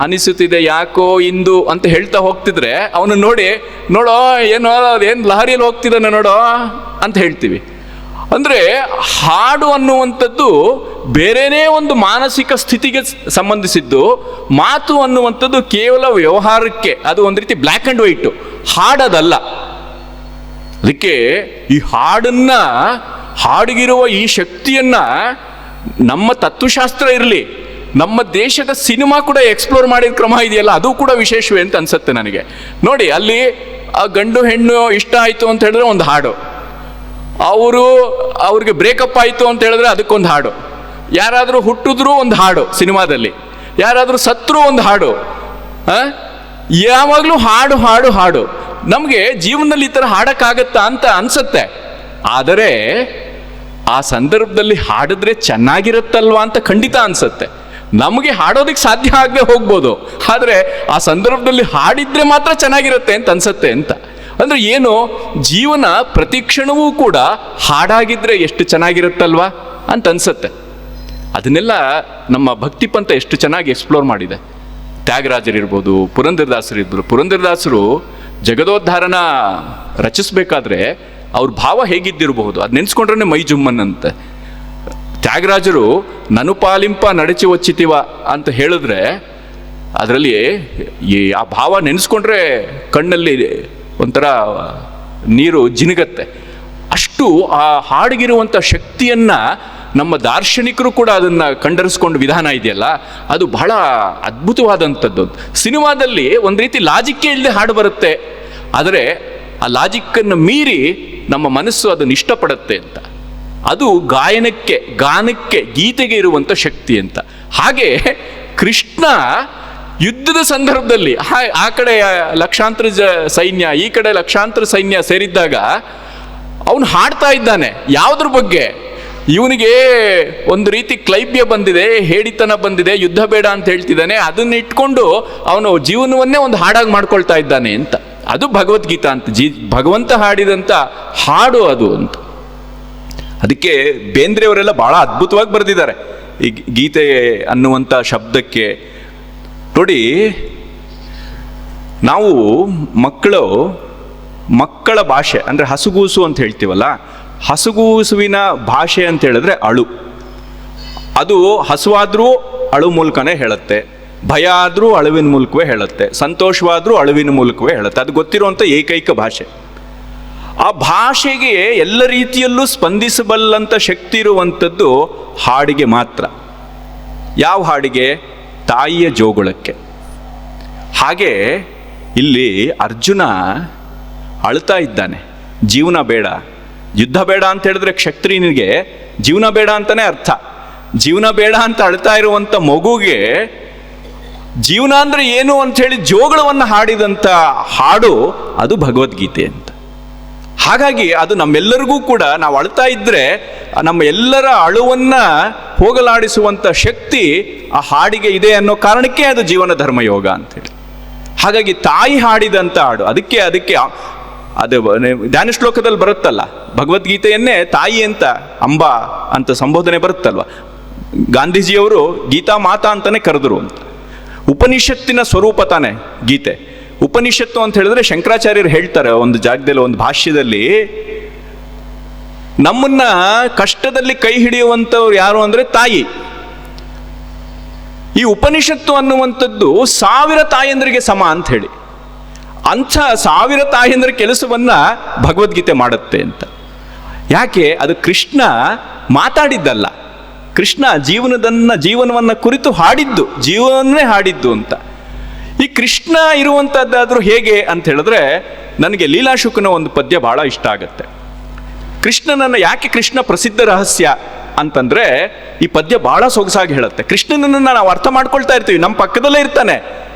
ಅನಿಸುತ್ತಿದೆ ಯಾಕೋ ಇಂದು ಅಂತ ಹೇಳ್ತಾ ಹೋಗ್ತಿದ್ರೆ ಅವನು ನೋಡೋ ಏನೋ ಏನು ಲಹರಿಯಲ್ಲಿ ಹೋಗ್ತಿದ್ದಾನೆ ನೋಡೋ ಅಂತ ಹೇಳ್ತೀವಿ. ಅಂದರೆ ಹಾಡು ಅನ್ನುವಂಥದ್ದು ಬೇರೆನೇ ಒಂದು ಮಾನಸಿಕ ಸ್ಥಿತಿಗೆ ಸಂಬಂಧಿಸಿದ್ದು. ಮಾತು ಅನ್ನುವಂಥದ್ದು ಕೇವಲ ವ್ಯವಹಾರಕ್ಕೆ, ಅದು ಒಂದು ರೀತಿ ಬ್ಲ್ಯಾಕ್ ಆ್ಯಂಡ್ ವೈಟು, ಹಾಡೋದಲ್ಲ. ಅದಕ್ಕೆ ಈ ಹಾಡಿಗಿರುವ ಈ ಶಕ್ತಿಯನ್ನ ನಮ್ಮ ತತ್ವಶಾಸ್ತ್ರ ಇರಲಿ, ನಮ್ಮ ದೇಶದ ಸಿನಿಮಾ ಕೂಡ ಎಕ್ಸ್ಪ್ಲೋರ್ ಮಾಡಿದ ಕ್ರಮ ಇದೆಯಲ್ಲ, ಅದು ಕೂಡ ವಿಶೇಷವೇ ಅಂತ ಅನ್ಸುತ್ತೆ ನನಗೆ. ನೋಡಿ, ಅಲ್ಲಿ ಆ ಗಂಡು ಹೆಣ್ಣು ಇಷ್ಟ ಆಯಿತು ಅಂತ ಹೇಳಿದ್ರೆ ಒಂದು ಹಾಡು, ಅವ್ರಿಗೆ ಬ್ರೇಕಪ್ ಆಯಿತು ಅಂತ ಹೇಳಿದ್ರೆ ಅದಕ್ಕೊಂದು ಹಾಡು, ಯಾರಾದರೂ ಹುಟ್ಟಿದ್ರೂ ಒಂದು ಹಾಡು ಸಿನಿಮಾದಲ್ಲಿ, ಯಾರಾದರೂ ಸತ್ರು ಒಂದು ಹಾಡು, ಯಾವಾಗಲೂ ಹಾಡು ಹಾಡು ಹಾಡು. ನಮಗೆ ಜೀವನದಲ್ಲಿ ಈ ಥರ ಹಾಡೋಕ್ಕಾಗತ್ತಾ ಅಂತ ಅನ್ಸುತ್ತೆ. ಆದರೆ ಆ ಸಂದರ್ಭದಲ್ಲಿ ಹಾಡಿದ್ರೆ ಚೆನ್ನಾಗಿರುತ್ತಲ್ವಾ ಅಂತ ಖಂಡಿತ ಅನ್ಸುತ್ತೆ. ನಮಗೆ ಹಾಡೋದಕ್ಕೆ ಸಾಧ್ಯ ಆಗದೆ ಹೋಗ್ಬೋದು, ಆದರೆ ಆ ಸಂದರ್ಭದಲ್ಲಿ ಹಾಡಿದ್ರೆ ಮಾತ್ರ ಚೆನ್ನಾಗಿರುತ್ತೆ ಅಂತ ಅನ್ಸುತ್ತೆ ಅಂತ. ಅಂದರೆ ಏನು, ಜೀವನ ಪ್ರತಿ ಕ್ಷಣವೂ ಕೂಡ ಹಾಡಾಗಿದ್ರೆ ಎಷ್ಟು ಚೆನ್ನಾಗಿರುತ್ತಲ್ವಾ ಅಂತ ಅನ್ಸುತ್ತೆ. ಅದನ್ನೆಲ್ಲ ನಮ್ಮ ಭಕ್ತಿ ಪಂಥ ಎಷ್ಟು ಚೆನ್ನಾಗಿ ಎಕ್ಸ್ಪ್ಲೋರ್ ಮಾಡಿದೆ. ತ್ಯಾಗರಾಜರಿರ್ಬೋದು, ಪುರಂದರದಾಸರಿರ್ಬೋದು. ಪುರಂದರದಾಸರು ಜಗದೋದ್ಧಾರನ ರಚಿಸಬೇಕಾದ್ರೆ ಅವ್ರ ಭಾವ ಹೇಗಿದ್ದಿರಬಹುದು ಅದು ನೆನೆಸ್ಕೊಂಡ್ರೆ ಮೈ ಜುಮ್ಮನ್ನಂತೆ. ತ್ಯಾಗರಾಜರು ನನುಪಾಲಿಂಪ ನಡಚಿ ಒಚ್ಚಿತಿವ ಅಂತ ಹೇಳಿದ್ರೆ ಅದರಲ್ಲಿ ಆ ಭಾವ ನೆನೆಸ್ಕೊಂಡ್ರೆ ಕಣ್ಣಲ್ಲಿ ಒಂಥರ ನೀರು ಜಿನುಗತ್ತೆ. ಅಷ್ಟು ಅಷ್ಟು ಆ ಹಾಡಿಗಿರುವಂಥ ಶಕ್ತಿಯನ್ನ ನಮ್ಮ ದಾರ್ಶನಿಕರು ಕೂಡ ಅದನ್ನು ಕಂಡರಿಸ್ಕೊಂಡು ವಿಧಾನ ಇದೆಯಲ್ಲ, ಅದು ಬಹಳ ಅದ್ಭುತವಾದಂಥದ್ದು. ಸಿನಿಮಾದಲ್ಲಿ ಒಂದು ರೀತಿ ಲಾಜಿಕ್ಕೇ ಇಲ್ಲದೆ ಹಾಡು ಬರುತ್ತೆ, ಆದರೆ ಆ ಲಾಜಿಕ್ಕನ್ನು ಮೀರಿ ನಮ್ಮ ಮನಸ್ಸು ಅದನ್ನು ಇಷ್ಟಪಡುತ್ತೆ ಅಂತ. ಅದು ಗಾನಕ್ಕೆ ಗೀತೆಗೆ ಇರುವಂಥ ಶಕ್ತಿ ಅಂತ. ಹಾಗೆ ಕೃಷ್ಣ ಯುದ್ಧದ ಸಂದರ್ಭದಲ್ಲಿ ಆ ಕಡೆ ಲಕ್ಷಾಂತರ ಸೈನ್ಯ, ಈ ಕಡೆ ಲಕ್ಷಾಂತರ ಸೈನ್ಯ ಸೇರಿದ್ದಾಗ ಅವನು ಹಾಡ್ತಾ ಇದ್ದಾನೆ. ಯಾವುದ್ರ ಬಗ್ಗೆ? ಇವನಿಗೆ ಒಂದು ರೀತಿ ಕ್ಲೈಬ್ಯ ಬಂದಿದೆ, ಹೇಡಿತನ ಬಂದಿದೆ, ಯುದ್ಧ ಬೇಡ ಅಂತ ಹೇಳ್ತಿದ್ದಾನೆ. ಅದನ್ನ ಇಟ್ಕೊಂಡು ಅವನು ಜೀವನವನ್ನೇ ಒಂದು ಹಾಡಾಗಿ ಮಾಡ್ಕೊಳ್ತಾ ಇದ್ದಾನೆ ಅಂತ. ಅದು ಭಗವದ್ಗೀತಾ ಅಂತ, ಭಗವಂತ ಹಾಡಿದಂಥ ಹಾಡು ಅದು ಅಂತ. ಅದಕ್ಕೆ ಬೇಂದ್ರೆಯವರೆಲ್ಲ ಬಹಳ ಅದ್ಭುತವಾಗಿ ಬರೆದಿದ್ದಾರೆ ಈ ಗೀತೆ ಅನ್ನುವಂಥ ಶಬ್ದಕ್ಕೆ. ನೋಡಿ, ನಾವು ಮಕ್ಕಳ ಭಾಷೆ ಅಂದರೆ ಹಸುಗೂಸು ಅಂತ ಹೇಳ್ತೀವಲ್ಲ, ಹಸುಗೂಸುವಿನ ಭಾಷೆ ಅಂತ ಹೇಳಿದ್ರೆ ಅಳು. ಅದು ಹಸುವಾದ್ರೂ ಅಳು ಮೂಲಕನೇ ಹೇಳುತ್ತೆ, ಭಯ ಆದರೂ ಅಳುವಿನ ಮೂಲಕವೇ ಹೇಳುತ್ತೆ, ಸಂತೋಷವಾದರೂ ಅಳುವಿನ ಮೂಲಕವೇ ಹೇಳುತ್ತೆ. ಅದು ಗೊತ್ತಿರುವಂಥ ಏಕೈಕ ಭಾಷೆ. ಆ ಭಾಷೆಗೆ ಎಲ್ಲ ರೀತಿಯಲ್ಲೂ ಸ್ಪಂದಿಸಬಲ್ಲಂಥ ಶಕ್ತಿ ಇರುವಂಥದ್ದು ಹಾಡಿಗೆ ಮಾತ್ರ. ಯಾವ ಹಾಡಿಗೆ? ತಾಯಿಯ ಜೋಗುಳಕ್ಕೆ. ಹಾಗೆ ಇಲ್ಲಿ ಅರ್ಜುನ ಅಳ್ತಾ ಇದ್ದಾನೆ, ಜೀವನ ಬೇಡ, ಯುದ್ಧ ಬೇಡ ಅಂತ ಹೇಳಿದ್ರೆ ಕ್ಷತ್ರಿಯನಿಗೆ ಜೀವನ ಬೇಡ ಅಂತಾನೆ ಅರ್ಥ. ಜೀವನ ಬೇಡ ಅಂತ ಅಳ್ತಾ ಇರುವಂಥ ಮಗುಗೆ ಜೀವನ ಅಂದ್ರೆ ಏನು ಅಂತ ಹೇಳಿ ಜೋಗುಳವನ್ನು ಹಾಡಿದಂಥ ಹಾಡು ಅದು ಭಗವದ್ಗೀತೆ ಅಂತ. ಹಾಗಾಗಿ ಅದು ನಮ್ಮೆಲ್ಲರಿಗೂ ಕೂಡ, ನಾವು ಅಳ್ತಾ ಇದ್ರೆ ನಮ್ಮ ಎಲ್ಲರ ಅಳುವನ್ನ ಹೋಗಲಾಡಿಸುವಂಥ ಶಕ್ತಿ ಆ ಹಾಡಿಗೆ ಇದೆ ಅನ್ನೋ ಕಾರಣಕ್ಕೆ ಅದು ಜೀವನ ಧರ್ಮಯೋಗ ಅಂತೇಳಿ. ಹಾಗಾಗಿ ತಾಯಿ ಹಾಡಿದಂಥ ಹಾಡು, ಅದಕ್ಕೆ ಅದು ಧ್ಯಾನ ಶ್ಲೋಕದಲ್ಲಿ ಬರುತ್ತಲ್ಲ, ಭಗವದ್ಗೀತೆಯನ್ನೇ ತಾಯಿ ಅಂತ, ಅಂಬಾ ಅಂತ ಸಂಬೋಧನೆ ಬರುತ್ತಲ್ವ. ಗಾಂಧೀಜಿಯವರು ಗೀತಾ ಮಾತಾ ಅಂತಾನೆ ಕರೆದರು ಅಂತ. ಉಪನಿಷತ್ತಿನ ಸ್ವರೂಪ ತಾನೆ ಗೀತೆ. ಉಪನಿಷತ್ತು ಅಂತ ಹೇಳಿದ್ರೆ ಶಂಕರಾಚಾರ್ಯರು ಹೇಳ್ತಾರೆ ಒಂದು ಜಾಗದಲ್ಲಿ, ಒಂದು ಭಾಷ್ಯದಲ್ಲಿ, ನಮ್ಮನ್ನ ಕಷ್ಟದಲ್ಲಿ ಕೈ ಹಿಡಿಯುವಂಥವ್ರು ಯಾರು ಅಂದ್ರೆ ತಾಯಿ. ಈ ಉಪನಿಷತ್ತು ಅನ್ನುವಂಥದ್ದು 1000 ತಾಯಂದ್ರಿಗೆ ಸಮ ಅಂತ ಹೇಳಿ, ಅಂಥ 1000 ತಾಯಂದ್ರ ಕೆಲಸವನ್ನ ಭಗವದ್ಗೀತೆ ಮಾಡುತ್ತೆ ಅಂತ. ಯಾಕೆ? ಅದು ಕೃಷ್ಣ ಮಾತಾಡಿದ್ದಲ್ಲ, ಕೃಷ್ಣ ಜೀವನವನ್ನ ಕುರಿತು ಹಾಡಿದ್ದು, ಜೀವನವನ್ನೇ ಹಾಡಿದ್ದು ಅಂತ. ಈ ಕೃಷ್ಣ ಇರುವಂಥದ್ದಾದ್ರೂ ಹೇಗೆ ಅಂತ ಹೇಳಿದ್ರೆ, ನನಗೆ ಲೀಲಾಶುಕನ ಒಂದು ಪದ್ಯ ಬಹಳ ಇಷ್ಟ ಆಗತ್ತೆ. ಕೃಷ್ಣನನ್ನ ಯಾಕೆ ಕೃಷ್ಣ ಪ್ರಸಿದ್ಧ ರಹಸ್ಯ ಅಂತಂದ್ರೆ, ಈ ಪದ್ಯ ಬಹಳ ಸೊಗಸಾಗಿ ಹೇಳುತ್ತೆ. ಕೃಷ್ಣನನ್ನ ನಾವು ಅರ್ಥ ಮಾಡ್ಕೊಳ್ತಾ ಇರ್ತೀವಿ, ನಮ್ಮ ಪಕ್ಕದಲ್ಲೇ ಇರ್ತಾನೆ,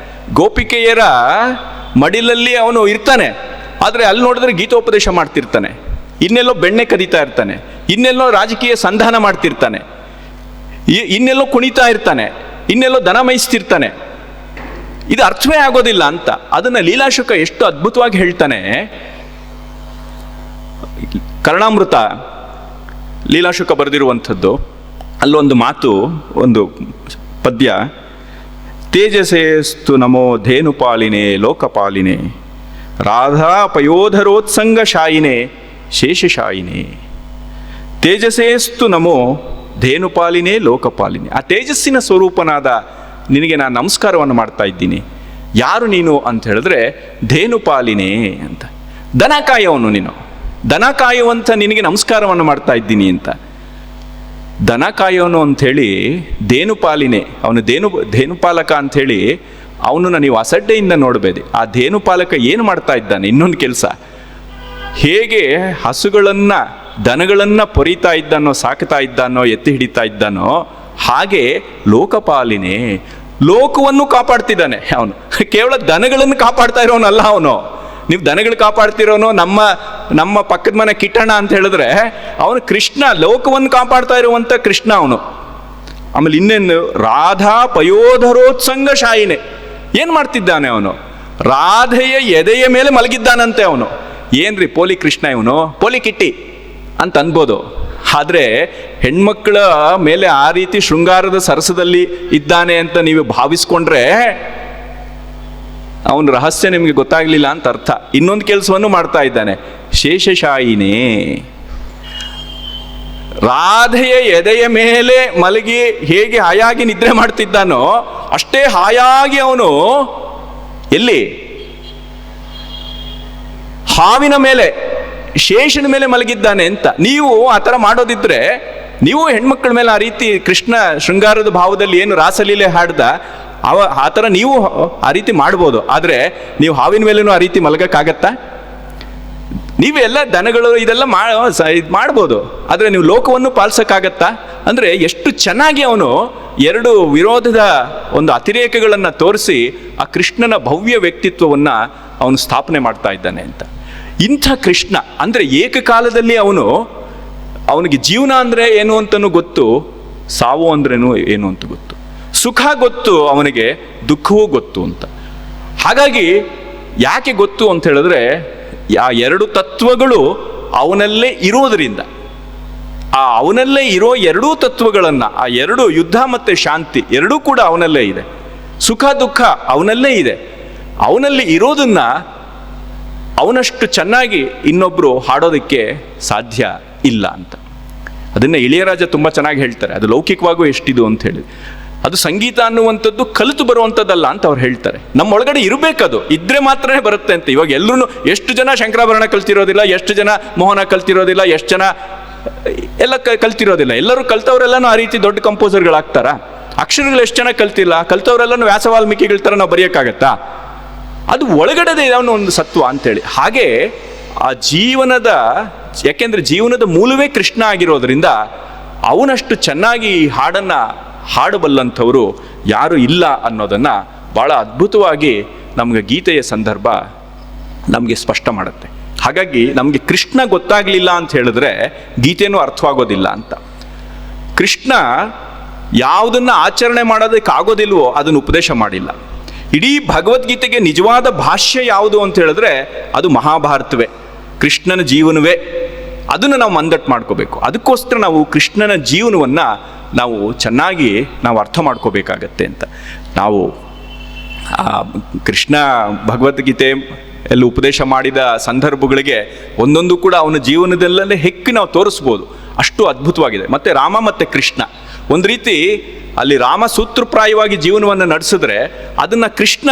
ಗೋಪಿಕೆಯರ ಮಡಿಲಲ್ಲಿ ಅವನು ಇರ್ತಾನೆ. ಆದರೆ ಅಲ್ಲಿ ನೋಡಿದ್ರೆ ಗೀತೋಪದೇಶ ಮಾಡ್ತಿರ್ತಾನೆ, ಇನ್ನೆಲ್ಲೋ ಬೆಣ್ಣೆ ಕದೀತಾ ಇರ್ತಾನೆ, ಇನ್ನೆಲ್ಲೋ ರಾಜಕೀಯ ಸಂಧಾನ ಮಾಡ್ತಿರ್ತಾನೆ, ಇನ್ನೆಲ್ಲೋ ಕುಣಿತಾ ಇರ್ತಾನೆ, ಇನ್ನೆಲ್ಲೋ ದನ ಮೇಯಿಸ್ತಿರ್ತಾನೆ. ಇದು ಅರ್ಥವೇ ಆಗೋದಿಲ್ಲ ಅಂತ. ಅದನ್ನ ಲೀಲಾಶುಕ ಎಷ್ಟು ಅದ್ಭುತವಾಗಿ ಹೇಳ್ತಾನೆ. ಕರ್ಣಾಮೃತ ಲೀಲಾಶುಕ ಬರೆದಿರುವಂಥದ್ದು, ಅಲ್ಲೊಂದು ಮಾತು, ಒಂದು ಪದ್ಯ, ತೇಜಸೇಸ್ತು ನಮೋ ಧೇನುಪಾಲಿನೇ ಲೋಕಪಾಲಿನೇ ರಾಧಾ ಪಯೋಧರೋತ್ಸಂಗ ಶಾಯಿನೇ ಶೇಷಶಾಯಿನೇ. ತೇಜಸೇಸ್ತು ನಮೋ ಧೇನುಪಾಲಿನೇ ಲೋಕಪಾಲಿನೇ. ಆ ತೇಜಸ್ಸಿನ ಸ್ವರೂಪನಾದ ನಿನಗೆ ನಾನು ನಮಸ್ಕಾರವನ್ನು ಮಾಡ್ತಾ ಇದ್ದೀನಿ. ಯಾರು ನೀನು ಅಂತ ಹೇಳಿದ್ರೆ ಧೇನುಪಾಲಿನೇ ಅಂತ. ದನ ಕಾಯವನು ನೀನು, ದನ ಕಾಯುವಂಥ ನಿನಗೆ ನಮಸ್ಕಾರವನ್ನು ಮಾಡ್ತಾ ಇದ್ದೀನಿ ಅಂತ. ದನ ಕಾಯೋನು ಅಂಥೇಳಿ ಧೇನುಪಾಲಿನೇ, ಅವನು ಧೇನುಪಾಲಕ ಅಂಥೇಳಿ ಅವನನ್ನು ನೀವು ಅಸಡ್ಡೆಯಿಂದ ನೋಡಬೇಡಿ. ಆ ಧೇನುಪಾಲಕ ಏನು ಮಾಡ್ತಾ ಇದ್ದಾನೆ? ಇನ್ನೊಂದು ಕೆಲಸ, ಹೇಗೆ ಹಸುಗಳನ್ನು ದನಗಳನ್ನು ಪೊರಿತಾ ಇದ್ದಾನೋ, ಸಾಕ್ತಾ ಇದ್ದಾನೋ, ಎತ್ತಿ ಹಿಡಿತಾ ಇದ್ದಾನೋ, ಹಾಗೆ ಲೋಕಪಾಲಿನೇ, ಲೋಕವನ್ನು ಕಾಪಾಡ್ತಿದ್ದಾನೆ ಅವನು. ಕೇವಲ ದನಗಳನ್ನು ಕಾಪಾಡ್ತಾ ಇರೋನಲ್ಲ ಅವನು. ನೀವು ದನಗಳು ಕಾಪಾಡ್ತಿರೋನು ನಮ್ಮ ಪಕ್ಕದ ಮನೆ ಕಿಟ್ಟಣ ಅಂತ ಹೇಳಿದ್ರೆ ಅವನು ಕೃಷ್ಣ, ಲೋಕವನ್ನು ಕಾಪಾಡ್ತಾ ಇರುವಂತ ಕೃಷ್ಣ ಅವನು. ಆಮೇಲೆ ಇನ್ನೇನು, ರಾಧಾ ಪಯೋಧರೋತ್ಸಂಗ ಶಾಯಿನೇ. ಏನ್ ಮಾಡ್ತಿದ್ದಾನೆ ಅವನು? ರಾಧೆಯ ಎದೆಯ ಮೇಲೆ ಮಲಗಿದ್ದಾನಂತೆ ಅವನು. ಏನ್ರಿ ಪೋಲಿ ಕೃಷ್ಣ ಇವನು, ಪೋಲಿ ಕಿಟ್ಟಿ ಅಂತ ಅನ್ಬೋದು. ಆದ್ರೆ ಹೆಣ್ಮಕ್ಳ ಮೇಲೆ ಆ ರೀತಿ ಶೃಂಗಾರದ ಸರಸದಲ್ಲಿ ಇದ್ದಾನೆ ಅಂತ ನೀವು ಭಾವಿಸ್ಕೊಂಡ್ರೆ ಅವನ ರಹಸ್ಯ ನಿಮಗೆ ಗೊತ್ತಾಗ್ಲಿಲ್ಲ ಅಂತ ಅರ್ಥ. ಇನ್ನೊಂದು ಕೆಲಸವನ್ನು ಮಾಡ್ತಾ ಇದ್ದಾನೆ, ಶೇಷಶಾಯಿನೇ. ರಾಧೆಯ ಎದೆಯ ಮೇಲೆ ಮಲಗಿ ಹೇಗೆ ಹಾಯಾಗಿ ನಿದ್ರೆ ಮಾಡ್ತಿದ್ದಾನೋ ಅಷ್ಟೇ ಹಾಯಾಗಿ ಅವನು ಎಲ್ಲಿ? ಹಾವಿನ ಮೇಲೆ ಶೇಷನ ಮೇಲೆ ಮಲಗಿದ್ದಾನೆ ಅಂತ. ನೀವು ಆ ಥರ ಮಾಡೋದಿದ್ರೆ, ನೀವು ಹೆಣ್ಮಕ್ಳ ಮೇಲೆ ಆ ರೀತಿ ಕೃಷ್ಣ ಶೃಂಗಾರದ ಭಾವದಲ್ಲಿ ಏನು ರಾಸಲೀಲೆ ಹಾಡ್ದ ಆ ಥರ ನೀವು ಆ ರೀತಿ ಮಾಡ್ಬೋದು. ಆದರೆ ನೀವು ಹಾವಿನ ಮೇಲೇನೂ ಆ ರೀತಿ ಮಲಗಕ್ಕಾಗತ್ತಾ? ನೀವೆಲ್ಲ ದನಗಳು ಇದೆಲ್ಲ ಮಾಡ್ಬೋದು, ಆದರೆ ನೀವು ಲೋಕವನ್ನು ಪಾಲಿಸೋಕ್ಕಾಗತ್ತಾ? ಅಂದರೆ ಎಷ್ಟು ಚೆನ್ನಾಗಿ ಅವನು ಎರಡು ವಿರೋಧದ ಒಂದು ಅತಿರೇಕಗಳನ್ನು ತೋರಿಸಿ ಆ ಕೃಷ್ಣನ ಭವ್ಯ ವ್ಯಕ್ತಿತ್ವವನ್ನು ಅವನು ಸ್ಥಾಪನೆ ಮಾಡ್ತಾ ಇದ್ದಾನೆ ಅಂತ. ಇಂಥ ಕೃಷ್ಣ ಅಂದರೆ ಏಕಕಾಲದಲ್ಲಿ ಅವನಿಗೆ ಜೀವನ ಅಂದರೆ ಏನು ಅಂತನೂ ಗೊತ್ತು, ಸಾವು ಅಂದ್ರೇನು ಏನು ಅಂತ ಗೊತ್ತು, ಸುಖ ಗೊತ್ತು ಅವನಿಗೆ, ದುಃಖವೂ ಗೊತ್ತು ಅಂತ. ಹಾಗಾಗಿ ಯಾಕೆ ಗೊತ್ತು ಅಂತ ಹೇಳಿದ್ರೆ, ಆ ಎರಡು ತತ್ವಗಳು ಅವನಲ್ಲೇ ಇರೋದರಿಂದ, ಆ ಅವನಲ್ಲೇ ಇರೋ ಎರಡೂ ತತ್ವಗಳನ್ನು, ಆ ಎರಡು ಯುದ್ಧ ಮತ್ತು ಶಾಂತಿ ಎರಡೂ ಕೂಡ ಅವನಲ್ಲೇ ಇದೆ, ಸುಖ ದುಃಖ ಅವನಲ್ಲೇ ಇದೆ. ಅವನಲ್ಲಿ ಇರೋದನ್ನ ಅವನಷ್ಟು ಚೆನ್ನಾಗಿ ಇನ್ನೊಬ್ಬರು ಹಾಡೋದಕ್ಕೆ ಸಾಧ್ಯ ಇಲ್ಲ ಅಂತ. ಅದನ್ನೇ ಇಳೆಯರಾಜ ತುಂಬ ಚೆನ್ನಾಗಿ ಹೇಳ್ತಾರೆ. ಅದು ಲೌಕಿಕವಾಗೂ ಎಷ್ಟಿದು ಅಂತ ಹೇಳಿ, ಅದು ಸಂಗೀತ ಅನ್ನುವಂಥದ್ದು ಕಲಿತು ಬರುವಂಥದ್ದಲ್ಲ ಅಂತ ಅವ್ರು ಹೇಳ್ತಾರೆ. ನಮ್ಮೊಳಗಡೆ ಇರಬೇಕದು, ಇದ್ರೆ ಮಾತ್ರನೇ ಬರುತ್ತೆ ಅಂತ. ಇವಾಗ ಎಲ್ಲರೂ ಎಷ್ಟು ಜನ ಶಂಕರಾಭರಣ ಕಲ್ತಿರೋದಿಲ್ಲ, ಎಷ್ಟು ಜನ ಮೋಹನ ಕಲ್ತಿರೋದಿಲ್ಲ, ಎಷ್ಟು ಜನ ಎಲ್ಲ ಕಲ್ತಿರೋದಿಲ್ಲ. ಎಲ್ಲರೂ ಕಲ್ತವರೆಲ್ಲನೂ ಆ ರೀತಿ ದೊಡ್ಡ ಕಂಪೋಸರ್ಗಳಾಗ್ತಾರ? ಅಕ್ಷರಗಳು ಎಷ್ಟು ಜನ ಕಲ್ತಿಲ್ಲ, ಕಲ್ತವರೆಲ್ಲನೂ ವ್ಯಾಸ ವಾಲ್ಮೀಕಿಗಳ ಥರ ನಾವು ಬರೆಯೋಕ್ಕಾಗತ್ತಾ? ಅದು ಒಳಗಡೆದೇ ಅವನು ಒಂದು ಸತ್ವ ಅಂತೇಳಿ. ಹಾಗೆ ಆ ಜೀವನದ, ಯಾಕೆಂದರೆ ಜೀವನದ ಮೂಲವೇ ಕೃಷ್ಣ ಆಗಿರೋದ್ರಿಂದ ಅವನಷ್ಟು ಚೆನ್ನಾಗಿ ಈ ಹಾಡನ್ನು ಹಾಡಬಲ್ಲಂಥವರು ಯಾರು ಇಲ್ಲ ಅನ್ನೋದನ್ನು ಭಾಳ ಅದ್ಭುತವಾಗಿ ನಮಗೆ ಗೀತೆಯ ಸಂದರ್ಭ ನಮಗೆ ಸ್ಪಷ್ಟ ಮಾಡುತ್ತೆ. ಹಾಗಾಗಿ ನಮಗೆ ಕೃಷ್ಣ ಗೊತ್ತಾಗಲಿಲ್ಲ ಅಂತ ಹೇಳಿದ್ರೆ ಗೀತೆನೂ ಅರ್ಥವಾಗೋದಿಲ್ಲ ಅಂತ. ಕೃಷ್ಣ ಯಾವುದನ್ನು ಆಚರಣೆ ಮಾಡೋದಕ್ಕಾಗೋದಿಲ್ವೋ ಅದನ್ನು ಉಪದೇಶ ಮಾಡಿಲ್ಲ. ಇಡೀ ಭಗವದ್ಗೀತೆಗೆ ನಿಜವಾದ ಭಾಷ್ಯ ಯಾವುದು ಅಂತ ಹೇಳಿದ್ರೆ ಅದು ಮಹಾಭಾರತವೇ, ಕೃಷ್ಣನ ಜೀವನವೇ. ಅದನ್ನು ನಾವು ಮಂದಟ್ಟು ಮಾಡ್ಕೋಬೇಕು. ಅದಕ್ಕೋಸ್ಕರ ನಾವು ಕೃಷ್ಣನ ಜೀವನವನ್ನು ನಾವು ಚೆನ್ನಾಗಿ ಅರ್ಥ ಮಾಡ್ಕೋಬೇಕಾಗತ್ತೆ ಅಂತ. ನಾವು ಕೃಷ್ಣ ಭಗವದ್ಗೀತೆ ಎಲ್ಲ ಉಪದೇಶ ಮಾಡಿದ ಸಂದರ್ಭಗಳಿಗೆ ಒಂದೊಂದು ಕೂಡ ಅವನ ಜೀವನದಲ್ಲೇ ಹೆಕ್ಕಿ ನಾವು ತೋರಿಸ್ಬೋದು, ಅಷ್ಟು ಅದ್ಭುತವಾಗಿದೆ. ಮತ್ತು ರಾಮ ಮತ್ತು ಕೃಷ್ಣ ಒಂದು ರೀತಿ, ಅಲ್ಲಿ ರಾಮ ಸೂತ್ರಪ್ರಾಯವಾಗಿ ಜೀವನವನ್ನು ನಡೆಸಿದ್ರೆ ಅದನ್ನು ಕೃಷ್ಣ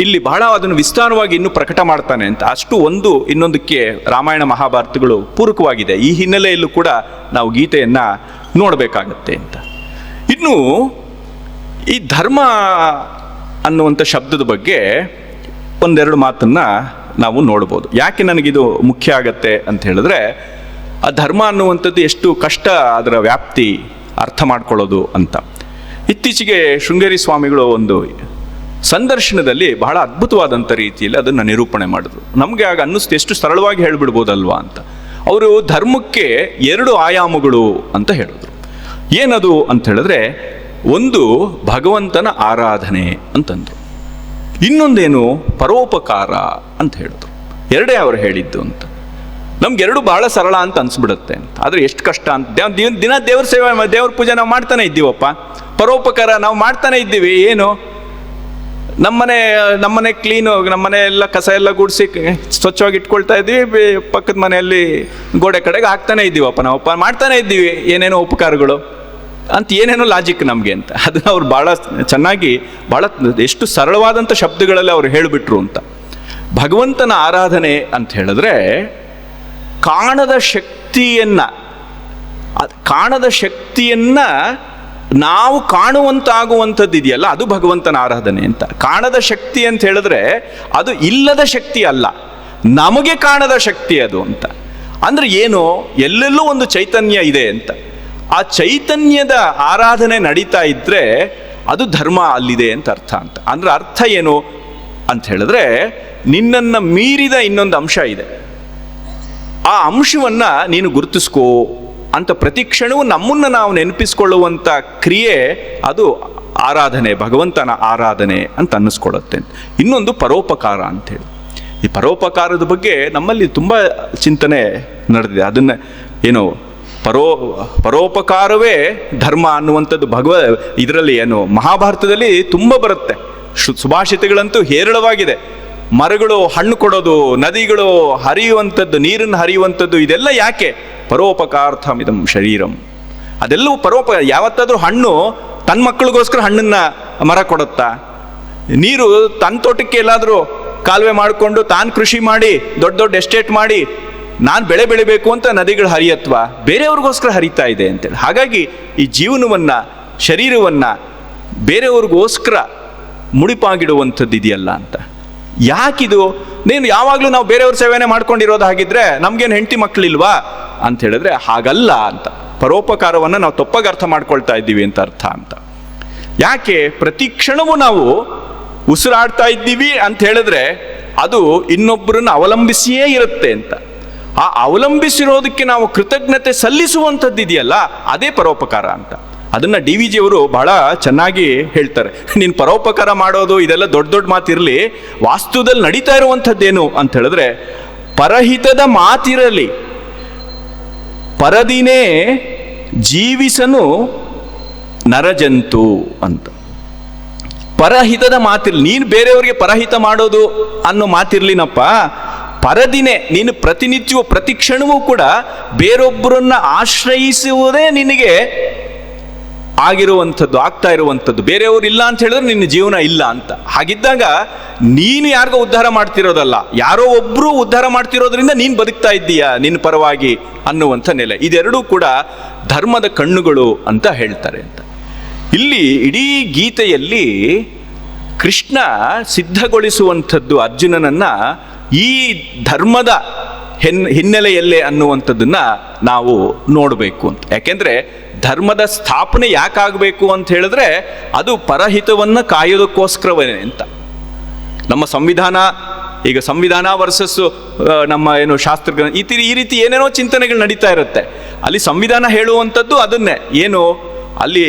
ಇಲ್ಲಿ ಬಹಳ ಅದನ್ನು ವಿಸ್ತಾರವಾಗಿ ಇನ್ನೂ ಪ್ರಕಟ ಮಾಡ್ತಾನೆ ಅಂತ. ಅಷ್ಟು ಒಂದು ಇನ್ನೊಂದಕ್ಕೆ ರಾಮಾಯಣ ಮಹಾಭಾರತಗಳು ಪೂರಕವಾಗಿದೆ. ಈ ಹಿನ್ನೆಲೆಯಲ್ಲೂ ಕೂಡ ನಾವು ಗೀತೆಯನ್ನು ನೋಡಬೇಕಾಗತ್ತೆ ಅಂತ. ಇನ್ನು ಈ ಧರ್ಮ ಅನ್ನುವಂಥ ಶಬ್ದದ ಬಗ್ಗೆ ಒಂದೆರಡು ಮಾತನ್ನು ನಾವು ನೋಡ್ಬೋದು. ಯಾಕೆ ನನಗಿದು ಮುಖ್ಯ ಆಗತ್ತೆ ಅಂತ ಹೇಳಿದ್ರೆ, ಆ ಧರ್ಮ ಅನ್ನುವಂಥದ್ದು ಎಷ್ಟು ಕಷ್ಟ ಅದರ ವ್ಯಾಪ್ತಿ ಅರ್ಥ ಮಾಡ್ಕೊಳ್ಳೋದು ಅಂತ. ಇತ್ತೀಚೆಗೆ ಶೃಂಗೇರಿ ಸ್ವಾಮಿಗಳು ಒಂದು ಸಂದರ್ಶನದಲ್ಲಿ ಬಹಳ ಅದ್ಭುತವಾದಂಥ ರೀತಿಯಲ್ಲಿ ಅದನ್ನು ನಿರೂಪಣೆ ಮಾಡಿದ್ರು. ನಮಗೆ ಆಗ ಅನ್ನಿಸ್ತು ಎಷ್ಟು ಸರಳವಾಗಿ ಹೇಳಿಬಿಡ್ಬೋದಲ್ವಾ ಅಂತ. ಅವರು ಧರ್ಮಕ್ಕೆ ಎರಡು ಆಯಾಮಗಳು ಅಂತ ಹೇಳಿದ್ರು. ಏನದು ಅಂತ ಹೇಳಿದ್ರೆ, ಒಂದು ಭಗವಂತನ ಆರಾಧನೆ ಅಂತಂದ್ರು, ಇನ್ನೊಂದೇನು ಪರೋಪಕಾರ ಅಂತ ಹೇಳಿದ್ರು. ಎರಡೇ ಅವರು ಹೇಳಿದ್ದು ಅಂತ. ನಮ್ಗೆರಡು ಬಹಳ ಸರಳ ಅಂತ ಅನ್ಸ್ಬಿಡುತ್ತೆ ಅಂತ. ಆದರೆ ಎಷ್ಟು ಕಷ್ಟ ಅಂತ. ದಿನ ದೇವ್ರ ಸೇವೆ, ದೇವ್ರ ಪೂಜೆ ನಾವು ಮಾಡ್ತಾನೆ ಇದ್ದೀವಪ್ಪ. ಪರೋಪಕಾರ ನಾವು ಮಾಡ್ತಾನೆ ಇದ್ದೀವಿ. ಏನು ನಮ್ಮನೆ ಕ್ಲೀನು, ನಮ್ಮನೆ ಎಲ್ಲ ಕಸ ಎಲ್ಲ ಗುಡಿಸಿ ಸ್ವಚ್ಛವಾಗಿ ಇಟ್ಕೊಳ್ತಾ ಇದ್ದೀವಿ, ಪಕ್ಕದ ಮನೆಯಲ್ಲಿ ಗೋಡೆ ಕಡೆಗೆ ಹಾಕ್ತಾನೆ ಇದ್ದೀವಪ್ಪ, ನಾವಪ್ಪ ಮಾಡ್ತಾನೆ ಇದ್ದೀವಿ ಏನೇನೋ ಉಪಕಾರಗಳು ಅಂತ, ಏನೇನೋ ಲಾಜಿಕ್ ನಮಗೆ ಅಂತ. ಅದನ್ನು ಅವ್ರು ಭಾಳ ಚೆನ್ನಾಗಿ, ಭಾಳ ಎಷ್ಟು ಸರಳವಾದಂಥ ಶಬ್ದಗಳಲ್ಲಿ ಅವ್ರು ಹೇಳಿಬಿಟ್ರು ಅಂತ. ಭಗವಂತನ ಆರಾಧನೆ ಅಂತ ಹೇಳಿದ್ರೆ ಕಾಣದ ಶಕ್ತಿಯನ್ನು ನಾವು ಕಾಣುವಂತಾಗುವಂಥದ್ದು ಇದೆಯಲ್ಲ, ಅದು ಭಗವಂತನ ಆರಾಧನೆ ಅಂತ. ಕಾಣದ ಶಕ್ತಿ ಅಂತ ಹೇಳಿದ್ರೆ ಅದು ಇಲ್ಲದ ಶಕ್ತಿ ಅಲ್ಲ, ನಮಗೆ ಕಾಣದ ಶಕ್ತಿ ಅದು ಅಂತ. ಅಂದ್ರೆ ಏನು, ಎಲ್ಲೆಲ್ಲೂ ಒಂದು ಚೈತನ್ಯ ಇದೆ ಅಂತ. ಆ ಚೈತನ್ಯದ ಆರಾಧನೆ ನಡೀತಾ ಇದ್ರೆ ಅದು ಧರ್ಮ ಅಲ್ಲಿದೆ ಅಂತ ಅರ್ಥ ಅಂತ. ಅಂದ್ರೆ ಅರ್ಥ ಏನು ಅಂತ ಹೇಳಿದ್ರೆ, ನಿನ್ನನ್ನು ಮೀರಿದ ಇನ್ನೊಂದು ಅಂಶ ಇದೆ, ಆ ಅಂಶವನ್ನು ನೀನು ಗುರುತಿಸ್ಕೋ ಅಂತ ಪ್ರತಿ ಕ್ಷಣವೂ ನಮ್ಮನ್ನು ನಾವು ನೆನಪಿಸ್ಕೊಳ್ಳುವಂಥ ಕ್ರಿಯೆ ಅದು ಆರಾಧನೆ, ಭಗವಂತನ ಆರಾಧನೆ ಅಂತ ಅನ್ನಿಸ್ಕೊಳ್ಳುತ್ತೆ. ಇನ್ನೊಂದು ಪರೋಪಕಾರ ಅಂಥೇಳಿ. ಈ ಪರೋಪಕಾರದ ಬಗ್ಗೆ ನಮ್ಮಲ್ಲಿ ತುಂಬ ಚಿಂತನೆ ನಡೆದಿದೆ. ಅದನ್ನು ಏನು ಪರೋಪಕಾರವೇ ಧರ್ಮ ಅನ್ನುವಂಥದ್ದು ಇದರಲ್ಲಿ ಏನು ಮಹಾಭಾರತದಲ್ಲಿ ತುಂಬ ಬರುತ್ತೆ. ಸುಭಾಷಿತಗಳಂತೂ ಹೇರಳವಾಗಿದೆ. ಮರಗಳು ಹಣ್ಣು ಕೊಡೋದು, ನದಿಗಳು ಹರಿಯುವಂಥದ್ದು, ನೀರನ್ನು ಹರಿಯುವಂಥದ್ದು, ಇದೆಲ್ಲ ಯಾಕೆ? ಪರೋಪಕಾರ್ಥಮಿದಂ ಶರೀರಂ. ಅದೆಲ್ಲವೂ ಯಾವತ್ತಾದರೂ ಹಣ್ಣು ತನ್ನ ಮಕ್ಕಳಿಗೋಸ್ಕರ ಹಣ್ಣನ್ನು ಮರ ಕೊಡುತ್ತಾ? ನೀರು ತನ್ನ ತೋಟಕ್ಕೆ ಎಲ್ಲಾದರೂ ಕಾಲುವೆ ಮಾಡಿಕೊಂಡು ತಾನು ಕೃಷಿ ಮಾಡಿ ದೊಡ್ಡ ದೊಡ್ಡ ಎಸ್ಟೇಟ್ ಮಾಡಿ ನಾನು ಬೆಳೆ ಬೆಳಿಬೇಕು ಅಂತ ನದಿಗಳು ಹರಿಯತ್ವಾ, ಬೇರೆಯವ್ರಿಗೋಸ್ಕರ ಹರಿತಾ ಇದೆ ಅಂತೇಳಿ. ಹಾಗಾಗಿ ಈ ಜೀವನವನ್ನು, ಶರೀರವನ್ನು ಬೇರೆಯವ್ರಿಗೋಸ್ಕರ ಮುಡಿಪಾಗಿಡುವಂಥದ್ದು ಇದೆಯಲ್ಲ ಅಂತ. ಯಾಕಿದು? ನೀನು ಯಾವಾಗಲೂ ನಾವು ಬೇರೆಯವ್ರ ಸೇವೆನೇ ಮಾಡ್ಕೊಂಡಿರೋದು ಹಾಗಿದ್ರೆ ನಮ್ಗೇನು ಹೆಂಡತಿ ಮಕ್ಕಳಿಲ್ವಾ ಅಂತ ಹೇಳಿದ್ರೆ ಹಾಗಲ್ಲ ಅಂತ. ಪರೋಪಕಾರವನ್ನು ನಾವು ತಪ್ಪಾಗಿ ಅರ್ಥ ಮಾಡ್ಕೊಳ್ತಾ ಇದ್ದೀವಿ ಅಂತ ಅರ್ಥ ಅಂತ. ಯಾಕೆ ಪ್ರತಿ ಕ್ಷಣವೂ ನಾವು ಉಸಿರಾಡ್ತಾ ಇದ್ದೀವಿ ಅಂತ ಹೇಳಿದ್ರೆ ಅದು ಇನ್ನೊಬ್ಬರನ್ನು ಅವಲಂಬಿಸಿಯೇ ಇರುತ್ತೆ ಅಂತ. ಆ ಅವಲಂಬಿಸಿರೋದಕ್ಕೆ ನಾವು ಕೃತಜ್ಞತೆ ಸಲ್ಲಿಸುವಂಥದ್ದು ಇದೆಯಲ್ಲ, ಅದೇ ಪರೋಪಕಾರ ಅಂತ. ಅದನ್ನು DVG ಅವರು ಬಹಳ ಚೆನ್ನಾಗಿ ಹೇಳ್ತಾರೆ. ನೀನು ಪರೋಪಕಾರ ಮಾಡೋದು ಇದೆಲ್ಲ ದೊಡ್ಡ ದೊಡ್ಡ ಮಾತಿರಲಿ, ವಾಸ್ತವದಲ್ಲಿ ನಡೀತಾ ಇರುವಂಥದ್ದೇನು ಅಂತ ಹೇಳಿದ್ರೆ, ಪರಹಿತದ ಮಾತಿರಲಿ ಪರದಿನೇ ಜೀವಿಸನು ನರಜಂತು ಅಂತ. ಪರಹಿತದ ಮಾತಿರ್ಲಿ, ನೀನು ಬೇರೆಯವರಿಗೆ ಪರಹಿತ ಮಾಡೋದು ಅನ್ನೋ ಮಾತಿರ್ಲಿನಪ್ಪ, ಪರದಿನೇ ನೀನು ಪ್ರತಿನಿತ್ಯವೂ ಪ್ರತಿ ಕ್ಷಣವೂ ಕೂಡ ಬೇರೊಬ್ಬರನ್ನ ಆಶ್ರಯಿಸುವುದೇ ನಿನಗೆ ಆಗಿರುವಂಥದ್ದು, ಆಗ್ತಾ ಇರುವಂಥದ್ದು. ಬೇರೆಯವರು ಇಲ್ಲ ಅಂತ ಹೇಳಿದ್ರೆ ನಿನ್ನ ಜೀವನ ಇಲ್ಲ ಅಂತ. ಹಾಗಿದ್ದಾಗ ನೀನು ಯಾರಿಗೋ ಉದ್ಧಾರ ಮಾಡ್ತಿರೋದಲ್ಲ, ಯಾರೋ ಒಬ್ಬರು ಉದ್ಧಾರ ಮಾಡ್ತಿರೋದ್ರಿಂದ ನೀನು ಬದುಕ್ತಾ ಇದ್ದೀಯಾ ನಿನ್ನ ಪರವಾಗಿ ಅನ್ನುವಂಥ ನೆಲೆ. ಇದೆರಡೂ ಕೂಡ ಧರ್ಮದ ಕಣ್ಣುಗಳು ಅಂತ ಹೇಳ್ತಾರೆ ಅಂತ. ಇಲ್ಲಿ ಇಡೀ ಗೀತೆಯಲ್ಲಿ ಕೃಷ್ಣ ಸಿದ್ಧಗೊಳಿಸುವಂಥದ್ದು ಅರ್ಜುನನನ್ನ ಈ ಧರ್ಮದ ಹಿನ್ನೆಲೆಯಲ್ಲೇ ಅನ್ನುವಂಥದ್ದನ್ನ ನಾವು ನೋಡಬೇಕು ಅಂತ. ಯಾಕೆಂದ್ರೆ ಧರ್ಮದ ಸ್ಥಾಪನೆ ಯಾಕಾಗಬೇಕು ಅಂತ ಹೇಳಿದ್ರೆ ಅದು ಪರಹಿತವನ್ನು ಕಾಯೋದಕ್ಕೋಸ್ಕರವೇ ಅಂತ. ನಮ್ಮ ಸಂವಿಧಾನ, ಈಗ ಸಂವಿಧಾನ ವರ್ಸಸ್ ನಮ್ಮ ಏನು ಶಾಸ್ತ್ರ, ಈ ರೀತಿ ಏನೇನೋ ಚಿಂತನೆಗಳು ನಡೀತಾ ಇರುತ್ತೆ. ಅಲ್ಲಿ ಸಂವಿಧಾನ ಹೇಳುವಂಥದ್ದು ಅದನ್ನೇ, ಏನು ಅಲ್ಲಿ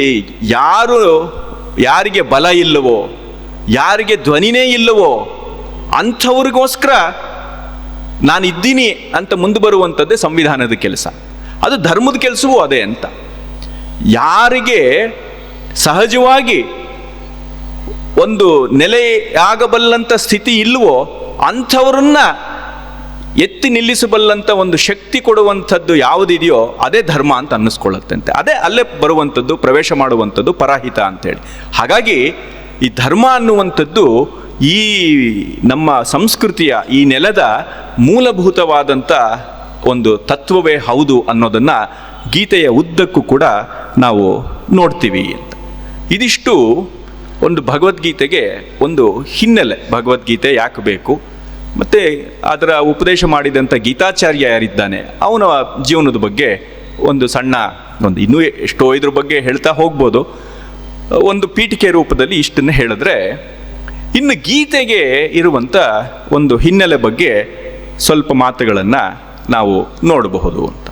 ಯಾರಿಗೆ ಬಲ ಇಲ್ಲವೋ, ಯಾರಿಗೆ ಧ್ವನಿನೇ ಇಲ್ಲವೋ ಅಂಥವ್ರಿಗೋಸ್ಕರ ನಾನಿದ್ದೀನಿ ಅಂತ ಮುಂದೆ ಬರುವಂಥದ್ದೇ ಸಂವಿಧಾನದ ಕೆಲಸ. ಅದು ಧರ್ಮದ ಕೆಲಸವೂ ಅದೇ ಅಂತ. ಯಾರಿಗೆ ಸಹಜವಾಗಿ ಒಂದು ನೆಲೆಯಾಗಬಲ್ಲಂಥ ಸ್ಥಿತಿ ಇಲ್ವೋ ಅಂಥವ್ರನ್ನ ಎತ್ತಿ ನಿಲ್ಲಿಸಬಲ್ಲಂಥ ಒಂದು ಶಕ್ತಿ ಕೊಡುವಂಥದ್ದು ಯಾವುದಿದೆಯೋ ಅದೇ ಧರ್ಮ ಅಂತ ಅನ್ನಿಸ್ಕೊಳ್ಳುತ್ತಂತೆ. ಅದೇ ಅಲ್ಲೇ ಬರುವಂಥದ್ದು, ಪ್ರವೇಶ ಮಾಡುವಂಥದ್ದು ಪರಹಿತ ಅಂತೇಳಿ. ಹಾಗಾಗಿ ಈ ಧರ್ಮ ಅನ್ನುವಂಥದ್ದು ಈ ನಮ್ಮ ಸಂಸ್ಕೃತಿಯ, ಈ ನೆಲದ ಮೂಲಭೂತವಾದಂಥ ಒಂದು ತತ್ವವೇ ಹೌದು ಅನ್ನೋದನ್ನು ಗೀತೆಯ ಉದ್ದಕ್ಕೂ ಕೂಡ ನಾವು ನೋಡ್ತೀವಿ ಅಂತ. ಇದಿಷ್ಟು ಒಂದು ಭಗವದ್ಗೀತೆಗೆ ಒಂದು ಹಿನ್ನೆಲೆ. ಭಗವದ್ಗೀತೆ ಯಾಕೆ ಬೇಕು, ಮತ್ತು ಅದರ ಉಪದೇಶ ಮಾಡಿದಂಥ ಗೀತಾಚಾರ್ಯ ಯಾರಿದ್ದಾನೆ ಅವನ ಜೀವನದ ಬಗ್ಗೆ ಒಂದು ಸಣ್ಣ ಒಂದು, ಇನ್ನೂ ಎಷ್ಟೋ ಇದ್ರ ಬಗ್ಗೆ ಹೇಳ್ತಾ ಹೋಗ್ಬೋದು, ಒಂದು ಪೀಠಿಕೆ ರೂಪದಲ್ಲಿ ಇಷ್ಟನ್ನು ಹೇಳಿದ್ರೆ, ಇನ್ನು ಗೀತೆಗೆ ಇರುವಂಥ ಒಂದು ಹಿನ್ನೆಲೆ ಬಗ್ಗೆ ಸ್ವಲ್ಪ ಮಾತುಗಳನ್ನು ನಾವು ನೋಡಬಹುದು ಅಂತ.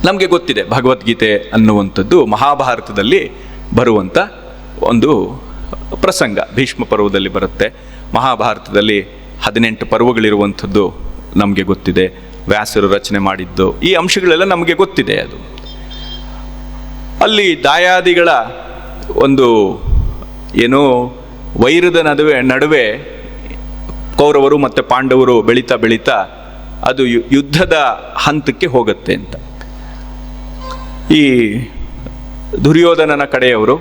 ನಮಗೆ ಗೊತ್ತಿದೆ ಭಗವದ್ಗೀತೆ ಅನ್ನುವಂಥದ್ದು ಮಹಾಭಾರತದಲ್ಲಿ ಬರುವಂಥ ಒಂದು ಪ್ರಸಂಗ. ಭೀಷ್ಮ ಪರ್ವದಲ್ಲಿ ಬರುತ್ತೆ. ಮಹಾಭಾರತದಲ್ಲಿ 18 ಪರ್ವಗಳಿರುವಂಥದ್ದು ನಮಗೆ ಗೊತ್ತಿದೆ. ವ್ಯಾಸರು ರಚನೆ ಮಾಡಿದ್ದು ಈ ಅಂಶಗಳೆಲ್ಲ ನಮಗೆ ಗೊತ್ತಿದೆ. ಅದು ಅಲ್ಲಿ ದಾಯಾದಿಗಳ ಒಂದು ಏನೋ ವೈರದ ನಡುವೆ ಕೌರವರು ಮತ್ತು ಪಾಂಡವರು ಬೆಳೀತಾ ಬೆಳೀತಾ ಅದು ಯುದ್ಧದ ಹಂತಕ್ಕೆ ಹೋಗುತ್ತೆ ಅಂತ. ಈ ದುರ್ಯೋಧನನ ಕಡೆಯವರು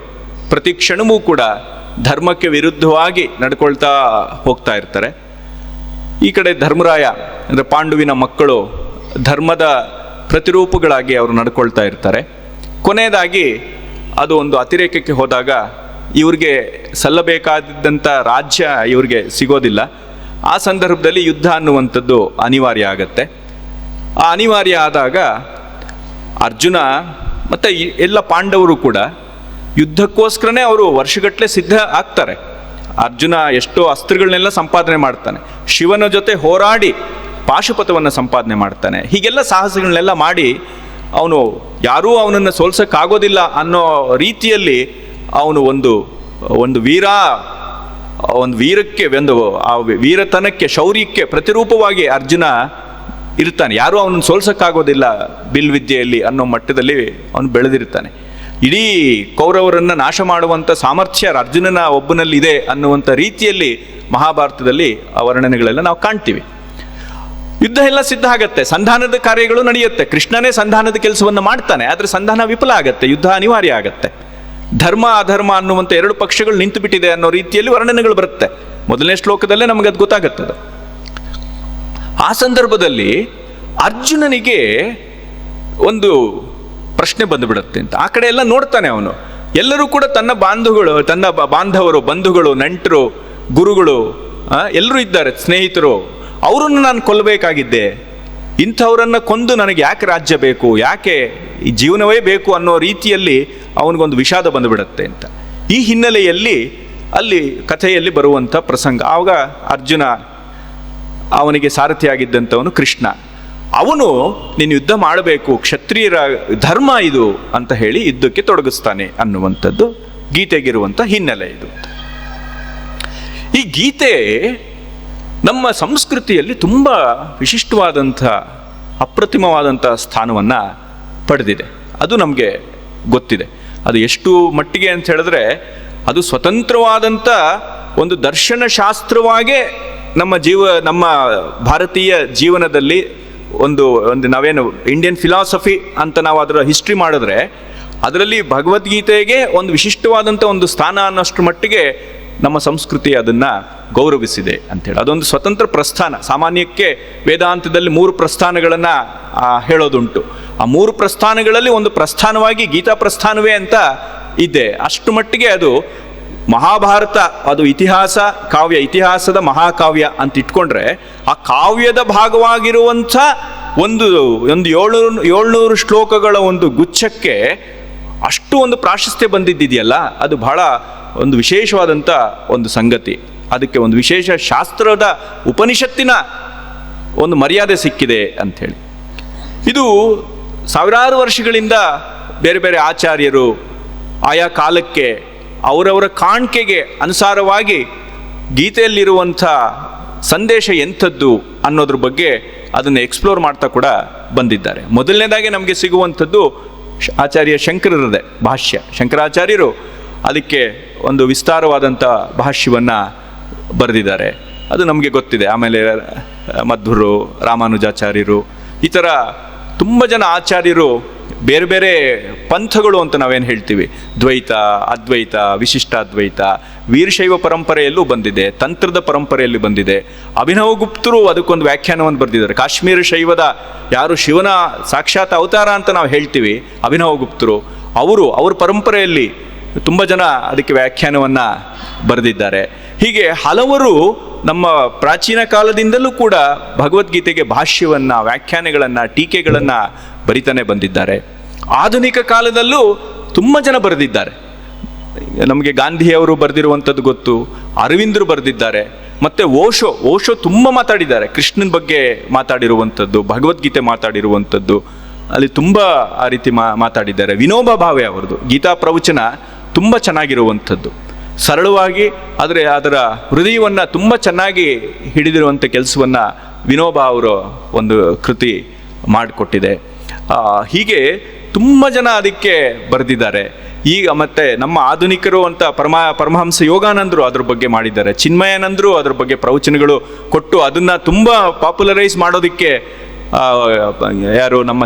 ಪ್ರತಿ ಕ್ಷಣವೂ ಕೂಡ ಧರ್ಮಕ್ಕೆ ವಿರುದ್ಧವಾಗಿ ನಡ್ಕೊಳ್ತಾ ಹೋಗ್ತಾ ಇರ್ತಾರೆ. ಈ ಕಡೆ ಧರ್ಮರಾಯ ಅಂದರೆ ಪಾಂಡುವಿನ ಮಕ್ಕಳು ಧರ್ಮದ ಪ್ರತಿರೂಪಗಳಾಗಿ ಅವರು ನಡ್ಕೊಳ್ತಾ ಇರ್ತಾರೆ. ಕೊನೆಯದಾಗಿ ಅದು ಒಂದು ಅತಿರೇಕಕ್ಕೆ ಹೋದಾಗ ಇವ್ರಿಗೆ ಸಲ್ಲಬೇಕಾದಂಥ ರಾಜ್ಯ ಇವ್ರಿಗೆ ಸಿಗೋದಿಲ್ಲ. ಆ ಸಂದರ್ಭದಲ್ಲಿ ಯುದ್ಧ ಅನ್ನುವಂಥದ್ದು ಅನಿವಾರ್ಯ ಆಗತ್ತೆ. ಆ ಅನಿವಾರ್ಯ ಆದಾಗ ಅರ್ಜುನ ಮತ್ತು ಎಲ್ಲ ಪಾಂಡವರು ಕೂಡ ಯುದ್ಧಕ್ಕೋಸ್ಕರನೇ ಅವರು ವರ್ಷಗಟ್ಟಲೆ ಸಿದ್ಧ ಆಗ್ತಾರೆ. ಅರ್ಜುನ ಎಷ್ಟೋ ಅಸ್ತ್ರಗಳನ್ನೆಲ್ಲ ಸಂಪಾದನೆ ಮಾಡ್ತಾನೆ, ಶಿವನ ಜೊತೆ ಹೋರಾಡಿ ಪಾಶುಪತವನ್ನು ಸಂಪಾದನೆ ಮಾಡ್ತಾನೆ. ಹೀಗೆಲ್ಲ ಸಾಹಸಗಳನ್ನೆಲ್ಲ ಮಾಡಿ ಅವನು ಯಾರೂ ಅವನನ್ನು ಸೋಲ್ಸೋಕ್ಕಾಗೋದಿಲ್ಲ ಅನ್ನೋ ರೀತಿಯಲ್ಲಿ ಅವನು ಒಂದು ವೀರಕ್ಕೆ ಆ ವೀರತನಕ್ಕೆ, ಶೌರ್ಯಕ್ಕೆ ಪ್ರತಿರೂಪವಾಗಿ ಅರ್ಜುನ ಇರ್ತಾನೆ. ಯಾರೂ ಅವನನ್ನು ಸೋಲ್ಸೋಕ್ಕಾಗೋದಿಲ್ಲ ಬಿಲ್ವಿದ್ಯೆಯಲ್ಲಿ ಅನ್ನೋ ಮಟ್ಟದಲ್ಲಿ ಅವನು ಬೆಳೆದಿರ್ತಾನೆ. ಇಡೀ ಕೌರವರನ್ನು ನಾಶ ಮಾಡುವಂಥ ಸಾಮರ್ಥ್ಯ ಅರ್ಜುನನ ಒಬ್ಬನಲ್ಲಿದೆ ಅನ್ನುವಂಥ ರೀತಿಯಲ್ಲಿ ಮಹಾಭಾರತದಲ್ಲಿ ಆ ವರ್ಣನೆಗಳೆಲ್ಲ ನಾವು ಕಾಣ್ತೀವಿ. ಯುದ್ಧ ಎಲ್ಲ ಸಿದ್ಧ ಆಗತ್ತೆ, ಸಂಧಾನದ ಕಾರ್ಯಗಳು ನಡೆಯುತ್ತೆ. ಕೃಷ್ಣನೇ ಸಂಧಾನದ ಕೆಲಸವನ್ನು ಮಾಡ್ತಾನೆ, ಆದರೆ ಸಂಧಾನ ವಿಫಲ ಆಗತ್ತೆ, ಯುದ್ಧ ಅನಿವಾರ್ಯ ಆಗತ್ತೆ. ಧರ್ಮ ಅಧರ್ಮ ಅನ್ನುವಂಥ 2 ಪಕ್ಷಗಳು ನಿಂತು ಬಿಟ್ಟಿದೆ ಅನ್ನೋ ರೀತಿಯಲ್ಲಿ ವರ್ಣನೆಗಳು ಬರುತ್ತೆ. ಮೊದಲನೇ ಶ್ಲೋಕದಲ್ಲೇ ನಮಗದು ಗೊತ್ತಾಗತ್ತದ. ಆ ಸಂದರ್ಭದಲ್ಲಿ ಅರ್ಜುನನಿಗೆ ಒಂದು ಪ್ರಶ್ನೆ ಬಂದುಬಿಡುತ್ತೆ ಅಂತ. ಆ ಕಡೆ ಎಲ್ಲ ನೋಡ್ತಾನೆ ಅವನು. ಎಲ್ಲರೂ ಕೂಡ ತನ್ನ ಬಾಂಧವರು, ಬಂಧುಗಳು, ನೆಂಟರು, ಗುರುಗಳು ಎಲ್ಲರೂ ಇದ್ದಾರೆ, ಸ್ನೇಹಿತರು. ಅವರನ್ನು ನಾನು ಕೊಲ್ಲಬೇಕಾಗಿದ್ದೆ. ಇಂಥವರನ್ನು ಕೊಂದು ನನಗೆ ಯಾಕೆ ರಾಜ್ಯ ಬೇಕು, ಯಾಕೆ ಈ ಜೀವನವೇ ಬೇಕು ಅನ್ನೋ ರೀತಿಯಲ್ಲಿ ಅವನಿಗೊಂದು ವಿಷಾದ ಬಂದುಬಿಡುತ್ತೆ ಅಂತ. ಈ ಹಿನ್ನೆಲೆಯಲ್ಲಿ ಅಲ್ಲಿ ಕಥೆಯಲ್ಲಿ ಬರುವಂಥ ಪ್ರಸಂಗ. ಆವಾಗ ಅರ್ಜುನ, ಅವನಿಗೆ ಸಾರಥಿಯಾಗಿದ್ದಂಥವನು ಕೃಷ್ಣ, ಅವನು ನೀನು ಯುದ್ಧ ಮಾಡಬೇಕು, ಕ್ಷತ್ರಿಯರ ಧರ್ಮ ಇದು ಅಂತ ಹೇಳಿ ಯುದ್ಧಕ್ಕೆ ತೊಡಗಿಸ್ತಾನೆ ಅನ್ನುವಂಥದ್ದು ಗೀತೆಗಿರುವಂಥ ಹಿನ್ನೆಲೆ ಇದು. ಈ ಗೀತೆ ನಮ್ಮ ಸಂಸ್ಕೃತಿಯಲ್ಲಿ ತುಂಬ ವಿಶಿಷ್ಟವಾದಂಥ, ಅಪ್ರತಿಮವಾದಂಥ ಸ್ಥಾನವನ್ನು ಪಡೆದಿದೆ. ಅದು ನಮಗೆ ಗೊತ್ತಿದೆ. ಅದು ಎಷ್ಟು ಮಟ್ಟಿಗೆ ಅಂತ ಹೇಳಿದ್ರೆ, ಅದು ಸ್ವತಂತ್ರವಾದಂಥ ಒಂದು ದರ್ಶನಶಾಸ್ತ್ರವಾಗೇ ನಮ್ಮ ಭಾರತೀಯ ಜೀವನದಲ್ಲಿ ಒಂದು ನಾವೇನು ಇಂಡಿಯನ್ ಫಿಲಾಸಫಿ ಅಂತ ನಾವು ಅದರ ಹಿಸ್ಟ್ರಿ ಮಾಡಿದ್ರೆ, ಅದರಲ್ಲಿ ಭಗವದ್ಗೀತೆಗೆ ಒಂದು ವಿಶಿಷ್ಟವಾದಂಥ ಒಂದು ಸ್ಥಾನ ಅನ್ನೋಷ್ಟು ಮಟ್ಟಿಗೆ ನಮ್ಮ ಸಂಸ್ಕೃತಿ ಅದನ್ನು ಗೌರವಿಸಿದೆ ಅಂಥೇಳಿ. ಅದೊಂದು ಸ್ವತಂತ್ರ ಪ್ರಸ್ಥಾನ. ಸಾಮಾನ್ಯಕ್ಕೆ ವೇದಾಂತದಲ್ಲಿ 3 ಪ್ರಸ್ಥಾನಗಳನ್ನು ಹೇಳೋದುಂಟು. ಆ 3 ಪ್ರಸ್ಥಾನಗಳಲ್ಲಿ ಒಂದು ಪ್ರಸ್ಥಾನವಾಗಿ ಗೀತಾ ಪ್ರಸ್ಥಾನವೇ ಅಂತ ಇದೆ. ಅಷ್ಟು ಮಟ್ಟಿಗೆ ಅದು ಮಹಾಭಾರತ, ಅದು ಇತಿಹಾಸದ ಮಹಾಕಾವ್ಯ ಅಂತ ಇಟ್ಕೊಂಡ್ರೆ, ಆ ಕಾವ್ಯದ ಭಾಗವಾಗಿರುವಂಥ ಒಂದು 700 ಶ್ಲೋಕಗಳ ಒಂದು ಗುಚ್ಛಕ್ಕೆ ಅಷ್ಟು ಒಂದು ಪ್ರಾಶಸ್ತ್ಯ ಬಂದಿದ್ದಿದೆಯಲ್ಲ, ಅದು ಬಹಳ ಒಂದು ವಿಶೇಷವಾದಂಥ ಒಂದು ಸಂಗತಿ. ಅದಕ್ಕೆ ಒಂದು ವಿಶೇಷ ಶಾಸ್ತ್ರದ, ಉಪನಿಷತ್ತಿನ ಒಂದು ಮರ್ಯಾದೆ ಸಿಕ್ಕಿದೆ ಅಂಥೇಳಿ. ಇದು ಸಾವಿರಾರು ವರ್ಷಗಳಿಂದ ಬೇರೆ ಬೇರೆ ಆಚಾರ್ಯರು ಆಯಾ ಕಾಲಕ್ಕೆ ಅವರವರ ಕಾಣಿಕೆಗೆ ಅನುಸಾರವಾಗಿ ಗೀತೆಯಲ್ಲಿರುವಂಥ ಸಂದೇಶ ಎಂಥದ್ದು ಅನ್ನೋದ್ರ ಬಗ್ಗೆ ಅದನ್ನು ಎಕ್ಸ್ಪ್ಲೋರ್ ಮಾಡ್ತಾ ಕೂಡ ಬಂದಿದ್ದಾರೆ. ಮೊದಲನೇದಾಗಿ ನಮಗೆ ಸಿಗುವಂಥದ್ದು ಆಚಾರ್ಯ ಶಂಕರರದೇ ಭಾಷ್ಯ. ಶಂಕರಾಚಾರ್ಯರು ಅದಕ್ಕೆ ಒಂದು ವಿಸ್ತಾರವಾದಂಥ ಭಾಷ್ಯವನ್ನು ಬರೆದಿದ್ದಾರೆ. ಅದು ನಮಗೆ ಗೊತ್ತಿದೆ. ಆಮೇಲೆ ಮಧ್ವರು, ರಾಮಾನುಜಾಚಾರ್ಯರು, ಈ ಥರ ತುಂಬ ಜನ ಆಚಾರ್ಯರು ಬೇರೆ ಬೇರೆ ಪಂಥಗಳು ಅಂತ ನಾವೇನು ಹೇಳ್ತೀವಿ, ದ್ವೈತ, ಅದ್ವೈತ, ವಿಶಿಷ್ಟಾದ್ವೈತ, ವೀರಶೈವ ಪರಂಪರೆಯಲ್ಲೂ ಬಂದಿದೆ, ತಂತ್ರದ ಪರಂಪರೆಯಲ್ಲಿ ಬಂದಿದೆ. ಅಭಿನವ ಗುಪ್ತರು ಅದಕ್ಕೊಂದು ವ್ಯಾಖ್ಯಾನವನ್ನು ಬರೆದಿದ್ದಾರೆ. ಕಾಶ್ಮೀರ ಶೈವದ ಯಾರು ಶಿವನ ಸಾಕ್ಷಾತ್ ಅವತಾರ ಅಂತ ನಾವು ಹೇಳ್ತೀವಿ, ಅಭಿನವ ಗುಪ್ತರು, ಅವ್ರ ಪರಂಪರೆಯಲ್ಲಿ ತುಂಬ ಜನ ಅದಕ್ಕೆ ವ್ಯಾಖ್ಯಾನವನ್ನು ಬರೆದಿದ್ದಾರೆ. ಹೀಗೆ ಹಲವರು ನಮ್ಮ ಪ್ರಾಚೀನ ಕಾಲದಿಂದಲೂ ಕೂಡ ಭಗವದ್ಗೀತೆಗೆ ಭಾಷ್ಯವನ್ನು, ವ್ಯಾಖ್ಯಾನಗಳನ್ನು, ಟೀಕೆಗಳನ್ನು ಬರಿತಾನೆ ಬಂದಿದ್ದಾರೆ. ಆಧುನಿಕ ಕಾಲದಲ್ಲೂ ತುಂಬ ಜನ ಬರೆದಿದ್ದಾರೆ. ನಮಗೆ ಗಾಂಧಿಯವರು ಬರೆದಿರುವಂಥದ್ದು ಗೊತ್ತು, ಅರವಿಂದರು ಬರೆದಿದ್ದಾರೆ, ಮತ್ತು ಓಶೋ ತುಂಬ ಮಾತಾಡಿದ್ದಾರೆ. ಕೃಷ್ಣನ ಬಗ್ಗೆ ಮಾತಾಡಿರುವಂಥದ್ದು, ಭಗವದ್ಗೀತೆ ಮಾತಾಡಿರುವಂಥದ್ದು, ಅಲ್ಲಿ ತುಂಬ ಆ ರೀತಿ ಮಾತಾಡಿದ್ದಾರೆ. ವಿನೋಬಾ ಭಾವೆ ಅವರದು ಗೀತಾ ಪ್ರವಚನ ತುಂಬ ಚೆನ್ನಾಗಿರುವಂಥದ್ದು, ಸರಳವಾಗಿ ಆದರೆ ಅದರ ಹೃದಯವನ್ನು ತುಂಬ ಚೆನ್ನಾಗಿ ಹಿಡಿದಿರುವಂಥ ಕೆಲಸವನ್ನು ವಿನೋಬಾ ಅವರು ಒಂದು ಕೃತಿ ಮಾಡಿಕೊಟ್ಟಿದೆ. ಹೀಗೆ ತುಂಬ ಜನ ಅದಕ್ಕೆ ಬರೆದಿದ್ದಾರೆ. ಈಗ ಮತ್ತೆ ನಮ್ಮ ಆಧುನಿಕರು ಅಂತ ಪರಮಹಂಸ ಯೋಗಾನಂದರು ಅದ್ರ ಬಗ್ಗೆ ಮಾಡಿದ್ದಾರೆ. ಚಿನ್ಮಯಾನಂದರು ಅದ್ರ ಬಗ್ಗೆ ಪ್ರವಚನಗಳು ಕೊಟ್ಟು ಅದನ್ನು ತುಂಬ ಪಾಪ್ಯುಲರೈಸ್ ಮಾಡೋದಕ್ಕೆ ಯಾರು ನಮ್ಮ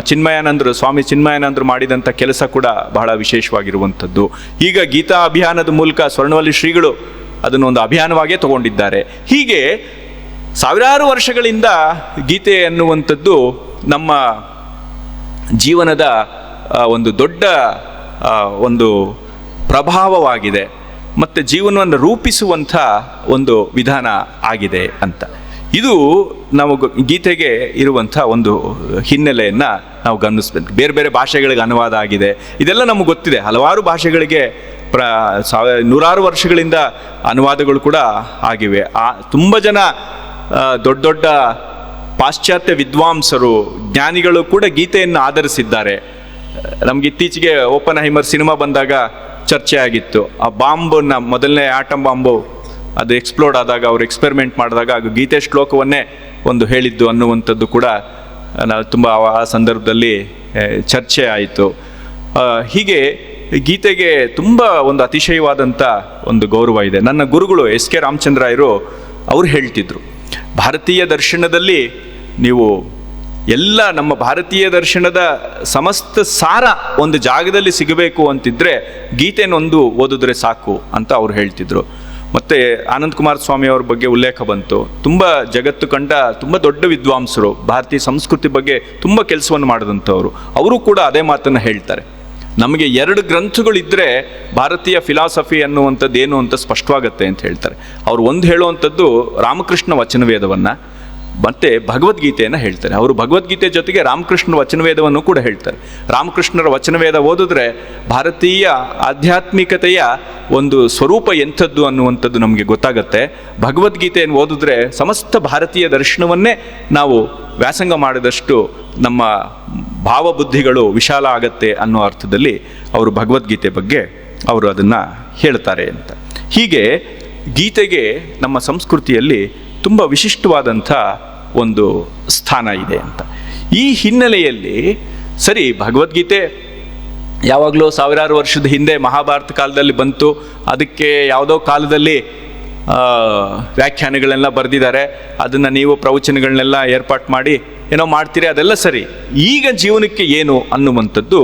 ಸ್ವಾಮಿ ಚಿನ್ಮಯಾನಂದರು ಮಾಡಿದಂಥ ಕೆಲಸ ಕೂಡ ಬಹಳ ವಿಶೇಷವಾಗಿರುವಂಥದ್ದು. ಈಗ ಗೀತಾ ಅಭಿಯಾನದ ಮೂಲಕ ಸ್ವರ್ಣವಲ್ಲಿ ಶ್ರೀಗಳು ಅದನ್ನು ಒಂದು ಅಭಿಯಾನವಾಗೇ ತಗೊಂಡಿದ್ದಾರೆ. ಹೀಗೆ ಸಾವಿರಾರು ವರ್ಷಗಳಿಂದ ಗೀತೆ ಅನ್ನುವಂಥದ್ದು ನಮ್ಮ ಜೀವನದ ಒಂದು ದೊಡ್ಡ ಒಂದು ಪ್ರಭಾವವಾಗಿದೆ, ಮತ್ತು ಜೀವನವನ್ನು ರೂಪಿಸುವಂಥ ಒಂದು ವಿಧಾನ ಆಗಿದೆ ಅಂತ. ಇದು ನಾವು ಗೀತೆಗೆ ಇರುವಂಥ ಒಂದು ಹಿನ್ನೆಲೆಯನ್ನು ನಾವು ಗಮನಿಸ್ಬೇಕು. ಬೇರೆ ಬೇರೆ ಭಾಷೆಗಳಿಗೆ ಅನುವಾದ ಆಗಿದೆ, ಇದೆಲ್ಲ ನಮಗೆ ಗೊತ್ತಿದೆ. ಹಲವಾರು ಭಾಷೆಗಳಿಗೆ ನೂರಾರು ವರ್ಷಗಳಿಂದ ಅನುವಾದಗಳು ಕೂಡ ಆಗಿವೆ. ತುಂಬ ಜನ ದೊಡ್ಡ ದೊಡ್ಡ ಪಾಶ್ಚಾತ್ಯ ವಿದ್ವಾಂಸರು, ಜ್ಞಾನಿಗಳು ಕೂಡ ಗೀತೆಯನ್ನು ಆಧರಿಸಿದ್ದಾರೆ. ನಮ್ಗೆ ಇತ್ತೀಚೆಗೆ ಓಪನ್ಹೈಮರ್ ಸಿನಿಮಾ ಬಂದಾಗ ಚರ್ಚೆ ಆಗಿತ್ತು. ಆ ಬಾಂಬನ್ನು, ಮೊದಲನೇ ಆಟಮ್ ಬಾಂಬು ಅದು ಎಕ್ಸ್ಪ್ಲೋಡ್ ಆದಾಗ, ಅವರು ಎಕ್ಸ್ಪೆರಿಮೆಂಟ್ ಮಾಡಿದಾಗ ಅದು ಗೀತೆ ಶ್ಲೋಕವನ್ನೇ ಒಂದು ಹೇಳಿದ್ದು ಅನ್ನುವಂಥದ್ದು ಕೂಡ ನಾವು ತುಂಬ ಆ ಸಂದರ್ಭದಲ್ಲಿ ಚರ್ಚೆ ಆಯಿತು. ಹೀಗೆ ಗೀತೆಗೆ ತುಂಬ ಒಂದು ಅತಿಶಯವಾದಂಥ ಒಂದು ಗೌರವ ಇದೆ. ನನ್ನ ಗುರುಗಳು ಎಸ್.ಕೆ. ರಾಮಚಂದ್ರಾಯರು ಅವರು ಹೇಳ್ತಿದ್ರು, ಭಾರತೀಯ ದರ್ಶನದಲ್ಲಿ ನೀವು ಎಲ್ಲ ನಮ್ಮ ಭಾರತೀಯ ದರ್ಶನದ ಸಮಸ್ತ ಸಾರ ಒಂದು ಜಾಗದಲ್ಲಿ ಸಿಗಬೇಕು ಅಂತಿದ್ರೆ ಗೀತೆನೊಂದು ಓದಿದ್ರೆ ಸಾಕು ಅಂತ ಅವ್ರು ಹೇಳ್ತಿದ್ರು. ಮತ್ತು ಆನಂದ್ ಕುಮಾರ್ ಸ್ವಾಮಿ ಅವ್ರ ಬಗ್ಗೆ ಉಲ್ಲೇಖ ಬಂತು. ತುಂಬ ಜಗತ್ತು ಕಂಡ ತುಂಬ ದೊಡ್ಡ ವಿದ್ವಾಂಸರು, ಭಾರತೀಯ ಸಂಸ್ಕೃತಿ ಬಗ್ಗೆ ತುಂಬ ಕೆಲಸವನ್ನು ಮಾಡಿದಂಥವ್ರು. ಅವರು ಕೂಡ ಅದೇ ಮಾತನ್ನು ಹೇಳ್ತಾರೆ. ನಮಗೆ 2 ಗ್ರಂಥಗಳಿದ್ದರೆ ಭಾರತೀಯ ಫಿಲಾಸಫಿ ಅನ್ನುವಂಥದ್ದು ಏನು ಅಂತ ಸ್ಪಷ್ಟವಾಗತ್ತೆ ಅಂತ ಹೇಳ್ತಾರೆ. ಅವರು ಒಂದು ಹೇಳುವಂಥದ್ದು ರಾಮಕೃಷ್ಣ ವಚನವೇದವನ್ನು ಮತ್ತು ಭಗವದ್ಗೀತೆಯನ್ನು ಹೇಳ್ತಾರೆ. ಅವರು ಭಗವದ್ಗೀತೆ ಜೊತೆಗೆ ರಾಮಕೃಷ್ಣರ ವಚನವೇದವನ್ನು ಕೂಡ ಹೇಳ್ತಾರೆ. ರಾಮಕೃಷ್ಣರ ವಚನವೇದ ಓದಿದ್ರೆ ಭಾರತೀಯ ಆಧ್ಯಾತ್ಮಿಕತೆಯ ಒಂದು ಸ್ವರೂಪ ಎಂಥದ್ದು ಅನ್ನುವಂಥದ್ದು ನಮಗೆ ಗೊತ್ತಾಗತ್ತೆ. ಭಗವದ್ಗೀತೆಯನ್ನು ಓದಿದ್ರೆ ಸಮಸ್ತ ಭಾರತೀಯ ದರ್ಶನವನ್ನೇ ನಾವು ವ್ಯಾಸಂಗ ಮಾಡಿದಷ್ಟು ನಮ್ಮ ಭಾವಬುದ್ಧಿಗಳು ವಿಶಾಲ ಆಗತ್ತೆ ಅನ್ನೋ ಅರ್ಥದಲ್ಲಿ ಅವರು ಭಗವದ್ಗೀತೆ ಬಗ್ಗೆ ಅವರು ಅದನ್ನು ಹೇಳ್ತಾರೆ ಅಂತ. ಹೀಗೆ ಗೀತೆಗೆ ನಮ್ಮ ಸಂಸ್ಕೃತಿಯಲ್ಲಿ ತುಂಬ ವಿಶಿಷ್ಟವಾದಂಥ ಒಂದು ಸ್ಥಾನ ಇದೆ ಅಂತ. ಈ ಹಿನ್ನೆಲೆಯಲ್ಲಿ ಸರಿ, ಭಗವದ್ಗೀತೆ ಯಾವಾಗಲೂ ಸಾವಿರಾರು ವರ್ಷದ ಹಿಂದೆ ಮಹಾಭಾರತ ಕಾಲದಲ್ಲಿ ಬಂತು, ಅದಕ್ಕೆ ಯಾವುದೋ ಕಾಲದಲ್ಲಿ ವ್ಯಾಖ್ಯಾನಗಳನ್ನೆಲ್ಲ ಬರೆದಿದ್ದಾರೆ, ಅದನ್ನು ನೀವು ಪ್ರವಚನಗಳನ್ನೆಲ್ಲ ಏರ್ಪಾಟ್ ಮಾಡಿ ಏನೋ ಮಾಡ್ತೀರಿ, ಅದೆಲ್ಲ ಸರಿ. ಈಗ ಜೀವನಕ್ಕೆ ಏನು ಅನ್ನುವಂಥದ್ದು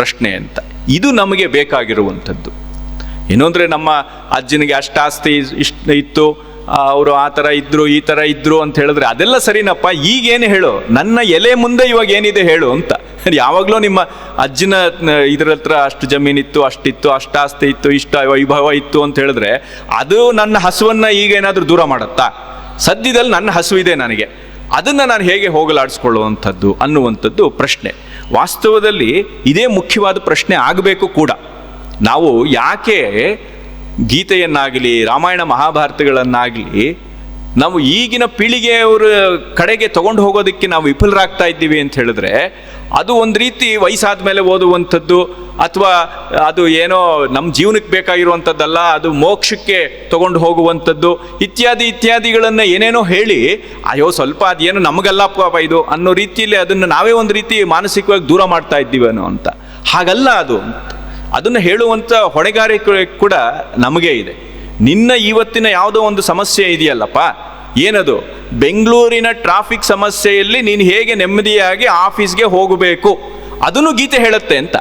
ಪ್ರಶ್ನೆ ಅಂತ. ಇದು ನಮಗೆ ಬೇಕಾಗಿರುವಂಥದ್ದು. ಏನು ಅಂದರೆ, ನಮ್ಮ ಅಜ್ಜನಿಗೆ ಅಷ್ಟು ಆಸ್ತಿ ಇತ್ತು, ಅವರು ಆ ಥರ ಇದ್ದರು, ಈ ಥರ ಇದ್ದರು ಅಂತ ಹೇಳಿದ್ರೆ ಅದೆಲ್ಲ ಸರಿನಪ್ಪ, ಈಗೇನು ಹೇಳು, ನನ್ನ ಎಲೆ ಮುಂದೆ ಇವಾಗ ಏನಿದೆ ಹೇಳು ಅಂತ. ಯಾವಾಗಲೂ ನಿಮ್ಮ ಅಜ್ಜನ ಇದ್ರ ಹತ್ರ ಅಷ್ಟು ಜಮೀನಿತ್ತು, ಅಷ್ಟಿತ್ತು, ಅಷ್ಟು ಆಸ್ತಿ ಇತ್ತು, ಇಷ್ಟ ವೈಭವ ಇತ್ತು ಅಂತ ಹೇಳಿದ್ರೆ ಅದು ನನ್ನ ಹಸುವನ್ನು ಈಗ ಏನಾದರೂ ದೂರ ಮಾಡುತ್ತಾ? ಸದ್ಯದಲ್ಲಿ ನನ್ನ ಹಸು ಇದೆ ನನಗೆ, ಅದನ್ನು ನಾನು ಹೇಗೆ ಹೋಗಲಾಡಿಸ್ಕೊಳ್ಳುವಂಥದ್ದು ಅನ್ನುವಂಥದ್ದು ಪ್ರಶ್ನೆ. ವಾಸ್ತವದಲ್ಲಿ ಇದೇ ಮುಖ್ಯವಾದ ಪ್ರಶ್ನೆ ಆಗಬೇಕು ಕೂಡ. ನಾವು ಯಾಕೆ ಗೀತೆಯನ್ನಾಗಲಿ ರಾಮಾಯಣ ಮಹಾಭಾರತಗಳನ್ನಾಗಲಿ ನಾವು ಈಗಿನ ಪೀಳಿಗೆಯವರ ಕಡೆಗೆ ತಗೊಂಡು ಹೋಗೋದಕ್ಕೆ ನಾವು ವಿಫಲರಾಗ್ತಾ ಇದ್ದೀವಿ ಅಂತ ಹೇಳಿದ್ರೆ, ಅದು ಒಂದು ರೀತಿ ವಯಸ್ಸಾದ ಮೇಲೆ ಓದುವಂಥದ್ದು, ಅಥವಾ ಅದು ಏನೋ ನಮ್ಮ ಜೀವನಕ್ಕೆ ಬೇಕಾಗಿರುವಂಥದ್ದಲ್ಲ, ಅದು ಮೋಕ್ಷಕ್ಕೆ ತಗೊಂಡು ಹೋಗುವಂಥದ್ದು ಇತ್ಯಾದಿಗಳನ್ನು ಏನೇನೋ ಹೇಳಿ, ಅಯ್ಯೋ ಸ್ವಲ್ಪ ಅದೇನು ನಮಗಲ್ಲಪ್ಪ ಇದು ಅನ್ನೋ ರೀತಿಯಲ್ಲಿ ಅದನ್ನು ನಾವೇ ಒಂದು ರೀತಿ ಮಾನಸಿಕವಾಗಿ ದೂರ ಮಾಡ್ತಾ ಇದ್ದೀವೇನೋ ಅಂತ. ಹಾಗಲ್ಲ ಅದು. ಅದನ್ನು ಹೇಳುವಂಥ ಹೊಣೆಗಾರಿಕೆ ಕೂಡ ನಮಗೆ ಇದೆ. ನಿನ್ನ ಇವತ್ತಿನ ಯಾವುದೋ ಒಂದು ಸಮಸ್ಯೆ ಇದೆಯಲ್ಲಪ್ಪ, ಏನದು? ಬೆಂಗಳೂರಿನ ಟ್ರಾಫಿಕ್ ಸಮಸ್ಯೆಯಲ್ಲಿ ನೀನು ಹೇಗೆ ನೆಮ್ಮದಿಯಾಗಿ ಆಫೀಸ್ಗೆ ಹೋಗಬೇಕು, ಅದನ್ನು ಗೀತೆ ಹೇಳುತ್ತೆ ಅಂತ.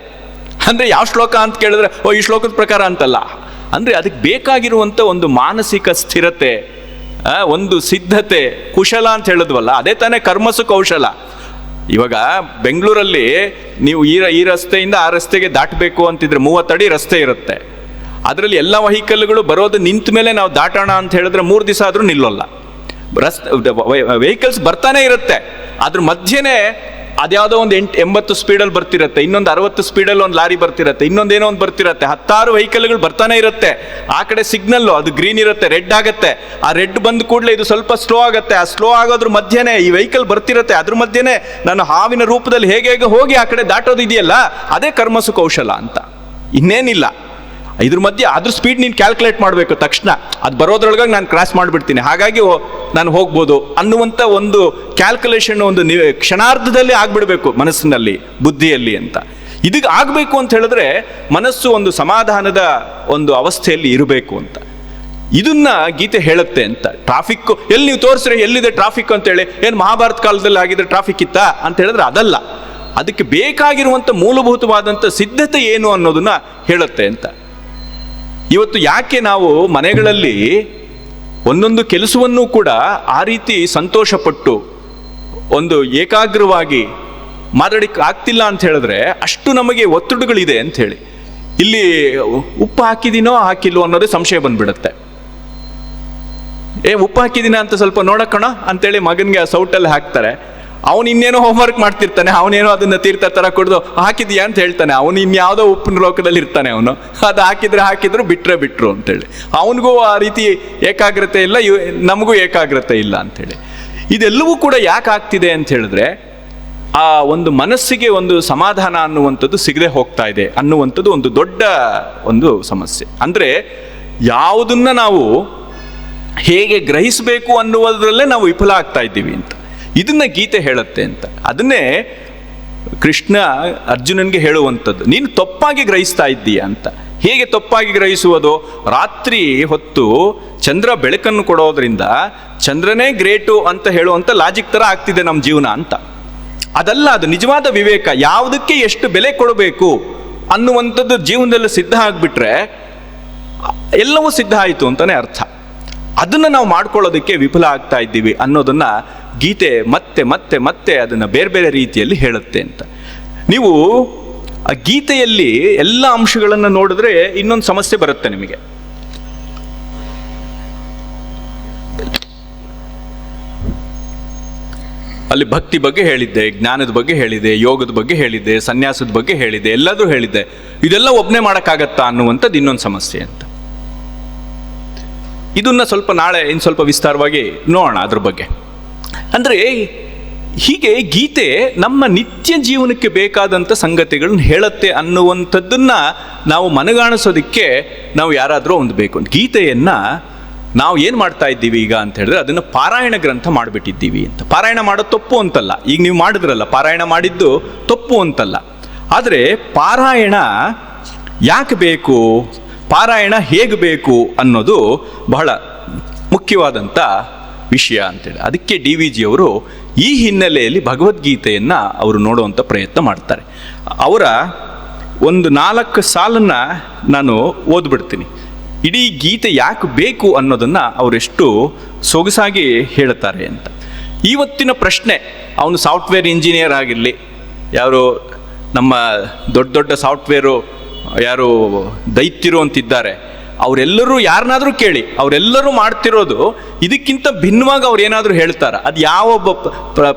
ಅಂದರೆ ಯಾವ ಶ್ಲೋಕ ಅಂತ ಕೇಳಿದ್ರೆ ಈ ಶ್ಲೋಕದ ಪ್ರಕಾರ ಅಂತಲ್ಲ. ಅಂದರೆ ಅದಕ್ಕೆ ಬೇಕಾಗಿರುವಂಥ ಒಂದು ಮಾನಸಿಕ ಸ್ಥಿರತೆ, ಒಂದು ಸಿದ್ಧತೆ, ಕುಶಲ ಅಂತ ಹೇಳಿದ್ವಲ್ಲ, ಅದೇ ತಾನೇ ಕರ್ಮಸು ಕೌಶಲ. ಇವಾಗ ಬೆಂಗಳೂರಲ್ಲಿ ನೀವು ಈ ರಸ್ತೆಯಿಂದ ಆ ರಸ್ತೆಗೆ ದಾಟಬೇಕು ಅಂತಿದ್ರೆ 30 ಅಡಿ ರಸ್ತೆ ಇರುತ್ತೆ. ಅದರಲ್ಲಿ ಎಲ್ಲ ವೆಹಿಕಲ್ಗಳು ಬರೋದು ನಿಂತ ಮೇಲೆ ನಾವು ದಾಟೋಣ ಅಂತ ಹೇಳಿದ್ರೆ 3 ದಿವಸ ಆದರೂ ನಿಲ್ಲೋಲ್ಲ. ವೆಹಿಕಲ್ಸ್ ಬರ್ತಾನೆ ಇರುತ್ತೆ, ಅದ್ರ ಮಧ್ಯೆನೇ ಅದ್ಯಾವುದೋ ಒಂದು 80 ಸ್ಪೀಡಲ್ಲಿ ಬರ್ತಿರತ್ತೆ, ಇನ್ನೊಂದು 60 ಸ್ಪೀಡಲ್ಲಿ ಒಂದು ಲಾರಿ ಬರ್ತಿರತ್ತೆ, ಇನ್ನೊಂದೇನೋ ಒಂದು ಬರ್ತಿರತ್ತೆ, 10 ವೆಹಿಕಲ್ಗಳು ಬರ್ತಾನೆ ಇರುತ್ತೆ. ಆ ಕಡೆ ಸಿಗ್ನಲ್ಲು ಅದು ಗ್ರೀನ್ ಇರುತ್ತೆ, ರೆಡ್ ಆಗುತ್ತೆ. ಆ ರೆಡ್ ಬಂದ ಕೂಡಲೇ ಇದು ಸ್ವಲ್ಪ ಸ್ಲೋ ಆಗುತ್ತೆ. ಆ ಸ್ಲೋ ಆಗೋದ್ರ ಮಧ್ಯೆನೇ ಈ ವೆಹಿಕಲ್ ಬರ್ತಿರತ್ತೆ, ಅದ್ರ ಮಧ್ಯೆನೇ ನಾನು ಹಾವಿನ ರೂಪದಲ್ಲಿ ಹೇಗೆ ಹೋಗಿ ಆ ಕಡೆ ದಾಟೋದು ಇದೆಯಲ್ಲ, ಅದೇ ಕರ್ಮಸು ಕೌಶಲ ಅಂತ, ಇನ್ನೇನಿಲ್ಲ. ಇದ್ರ ಮಧ್ಯೆ ಅದ್ರ ಸ್ಪೀಡ್ ನೀನು ಕ್ಯಾಲ್ಕುಲೇಟ್ ಮಾಡಬೇಕು ತಕ್ಷಣ, ಅದು ಬರೋದ್ರೊಳಗಾಗಿ ನಾನು ಕ್ರಾಸ್ ಮಾಡಿಬಿಡ್ತೀನಿ, ಹಾಗಾಗಿ ನಾನು ಹೋಗ್ಬೋದು ಅನ್ನುವಂಥ ಒಂದು ಕ್ಯಾಲ್ಕುಲೇಷನ್ ಒಂದು ಕ್ಷಣಾರ್ಧದಲ್ಲಿ ಆಗ್ಬಿಡ್ಬೇಕು ಮನಸ್ಸಿನಲ್ಲಿ, ಬುದ್ಧಿಯಲ್ಲಿ ಅಂತ. ಇದಕ್ಕೆ ಆಗಬೇಕು ಅಂತ ಹೇಳಿದ್ರೆ ಮನಸ್ಸು ಒಂದು ಸಮಾಧಾನದ ಒಂದು ಅವಸ್ಥೆಯಲ್ಲಿ ಇರಬೇಕು ಅಂತ. ಇದನ್ನ ಗೀತೆ ಹೇಳುತ್ತೆ ಅಂತ. ಟ್ರಾಫಿಕ್ ಎಲ್ಲಿ ನೀವು ತೋರಿಸ್ರೆ ಎಲ್ಲಿದೆ ಟ್ರಾಫಿಕ್ ಅಂತೇಳಿ, ಏನು ಮಹಾಭಾರತ ಕಾಲದಲ್ಲಿ ಆಗಿದ್ರೆ ಟ್ರಾಫಿಕ್ ಇತ್ತಾ ಅಂತ ಹೇಳಿದ್ರೆ ಅದಲ್ಲ. ಅದಕ್ಕೆ ಬೇಕಾಗಿರುವಂಥ ಮೂಲಭೂತವಾದಂಥ ಸಿದ್ಧತೆ ಏನು ಅನ್ನೋದನ್ನ ಹೇಳುತ್ತೆ ಅಂತ. ಇವತ್ತು ಯಾಕೆ ನಾವು ಮನೆಗಳಲ್ಲಿ ಒಂದೊಂದು ಕೆಲಸವನ್ನೂ ಕೂಡ ಆ ರೀತಿ ಸಂತೋಷಪಟ್ಟು ಒಂದು ಏಕಾಗ್ರವಾಗಿ ಮಾತಾಡಕ್ಕೆ ಆಗ್ತಿಲ್ಲ ಅಂತ ಹೇಳಿದ್ರೆ, ಅಷ್ಟು ನಮಗೆ ಒತ್ತಡಗಳಿದೆ ಅಂತ ಹೇಳಿ. ಇಲ್ಲಿ ಉಪ್ಪು ಹಾಕಿದ್ದೀನೋ ಹಾಕಿಲ್ವೋ ಅನ್ನೋದೇ ಸಂಶಯ ಬಂದ್ಬಿಡುತ್ತೆ. ಉಪ್ಪು ಹಾಕಿದ್ದೀನ ಅಂತ ಸ್ವಲ್ಪ ನೋಡೋಣ ಅಂತೇಳಿ ಮಗನಿಗೆ ಸೌಟಲ್ಲಿ ಹಾಕ್ತಾರೆ. ಅವನು ಇನ್ನೇನೋ ಹೋಮ್ವರ್ಕ್ ಮಾಡ್ತಿರ್ತಾನೆ, ಅವನೇನೋ ಅದನ್ನ ತೀರ್ಥ ತರ ಕುಡಿದು ಹಾಕಿದ್ಯಾ ಅಂತ ಹೇಳ್ತಾನೆ. ಅವನು ಇನ್ಯಾವುದೋ ಉಪ್ಪಿನ ಲೋಕದಲ್ಲಿ ಇರ್ತಾನೆ. ಅವನು ಅದು ಹಾಕಿದ್ರು ಬಿಟ್ರು ಅಂತೇಳಿ. ಅವನಿಗೂ ಆ ರೀತಿ ಏಕಾಗ್ರತೆ ಇಲ್ಲ, ನಮಗೂ ಏಕಾಗ್ರತೆ ಇಲ್ಲ ಅಂತೇಳಿ. ಇದೆಲ್ಲವೂ ಕೂಡ ಯಾಕೆ ಆಗ್ತಿದೆ ಅಂತ ಹೇಳಿದ್ರೆ, ಆ ಒಂದು ಮನಸ್ಸಿಗೆ ಒಂದು ಸಮಾಧಾನ ಅನ್ನುವಂಥದ್ದು ಸಿಗದೆ ಹೋಗ್ತಾ ಇದೆ ಅನ್ನುವಂಥದ್ದು ಒಂದು ದೊಡ್ಡ ಒಂದು ಸಮಸ್ಯೆ. ಅಂದರೆ ಯಾವುದನ್ನ ನಾವು ಹೇಗೆ ಗ್ರಹಿಸಬೇಕು ಅನ್ನುವುದರಲ್ಲೇ ನಾವು ವಿಫಲ ಆಗ್ತಾ ಇದ್ದೀವಿ ಅಂತ. ಇದನ್ನ ಗೀತೆ ಹೇಳುತ್ತೆ ಅಂತ. ಅದನ್ನೇ ಕೃಷ್ಣ ಅರ್ಜುನನ್ಗೆ ಹೇಳುವಂಥದ್ದು, ನೀನು ತಪ್ಪಾಗಿ ಗ್ರಹಿಸ್ತಾ ಇದ್ದೀಯ ಅಂತ. ಹೇಗೆ ತಪ್ಪಾಗಿ ಗ್ರಹಿಸುವುದು? ರಾತ್ರಿ ಹೊತ್ತು ಚಂದ್ರ ಬೆಳಕನ್ನು ಕೊಡೋದ್ರಿಂದ ಚಂದ್ರನೇ ಗ್ರೇಟು ಅಂತ ಹೇಳುವಂಥ ಲಾಜಿಕ್ ಥರ ಆಗ್ತಿದೆ ನಮ್ಮ ಜೀವನ ಅಂತ. ಅದಲ್ಲ, ಅದು ನಿಜವಾದ ವಿವೇಕ. ಯಾವುದಕ್ಕೆ ಎಷ್ಟು ಬೆಲೆ ಕೊಡಬೇಕು ಅನ್ನುವಂಥದ್ದು ಜೀವನದಲ್ಲಿ ಸಿದ್ಧ ಆಗಿಬಿಟ್ರೆ ಎಲ್ಲವೂ ಸಿದ್ಧ ಆಯಿತು ಅಂತಲೇ ಅರ್ಥ. ಅದನ್ನು ನಾವು ಮಾಡ್ಕೊಳ್ಳೋದಕ್ಕೆ ವಿಫಲ ಆಗ್ತಾ ಇದ್ದೀವಿ ಅನ್ನೋದನ್ನು ಗೀತೆ ಮತ್ತೆ ಮತ್ತೆ ಮತ್ತೆ ಅದನ್ನು ಬೇರೆ ಬೇರೆ ರೀತಿಯಲ್ಲಿ ಹೇಳುತ್ತೆ ಅಂತ. ನೀವು ಆ ಗೀತೆಯಲ್ಲಿ ಎಲ್ಲ ಅಂಶಗಳನ್ನು ನೋಡಿದ್ರೆ ಇನ್ನೊಂದು ಸಮಸ್ಯೆ ಬರುತ್ತೆ ನಿಮಗೆ. ಅಲ್ಲಿ ಭಕ್ತಿ ಬಗ್ಗೆ ಹೇಳಿದ್ದೆ, ಜ್ಞಾನದ ಬಗ್ಗೆ ಹೇಳಿದೆ, ಯೋಗದ ಬಗ್ಗೆ ಹೇಳಿದ್ದೆ, ಸನ್ಯಾಸದ ಬಗ್ಗೆ ಹೇಳಿದೆ, ಎಲ್ಲದೂ ಹೇಳಿದ್ದೆ. ಇದೆಲ್ಲ ಒಬ್ಬನೇ ಮಾಡೋಕ್ಕಾಗತ್ತಾ ಅನ್ನುವಂಥದ್ದು ಇನ್ನೊಂದು ಸಮಸ್ಯೆ ಅಂತ. ಇದನ್ನ ಸ್ವಲ್ಪ ನಾಳೆ ಇನ್ನು ಸ್ವಲ್ಪ ವಿಸ್ತಾರವಾಗಿ ನೋಡೋಣ ಅದ್ರ ಬಗ್ಗೆ. ಅಂದರೆ ಹೀಗೆ ಗೀತೆ ನಮ್ಮ ನಿತ್ಯ ಜೀವನಕ್ಕೆ ಬೇಕಾದಂಥ ಸಂಗತಿಗಳನ್ನ ಹೇಳುತ್ತೆ ಅನ್ನುವಂಥದ್ದನ್ನು ನಾವು ಮನಗಾಣಿಸೋದಕ್ಕೆ ನಾವು ಯಾರಾದರೂ ಒಂದು ಬೇಕು. ಗೀತೆಯನ್ನು ನಾವು ಏನು ಮಾಡ್ತಾ ಇದ್ದೀವಿ ಈಗ ಅಂತ ಹೇಳಿದ್ರೆ ಅದನ್ನು ಪಾರಾಯಣ ಗ್ರಂಥ ಮಾಡಿಬಿಟ್ಟಿದ್ದೀವಿ ಅಂತ. ಪಾರಾಯಣ ಮಾಡೋದು ತಪ್ಪು ಅಂತಲ್ಲ, ಈಗ ನೀವು ಮಾಡಿದ್ರಲ್ಲ, ಪಾರಾಯಣ ಮಾಡಿದ್ದು ತಪ್ಪು ಅಂತಲ್ಲ. ಆದರೆ ಪಾರಾಯಣ ಯಾಕೆ ಬೇಕು, ಪಾರಾಯಣ ಹೇಗೆ ಬೇಕು ಅನ್ನೋದು ಬಹಳ ಮುಖ್ಯವಾದಂಥ ವಿಷಯ ಅಂತೇಳಿ. ಅದಕ್ಕೆ ಡಿ ವಿ ಜಿಯವರು ಈ ಹಿನ್ನೆಲೆಯಲ್ಲಿ ಭಗವದ್ಗೀತೆಯನ್ನು ಅವರು ನೋಡುವಂಥ ಪ್ರಯತ್ನ ಮಾಡ್ತಾರೆ. ಅವರ ಒಂದು 4 ಸಾಲನ್ನು ನಾನು ಓದ್ಬಿಡ್ತೀನಿ. ಇಡೀ ಗೀತೆ ಯಾಕೆ ಬೇಕು ಅನ್ನೋದನ್ನು ಅವರೆಷ್ಟು ಸೊಗಸಾಗಿ ಹೇಳ್ತಾರೆ ಅಂತ. ಇವತ್ತಿನ ಪ್ರಶ್ನೆ, ಅವನು ಸಾಫ್ಟ್ವೇರ್ ಇಂಜಿನಿಯರ್ ಆಗಿರಲಿ, ಯಾರು ನಮ್ಮ ದೊಡ್ಡ ದೊಡ್ಡ ಸಾಫ್ಟ್ವೇರು ಯಾರು ದೈತ್ಯರು ಅಂತಿದ್ದಾರೆ, ಅವರೆಲ್ಲರೂ ಯಾರನ್ನಾದರೂ ಕೇಳಿ, ಅವರೆಲ್ಲರೂ ಮಾಡ್ತಿರೋದು ಇದಕ್ಕಿಂತ ಭಿನ್ನವಾಗಿ ಅವ್ರು ಏನಾದರೂ ಹೇಳ್ತಾರೆ. ಅದು ಯಾವೊಬ್ಬ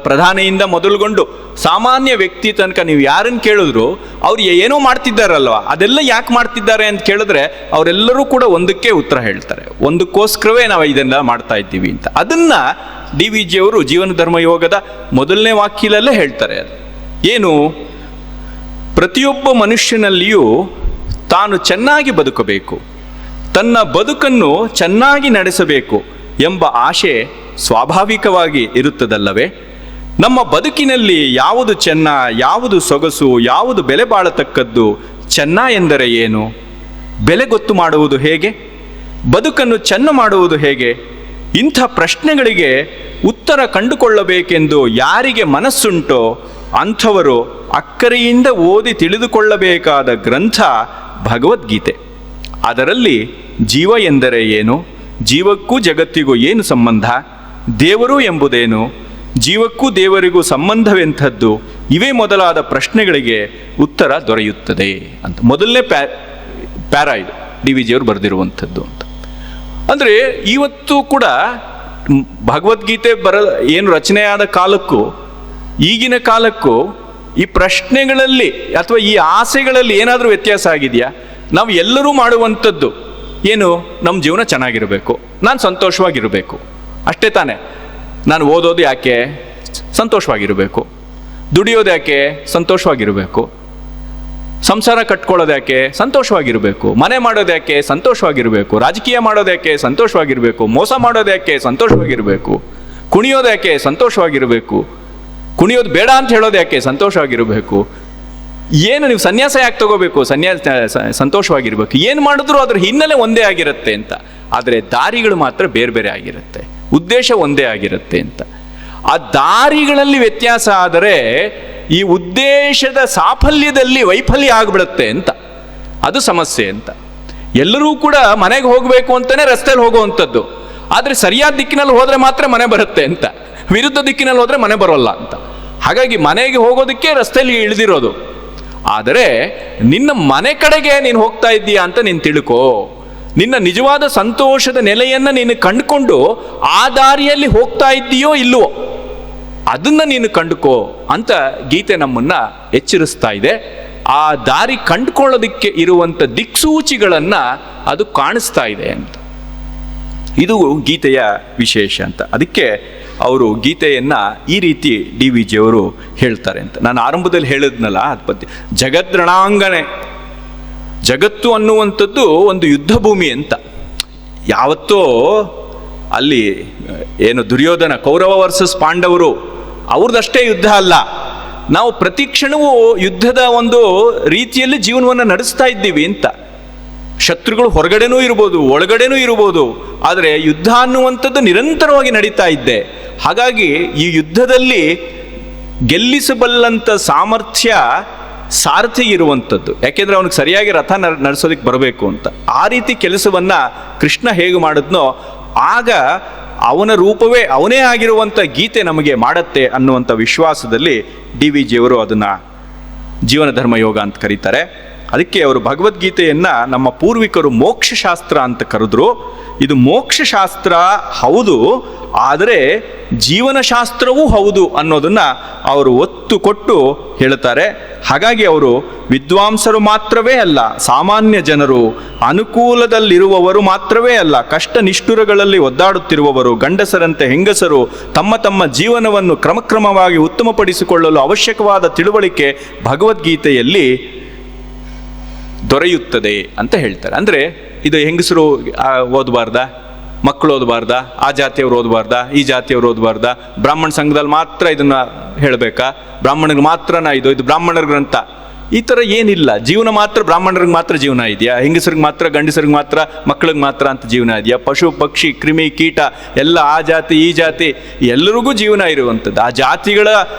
ಪ್ರಧಾನಿಯಿಂದ ಮೊದಲುಗೊಂಡು ಸಾಮಾನ್ಯ ವ್ಯಕ್ತಿ ತನಕ ನೀವು ಯಾರನ್ನು ಕೇಳಿದ್ರು ಅವ್ರು ಏನೋ ಮಾಡ್ತಿದ್ದಾರಲ್ವ, ಅದೆಲ್ಲ ಯಾಕೆ ಮಾಡ್ತಿದ್ದಾರೆ ಅಂತ ಕೇಳಿದ್ರೆ ಅವರೆಲ್ಲರೂ ಕೂಡ ಒಂದಕ್ಕೆ ಉತ್ತರ ಹೇಳ್ತಾರೆ, ಒಂದಕ್ಕೋಸ್ಕರವೇ ನಾವು ಇದೆಲ್ಲ ಮಾಡ್ತಾ ಇದ್ದೀವಿ ಅಂತ. ಅದನ್ನು ಡಿ ವಿ ಜಿಯವರು ಜೀವನ ಧರ್ಮ ಯೋಗದ ಮೊದಲನೇ ವಾಕ್ಯದಲ್ಲೇ ಹೇಳ್ತಾರೆ. ಅದು ಏನು, ಪ್ರತಿಯೊಬ್ಬ ಮನುಷ್ಯನಲ್ಲಿಯೂ ತಾನು ಚೆನ್ನಾಗಿ ಬದುಕಬೇಕು, ತನ್ನ ಬದುಕನ್ನು ಚೆನ್ನಾಗಿ ನಡೆಸಬೇಕು ಎಂಬ ಆಶೆ ಸ್ವಾಭಾವಿಕವಾಗಿ ಇರುತ್ತದಲ್ಲವೇ? ನಮ್ಮ ಬದುಕಿನಲ್ಲಿ ಯಾವುದು ಚೆನ್ನ, ಯಾವುದು ಸೊಗಸು, ಯಾವುದು ಬೆಲೆ ಬಾಳತಕ್ಕದ್ದು, ಚೆನ್ನ ಎಂದರೆ ಏನು, ಬೆಲೆ ಗೊತ್ತು ಮಾಡುವುದು ಹೇಗೆ, ಬದುಕನ್ನು ಚೆನ್ನ ಮಾಡುವುದು ಹೇಗೆ? ಇಂಥ ಪ್ರಶ್ನೆಗಳಿಗೆ ಉತ್ತರ ಕಂಡುಕೊಳ್ಳಬೇಕೆಂದು ಯಾರಿಗೆ ಮನಸ್ಸುಂಟೋ ಅಂಥವರು ಅಕ್ಕರೆಯಿಂದ ಓದಿ ತಿಳಿದುಕೊಳ್ಳಬೇಕಾದ ಗ್ರಂಥ ಭಗವದ್ಗೀತೆ. ಅದರಲ್ಲಿ ಜೀವ ಎಂದರೆ ಏನು, ಜೀವಕ್ಕೂ ಜಗತ್ತಿಗೂ ಏನು ಸಂಬಂಧ, ದೇವರು ಎಂಬುದೇನು, ಜೀವಕ್ಕೂ ದೇವರಿಗೂ ಸಂಬಂಧವೆಂಥದ್ದು, ಇವೇ ಮೊದಲಾದ ಪ್ರಶ್ನೆಗಳಿಗೆ ಉತ್ತರ ದೊರೆಯುತ್ತದೆ ಅಂತ ಮೊದಲನೇ ಪ್ಯಾರಾ ಇದು ಡಿ ವಿ ಜಿಯವರು ಬರೆದಿರುವಂಥದ್ದು ಅಂತ. ಅಂದರೆ ಇವತ್ತು ಕೂಡ ಭಗವದ್ಗೀತೆ ಏನು ರಚನೆಯಾದ ಕಾಲಕ್ಕೂ ಈಗಿನ ಕಾಲಕ್ಕೂ ಈ ಪ್ರಶ್ನೆಗಳಲ್ಲಿ ಅಥವಾ ಈ ಆಸೆಗಳಲ್ಲಿ ಏನಾದರೂ ವ್ಯತ್ಯಾಸ ಆಗಿದೆಯಾ? ನಾವು ಎಲ್ಲರೂ ಮಾಡುವಂಥದ್ದು ಏನು, ನಮ್ಮ ಜೀವನ ಚೆನ್ನಾಗಿರಬೇಕು, ನಾನು ಸಂತೋಷವಾಗಿರಬೇಕು, ಅಷ್ಟೇ ತಾನೇ. ನಾನು ಓದೋದು ಯಾಕೆ, ಸಂತೋಷವಾಗಿರಬೇಕು. ದುಡಿಯೋದು ಯಾಕೆ, ಸಂತೋಷವಾಗಿರಬೇಕು. ಸಂಸಾರ ಕಟ್ಕೊಳ್ಳೋದು ಯಾಕೆ, ಸಂತೋಷವಾಗಿರಬೇಕು. ಮನೆ ಮಾಡೋದು ಯಾಕೆ, ಸಂತೋಷವಾಗಿರಬೇಕು. ರಾಜಕೀಯ ಮಾಡೋದು ಯಾಕೆ, ಸಂತೋಷವಾಗಿರಬೇಕು. ಮೋಸ ಮಾಡೋದು ಯಾಕೆ, ಸಂತೋಷವಾಗಿರಬೇಕು. ಕುಣಿಯೋದು ಯಾಕೆ, ಸಂತೋಷವಾಗಿರಬೇಕು. ಕುಣಿಯೋದು ಬೇಡ ಅಂತ ಹೇಳೋದು ಯಾಕೆ, ಸಂತೋಷವಾಗಿರಬೇಕು. ಏನು ನೀವು ಸನ್ಯಾಸ ಯಾಕೆ ತಗೋಬೇಕು, ಸಂತೋಷವಾಗಿರ್ಬೇಕು. ಏನು ಮಾಡಿದ್ರು ಅದ್ರ ಹಿನ್ನೆಲೆ ಒಂದೇ ಆಗಿರುತ್ತೆ ಅಂತ. ಆದರೆ ದಾರಿಗಳು ಮಾತ್ರ ಬೇರೆ ಬೇರೆ ಆಗಿರುತ್ತೆ, ಉದ್ದೇಶ ಒಂದೇ ಆಗಿರುತ್ತೆ ಅಂತ. ಆ ದಾರಿಗಳಲ್ಲಿ ವ್ಯತ್ಯಾಸ ಆದರೆ ಈ ಉದ್ದೇಶದ ಸಾಫಲ್ಯದಲ್ಲಿ ವೈಫಲ್ಯ ಆಗಿಬಿಡುತ್ತೆ ಅಂತ. ಅದು ಸಮಸ್ಯೆ ಅಂತ. ಎಲ್ಲರೂ ಕೂಡ ಮನೆಗೆ ಹೋಗಬೇಕು ಅಂತಲೇ ರಸ್ತೆಯಲ್ಲಿ ಹೋಗುವಂಥದ್ದು, ಆದರೆ ಸರಿಯಾದ ದಿಕ್ಕಿನಲ್ಲಿ ಹೋದರೆ ಮಾತ್ರ ಮನೆ ಬರುತ್ತೆ ಅಂತ, ವಿರುದ್ಧ ದಿಕ್ಕಿನಲ್ಲಿ ಹೋದರೆ ಮನೆ ಬರೋಲ್ಲ ಅಂತ. ಹಾಗಾಗಿ ಮನೆಗೆ ಹೋಗೋದಕ್ಕೆ ರಸ್ತೆಯಲ್ಲಿ ಇಳಿದಿರೋದು. ಆದರೆ ನಿನ್ನ ಮನೆ ಕಡೆಗೆ ನೀನು ಹೋಗ್ತಾ ಇದ್ದೀಯಾ ಅಂತ ನೀನು ತಿಳ್ಕೋ. ನಿನ್ನ ನಿಜವಾದ ಸಂತೋಷದ ನೆಲೆಯನ್ನು ನೀನು ಕಂಡುಕೊಂಡು ಆ ದಾರಿಯಲ್ಲಿ ಹೋಗ್ತಾ ಇದ್ದೀಯೋ ಇಲ್ಲವೋ ಅದನ್ನು ನೀನು ಕಂಡುಕೋ ಅಂತ ಗೀತೆ ನಮ್ಮನ್ನು ಎಚ್ಚರಿಸ್ತಾ ಇದೆ. ಆ ದಾರಿ ಕಂಡುಕೊಳ್ಳೋದಕ್ಕೆ ಇರುವಂಥ ದಿಕ್ಸೂಚಿಗಳನ್ನು ಅದು ಕಾಣಿಸ್ತಾ ಇದೆ ಅಂತ. ಇದು ಗೀತೆಯ ವಿಶೇಷ ಅಂತ. ಅದಕ್ಕೆ ಅವರು ಗೀತೆಯನ್ನು ಈ ರೀತಿ ಡಿ ವಿ ಜಿಯವರು ಹೇಳ್ತಾರೆ ಅಂತ. ನಾನು ಆರಂಭದಲ್ಲಿ ಹೇಳಿದ್ನಲ್ಲ ಅದು ಪದ್ಯ, ಜಗದ್ರಣಾಂಗನೆ, ಜಗತ್ತು ಅನ್ನುವಂಥದ್ದು ಒಂದು ಯುದ್ಧ ಭೂಮಿ ಅಂತ. ಯಾವತ್ತೋ ಅಲ್ಲಿ ಏನು ದುರ್ಯೋಧನ, ಕೌರವ ವರ್ಸಸ್ ಪಾಂಡವರು, ಅವ್ರದ್ದಷ್ಟೇ ಯುದ್ಧ ಅಲ್ಲ. ನಾವು ಪ್ರತಿ ಕ್ಷಣವೂ ಯುದ್ಧದ ಒಂದು ರೀತಿಯಲ್ಲಿ ಜೀವನವನ್ನು ನಡೆಸ್ತಾ ಇದ್ದೀವಿ ಅಂತ. ಶತ್ರುಗಳು ಹೊರಗಡೆನೂ ಇರ್ಬೋದು, ಒಳಗಡೆನೂ ಇರ್ಬೋದು, ಆದರೆ ಯುದ್ಧ ಅನ್ನುವಂಥದ್ದು ನಿರಂತರವಾಗಿ ನಡೀತಾ ಇದ್ದೆ. ಹಾಗಾಗಿ ಈ ಯುದ್ಧದಲ್ಲಿ ಗೆಲ್ಲಿಸಬಲ್ಲಂಥ ಸಾಮರ್ಥ್ಯ ಸಾರಥಿ ಇರುವಂಥದ್ದು. ಯಾಕೆಂದರೆ ಅವನಿಗೆ ಸರಿಯಾಗಿ ರಥ ನಡೆಸೋದಕ್ಕೆ ಬರಬೇಕು ಅಂತ. ಆ ರೀತಿ ಕೆಲಸವನ್ನು ಕೃಷ್ಣ ಹೇಗೆ ಮಾಡಿದ್ನೋ ಆಗ ಅವನ ರೂಪವೇ ಅವನೇ ಆಗಿರುವಂಥ ಗೀತೆ ನಮಗೆ ಮಾಡತ್ತೆ ಅನ್ನುವಂಥ ವಿಶ್ವಾಸದಲ್ಲಿ ಡಿ ವಿ ಜಿಯವರು ಅದನ್ನು ಜೀವನ ಧರ್ಮ ಯೋಗ ಅಂತ ಕರೀತಾರೆ. ಅದಕ್ಕೆ ಅವರು ಭಗವದ್ಗೀತೆಯನ್ನು ನಮ್ಮ ಪೂರ್ವಿಕರು ಮೋಕ್ಷಶಾಸ್ತ್ರ ಅಂತ ಕರೆದ್ರು. ಇದು ಮೋಕ್ಷಶಾಸ್ತ್ರ ಹೌದು, ಆದರೆ ಜೀವನಶಾಸ್ತ್ರವೂ ಹೌದು ಅನ್ನೋದನ್ನು ಅವರು ಒತ್ತು ಕೊಟ್ಟು ಹೇಳ್ತಾರೆ. ಹಾಗಾಗಿ ಅವರು ವಿದ್ವಾಂಸರು ಮಾತ್ರವೇ ಅಲ್ಲ, ಸಾಮಾನ್ಯ ಜನರು, ಅನುಕೂಲದಲ್ಲಿರುವವರು ಮಾತ್ರವೇ ಅಲ್ಲ, ಕಷ್ಟ ನಿಷ್ಠುರಗಳಲ್ಲಿ ಒದ್ದಾಡುತ್ತಿರುವವರು, ಗಂಡಸರಂತೆ ಹೆಂಗಸರು ತಮ್ಮ ತಮ್ಮ ಜೀವನವನ್ನು ಕ್ರಮಕ್ರಮವಾಗಿ ಉತ್ತಮಪಡಿಸಿಕೊಳ್ಳಲು ಅವಶ್ಯಕವಾದ ತಿಳುವಳಿಕೆ ಭಗವದ್ಗೀತೆಯಲ್ಲಿ ದೊರೆಯುತ್ತದೆ ಅಂತ ಹೇಳ್ತಾರೆ. ಅಂದರೆ ಇದು ಹೆಂಗಸರು ಓದಬಾರ್ದಾ, ಮಕ್ಕಳು ಓದಬಾರ್ದಾ, ಆ ಜಾತಿಯವರು ಓದಬಾರ್ದಾ, ಈ ಜಾತಿಯವರು ಓದಬಾರ್ದಾ, ಬ್ರಾಹ್ಮಣ ಸಂಘದಲ್ಲಿ ಮಾತ್ರ ಇದನ್ನು ಹೇಳಬೇಕಾ, ಬ್ರಾಹ್ಮಣರಿಗೆ ಮಾತ್ರನ ಇದು ಬ್ರಾಹ್ಮಣರ ಗ್ರಂಥ, ಈ ಥರ ಏನಿಲ್ಲ. ಜೀವನ ಮಾತ್ರ ಬ್ರಾಹ್ಮಣರಿಗೆ ಮಾತ್ರ ಜೀವನ ಇದೆಯಾ, ಹೆಂಗಸರಿಗೆ ಮಾತ್ರ, ಗಂಡಸರಿಗೆ ಮಾತ್ರ, ಮಕ್ಕಳಿಗೆ ಮಾತ್ರ ಅಂತ ಜೀವನ ಇದೆಯಾ? ಪಶು ಪಕ್ಷಿ ಕ್ರಿಮಿ ಕೀಟ ಎಲ್ಲ ಆ ಜಾತಿ ಈ ಜಾತಿ ಎಲ್ಲರಿಗೂ ಜೀವನ ಇರುವಂಥದ್ದು. ಆ ಜಾತಿಗಳ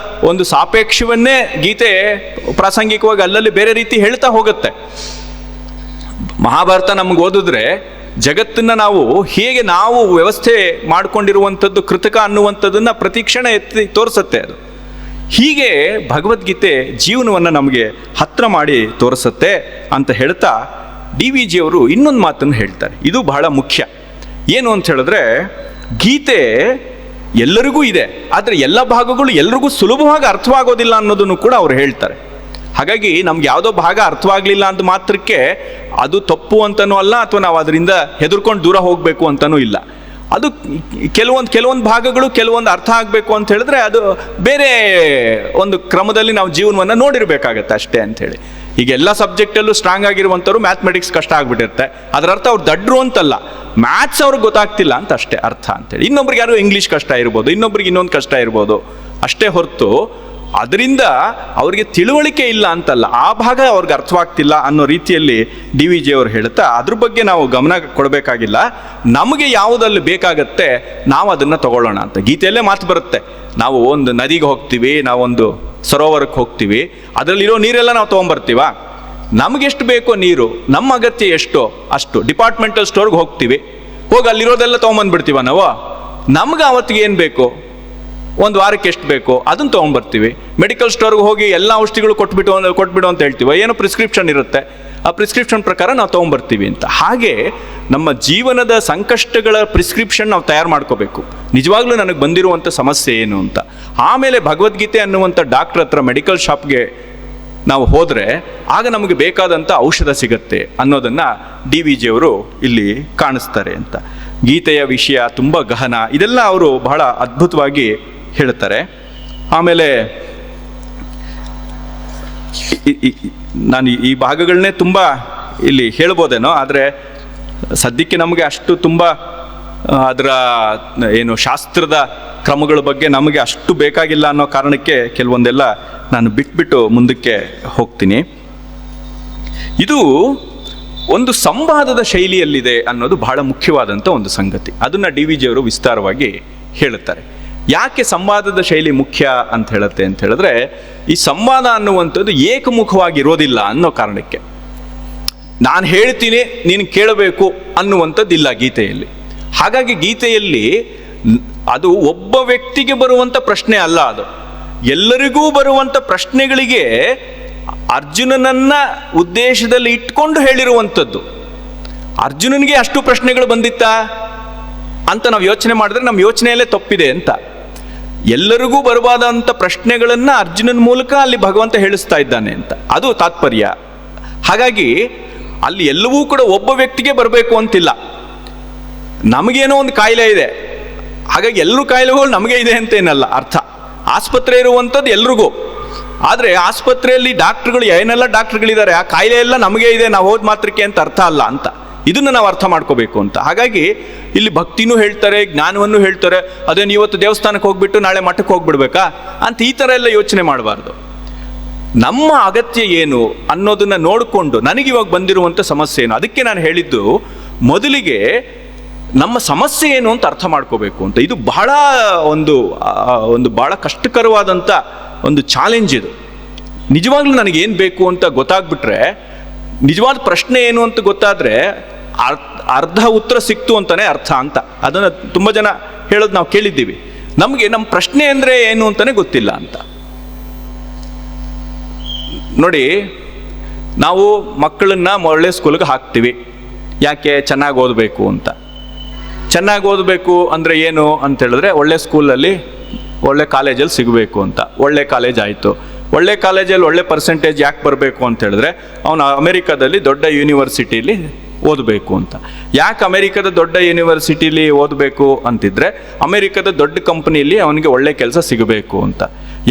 ಒಂದು ಸಾಪೇಕ್ಷವನ್ನೇ ಗೀತೆ ಪ್ರಾಸಂಗಿಕವಾಗಿ ಅಲ್ಲಲ್ಲಿ ಬೇರೆ ರೀತಿ ಹೇಳ್ತಾ ಹೋಗುತ್ತೆ. ಮಹಾಭಾರತ ನಮ್ಗೆ ಓದಿದ್ರೆ ಜಗತ್ತನ್ನು ನಾವು ಹೇಗೆ ನಾವು ವ್ಯವಸ್ಥೆ ಮಾಡಿಕೊಂಡಿರುವಂಥದ್ದು ಕೃತಕ ಅನ್ನುವಂಥದ್ದನ್ನು ಪ್ರತಿಕ್ಷಣ ಎತ್ತಿ ತೋರಿಸುತ್ತೆ ಅದು. ಹೀಗೆ ಭಗವದ್ಗೀತೆ ಜೀವನವನ್ನು ನಮಗೆ ಹತ್ರ ಮಾಡಿ ತೋರಿಸುತ್ತೆ ಅಂತ ಹೇಳ್ತಾ ಡಿ ವಿ ಜಿಯವರು ಇನ್ನೊಂದು ಮಾತನ್ನು ಹೇಳ್ತಾರೆ. ಇದು ಬಹಳ ಮುಖ್ಯ. ಏನು ಅಂತ ಹೇಳಿದ್ರೆ, ಗೀತೆ ಎಲ್ಲರಿಗೂ ಇದೆ, ಆದರೆ ಎಲ್ಲ ಭಾಗಗಳು ಎಲ್ರಿಗೂ ಸುಲಭವಾಗಿ ಅರ್ಥವಾಗೋದಿಲ್ಲ ಅನ್ನೋದನ್ನು ಕೂಡ ಅವರು ಹೇಳ್ತಾರೆ. ಹಾಗಾಗಿ ನಮ್ಗೆ ಯಾವುದೋ ಭಾಗ ಅರ್ಥವಾಗಲಿಲ್ಲ ಅಂತ ಮಾತ್ರಕ್ಕೆ ಅದು ತಪ್ಪು ಅಂತನೂ ಅಲ್ಲ, ಅಥವಾ ನಾವು ಅದರಿಂದ ಹೆದರ್ಕೊಂಡು ದೂರ ಹೋಗಬೇಕು ಅಂತನೂ ಇಲ್ಲ. ಅದು ಕೆಲವೊಂದು ಭಾಗಗಳು ಕೆಲವೊಂದು ಅರ್ಥ ಆಗಬೇಕು ಅಂತ ಹೇಳಿದ್ರೆ ಅದು ಬೇರೆ ಒಂದು ಕ್ರಮದಲ್ಲಿ ನಾವು ಜೀವನವನ್ನು ನೋಡಿರಬೇಕಾಗತ್ತೆ ಅಷ್ಟೇ ಅಂಥೇಳಿ. ಈಗ ಎಲ್ಲ ಸಬ್ಜೆಕ್ಟಲ್ಲೂ ಸ್ಟ್ರಾಂಗ್ ಆಗಿರುವಂಥವ್ರು ಮ್ಯಾಥಮೆಟಿಕ್ಸ್ ಕಷ್ಟ ಆಗಿಬಿಟ್ಟಿರುತ್ತೆ, ಅದರ ಅರ್ಥ ಅವ್ರು ದಡ್ರು ಅಂತಲ್ಲ, ಮ್ಯಾಥ್ಸ್ ಅವ್ರಿಗೆ ಗೊತ್ತಾಗ್ತಿಲ್ಲ ಅಂತ ಅಷ್ಟೇ ಅರ್ಥ ಅಂತೇಳಿ. ಇನ್ನೊಬ್ರಿಗೆ ಯಾರು ಇಂಗ್ಲೀಷ್ ಕಷ್ಟ ಇರ್ಬೋದು, ಇನ್ನೊಬ್ರಿಗೆ ಇನ್ನೊಂದು ಕಷ್ಟ ಇರ್ಬೋದು, ಅಷ್ಟೇ ಹೊರತು ಅದರಿಂದ ಅವ್ರಿಗೆ ತಿಳುವಳಿಕೆ ಇಲ್ಲ ಅಂತಲ್ಲ, ಆ ಭಾಗ ಅವ್ರಿಗೆ ಅರ್ಥವಾಗ್ತಿಲ್ಲ ಅನ್ನೋ ರೀತಿಯಲ್ಲಿ ಡಿ ವಿ ಜಿ ಅವರು ಹೇಳ್ತಾ ಅದ್ರ ಬಗ್ಗೆ ನಾವು ಗಮನ ಕೊಡಬೇಕಾಗಿಲ್ಲ. ನಮಗೆ ಯಾವುದಲ್ಲಿ ಬೇಕಾಗತ್ತೆ ನಾವು ಅದನ್ನು ತಗೊಳ್ಳೋಣ ಅಂತ. ಗೀತೆಯಲ್ಲೇ ಮಾತು ಬರುತ್ತೆ, ನಾವು ಒಂದು ನದಿಗೆ ಹೋಗ್ತೀವಿ, ನಾವೊಂದು ಸರೋವರಕ್ಕೆ ಹೋಗ್ತೀವಿ, ಅದರಲ್ಲಿರೋ ನೀರೆಲ್ಲ ನಾವು ತೊಗೊಂಬರ್ತೀವ, ನಮಗೆಷ್ಟು ಬೇಕೋ ನೀರು, ನಮ್ಮ ಅಗತ್ಯ ಎಷ್ಟೋ ಅಷ್ಟು ಡಿಪಾರ್ಟ್ಮೆಂಟಲ್ ಸ್ಟೋರ್ಗೆ ಹೋಗ್ತೀವಿ, ಹೋಗಿ ಅಲ್ಲಿರೋದೆಲ್ಲ ತೊಗೊಂಬಂದ್ಬಿಡ್ತೀವ ನಾವು. ನಮ್ಗೆ ಅವತ್ತಿಗೆ ಏನು ಬೇಕು, ಒಂದು ವಾರಕ್ಕೆ ಎಷ್ಟು ಬೇಕೋ ಅದನ್ನು ತೊಗೊಂಡ್ಬರ್ತೀವಿ. ಮೆಡಿಕಲ್ ಸ್ಟೋರ್ಗೆ ಹೋಗಿ ಎಲ್ಲ ಔಷಧಿಗಳು ಕೊಟ್ಬಿಡು ಅಂತ ಹೇಳ್ತೀವಿ, ಏನೋ ಪ್ರಿಸ್ಕ್ರಿಪ್ಷನ್ ಇರುತ್ತೆ, ಆ ಪ್ರಿಸ್ಕ್ರಿಪ್ಷನ್ ಪ್ರಕಾರ ನಾವು ತೊಗೊಂಡ್ಬರ್ತೀವಿ ಅಂತ. ಹಾಗೆ ನಮ್ಮ ಜೀವನದ ಸಂಕಷ್ಟಗಳ ಪ್ರಿಸ್ಕ್ರಿಪ್ಷನ್ ನಾವು ತಯಾರು ಮಾಡ್ಕೋಬೇಕು, ನಿಜವಾಗ್ಲೂ ನನಗೆ ಬಂದಿರುವಂಥ ಸಮಸ್ಯೆ ಏನು ಅಂತ. ಆಮೇಲೆ ಭಗವದ್ಗೀತೆ ಅನ್ನುವಂಥ ಡಾಕ್ಟ್ರ್ ಹತ್ರ ಮೆಡಿಕಲ್ ಶಾಪ್ಗೆ ನಾವು ಹೋದರೆ ಆಗ ನಮಗೆ ಬೇಕಾದಂಥ ಔಷಧ ಸಿಗತ್ತೆ ಅನ್ನೋದನ್ನು ಡಿ ವಿ ಜಿಯವರು ಇಲ್ಲಿ ಕಾಣಿಸ್ತಾರೆ ಅಂತ. ಗೀತೆಯ ವಿಷಯ ತುಂಬ ಗಹನ, ಇದೆಲ್ಲ ಅವರು ಬಹಳ ಅದ್ಭುತವಾಗಿ ಹೇಳ್ತಾರೆ. ಆಮೇಲೆ ನಾನು ಈ ಭಾಗಗಳನ್ನೇ ತುಂಬ ಇಲ್ಲಿ ಹೇಳ್ಬೋದೇನೋ, ಆದರೆ ಸದ್ಯಕ್ಕೆ ನಮಗೆ ಅಷ್ಟು ತುಂಬ ಅದರ ಏನು ಶಾಸ್ತ್ರದ ಕ್ರಮಗಳ ಬಗ್ಗೆ ನಮಗೆ ಅಷ್ಟು ಬೇಕಾಗಿಲ್ಲ ಅನ್ನೋ ಕಾರಣಕ್ಕೆ ಕೆಲವೊಂದೆಲ್ಲ ನಾನು ಬಿಟ್ಬಿಟ್ಟು ಮುಂದಕ್ಕೆ ಹೋಗ್ತೀನಿ. ಇದು ಒಂದು ಸಂವಾದದ ಶೈಲಿಯಲ್ಲಿದೆ ಅನ್ನೋದು ಬಹಳ ಮುಖ್ಯವಾದಂಥ ಒಂದು ಸಂಗತಿ. ಅದನ್ನು ಡಿ ವಿ ಜಿಯವರು ವಿಸ್ತಾರವಾಗಿ ಹೇಳುತ್ತಾರೆ. ಯಾಕೆ ಸಂವಾದದ ಶೈಲಿ ಮುಖ್ಯ ಅಂತ ಹೇಳುತ್ತೆ ಅಂತ ಹೇಳಿದ್ರೆ, ಈ ಸಂವಾದ ಅನ್ನುವಂಥದ್ದು ಏಕಮುಖವಾಗಿರೋದಿಲ್ಲ ಅನ್ನೋ ಕಾರಣಕ್ಕೆ. ನಾನು ಹೇಳ್ತೀನಿ ನೀನು ಕೇಳಬೇಕು ಅನ್ನುವಂಥದ್ದಿಲ್ಲ ಗೀತೆಯಲ್ಲಿ. ಹಾಗಾಗಿ ಗೀತೆಯಲ್ಲಿ ಅದು ಒಬ್ಬ ವ್ಯಕ್ತಿಗೆ ಬರುವಂಥ ಪ್ರಶ್ನೆ ಅಲ್ಲ, ಅದು ಎಲ್ಲರಿಗೂ ಬರುವಂಥ ಪ್ರಶ್ನೆಗಳಿಗೆ ಅರ್ಜುನನನ್ನ ಉದ್ದೇಶದಲ್ಲಿ ಇಟ್ಕೊಂಡು ಹೇಳಿರುವಂಥದ್ದು. ಅರ್ಜುನನಿಗೆ ಅಷ್ಟು ಪ್ರಶ್ನೆಗಳು ಬಂದಿತ್ತಾ ಅಂತ ನಾವು ಯೋಚನೆ ಮಾಡಿದ್ರೆ ನಮ್ಮ ಯೋಚನೆಯಲ್ಲೇ ತಪ್ಪಿದೆ ಅಂತ. ಎಲ್ಲರಿಗೂ ಬರಬಾದಂಥ ಪ್ರಶ್ನೆಗಳನ್ನು ಅರ್ಜುನನ ಮೂಲಕ ಅಲ್ಲಿ ಭಗವಂತ ಹೇಳಿಸ್ತಾ ಇದ್ದಾನೆ ಅಂತ, ಅದು ತಾತ್ಪರ್ಯ. ಹಾಗಾಗಿ ಅಲ್ಲಿ ಎಲ್ಲವೂ ಕೂಡ ಒಬ್ಬ ವ್ಯಕ್ತಿಗೆ ಬರಬೇಕು ಅಂತಿಲ್ಲ. ನಮಗೇನೋ ಒಂದು ಕಾಯಿಲೆ ಇದೆ, ಹಾಗಾಗಿ ಎಲ್ಲರೂ ಕಾಯಿಲೆಗಳು ನಮಗೆ ಇದೆ ಅಂತೇನಲ್ಲ ಅರ್ಥ. ಆಸ್ಪತ್ರೆ ಇರುವಂಥದ್ದು ಎಲ್ರಿಗೂ, ಆದರೆ ಆಸ್ಪತ್ರೆಯಲ್ಲಿ ಡಾಕ್ಟ್ರುಗಳು ಏನೆಲ್ಲ ಡಾಕ್ಟ್ರುಗಳಿದ್ದಾರೆ, ಆ ಕಾಯಿಲೆ ಎಲ್ಲ ನಮಗೆ ಇದೆ ನಾವು ಹೋದ ಮಾತ್ರಕ್ಕೆ ಅಂತ ಅರ್ಥ ಅಲ್ಲ ಅಂತ. ಇದನ್ನು ನಾವು ಅರ್ಥ ಮಾಡ್ಕೋಬೇಕು ಅಂತ. ಹಾಗಾಗಿ ಇಲ್ಲಿ ಭಕ್ತಿನೂ ಹೇಳ್ತಾರೆ, ಜ್ಞಾನವನ್ನು ಹೇಳ್ತಾರೆ. ಅದೇನು ಇವತ್ತು ದೇವಸ್ಥಾನಕ್ಕೆ ಹೋಗ್ಬಿಟ್ಟು ನಾಳೆ ಮಠಕ್ಕೆ ಹೋಗ್ಬಿಡ್ಬೇಕಾ ಅಂತ ಈ ಥರ ಎಲ್ಲ ಯೋಚನೆ ಮಾಡಬಾರ್ದು. ನಮ್ಮ ಅಗತ್ಯ ಏನು ಅನ್ನೋದನ್ನು ನೋಡಿಕೊಂಡು ನನಗಿವಾಗ ಬಂದಿರುವಂಥ ಸಮಸ್ಯೆ ಏನು, ಅದಕ್ಕೆ ನಾನು ಹೇಳಿದ್ದು ಮೊದಲಿಗೆ ನಮ್ಮ ಸಮಸ್ಯೆ ಏನು ಅಂತ ಅರ್ಥ ಮಾಡ್ಕೋಬೇಕು ಅಂತ. ಇದು ಬಹಳ ಒಂದು ಬಹಳ ಕಷ್ಟಕರವಾದಂಥ ಒಂದು ಚಾಲೆಂಜ್ ಇದು. ನಿಜವಾಗ್ಲೂ ನನಗೇನು ಬೇಕು ಅಂತ ಗೊತ್ತಾಗ್ಬಿಟ್ರೆ, ನಿಜವಾದ ಪ್ರಶ್ನೆ ಏನು ಅಂತ ಗೊತ್ತಾದರೆ ಅರ್ಧ ಉತ್ತರ ಸಿಕ್ತು ಅಂತಲೇ ಅರ್ಥ ಅಂತ. ಅದನ್ನು ತುಂಬ ಜನ ಹೇಳೋದು ನಾವು ಕೇಳಿದ್ದೀವಿ. ನಮಗೆ ನಮ್ಮ ಪ್ರಶ್ನೆ ಅಂದರೆ ಏನು ಅಂತಲೇ ಗೊತ್ತಿಲ್ಲ ಅಂತ. ನೋಡಿ, ನಾವು ಮಕ್ಕಳನ್ನ ಒಳ್ಳೆ ಸ್ಕೂಲ್ಗೆ ಹಾಕ್ತೀವಿ. ಯಾಕೆ? ಚೆನ್ನಾಗಿ ಓದಬೇಕು ಅಂತ. ಚೆನ್ನಾಗಿ ಓದಬೇಕು ಅಂದರೆ ಏನು ಅಂತ ಹೇಳಿದ್ರೆ, ಒಳ್ಳೆ ಸ್ಕೂಲಲ್ಲಿ ಒಳ್ಳೆ ಕಾಲೇಜಲ್ಲಿ ಸಿಗಬೇಕು ಅಂತ. ಒಳ್ಳೆ ಕಾಲೇಜ್ ಆಯಿತು. ಒಳ್ಳೆ ಕಾಲೇಜಲ್ಲಿ ಒಳ್ಳೆ ಪರ್ಸೆಂಟೇಜ್ ಯಾಕೆ ಬರಬೇಕು ಅಂತ ಹೇಳಿದ್ರೆ, ಅವನು ಅಮೆರಿಕಾದಲ್ಲಿ ದೊಡ್ಡ ಯೂನಿವರ್ಸಿಟಿಲಿ ಓದಬೇಕು ಅಂತ. ಯಾಕೆ ಅಮೆರಿಕದ ದೊಡ್ಡ ಯೂನಿವರ್ಸಿಟಿಲಿ ಓದಬೇಕು ಅಂತಿದ್ರೆ, ಅಮೆರಿಕದ ದೊಡ್ಡ ಕಂಪ್ನಿಯಲ್ಲಿ ಅವನಿಗೆ ಒಳ್ಳೆ ಕೆಲಸ ಸಿಗಬೇಕು ಅಂತ.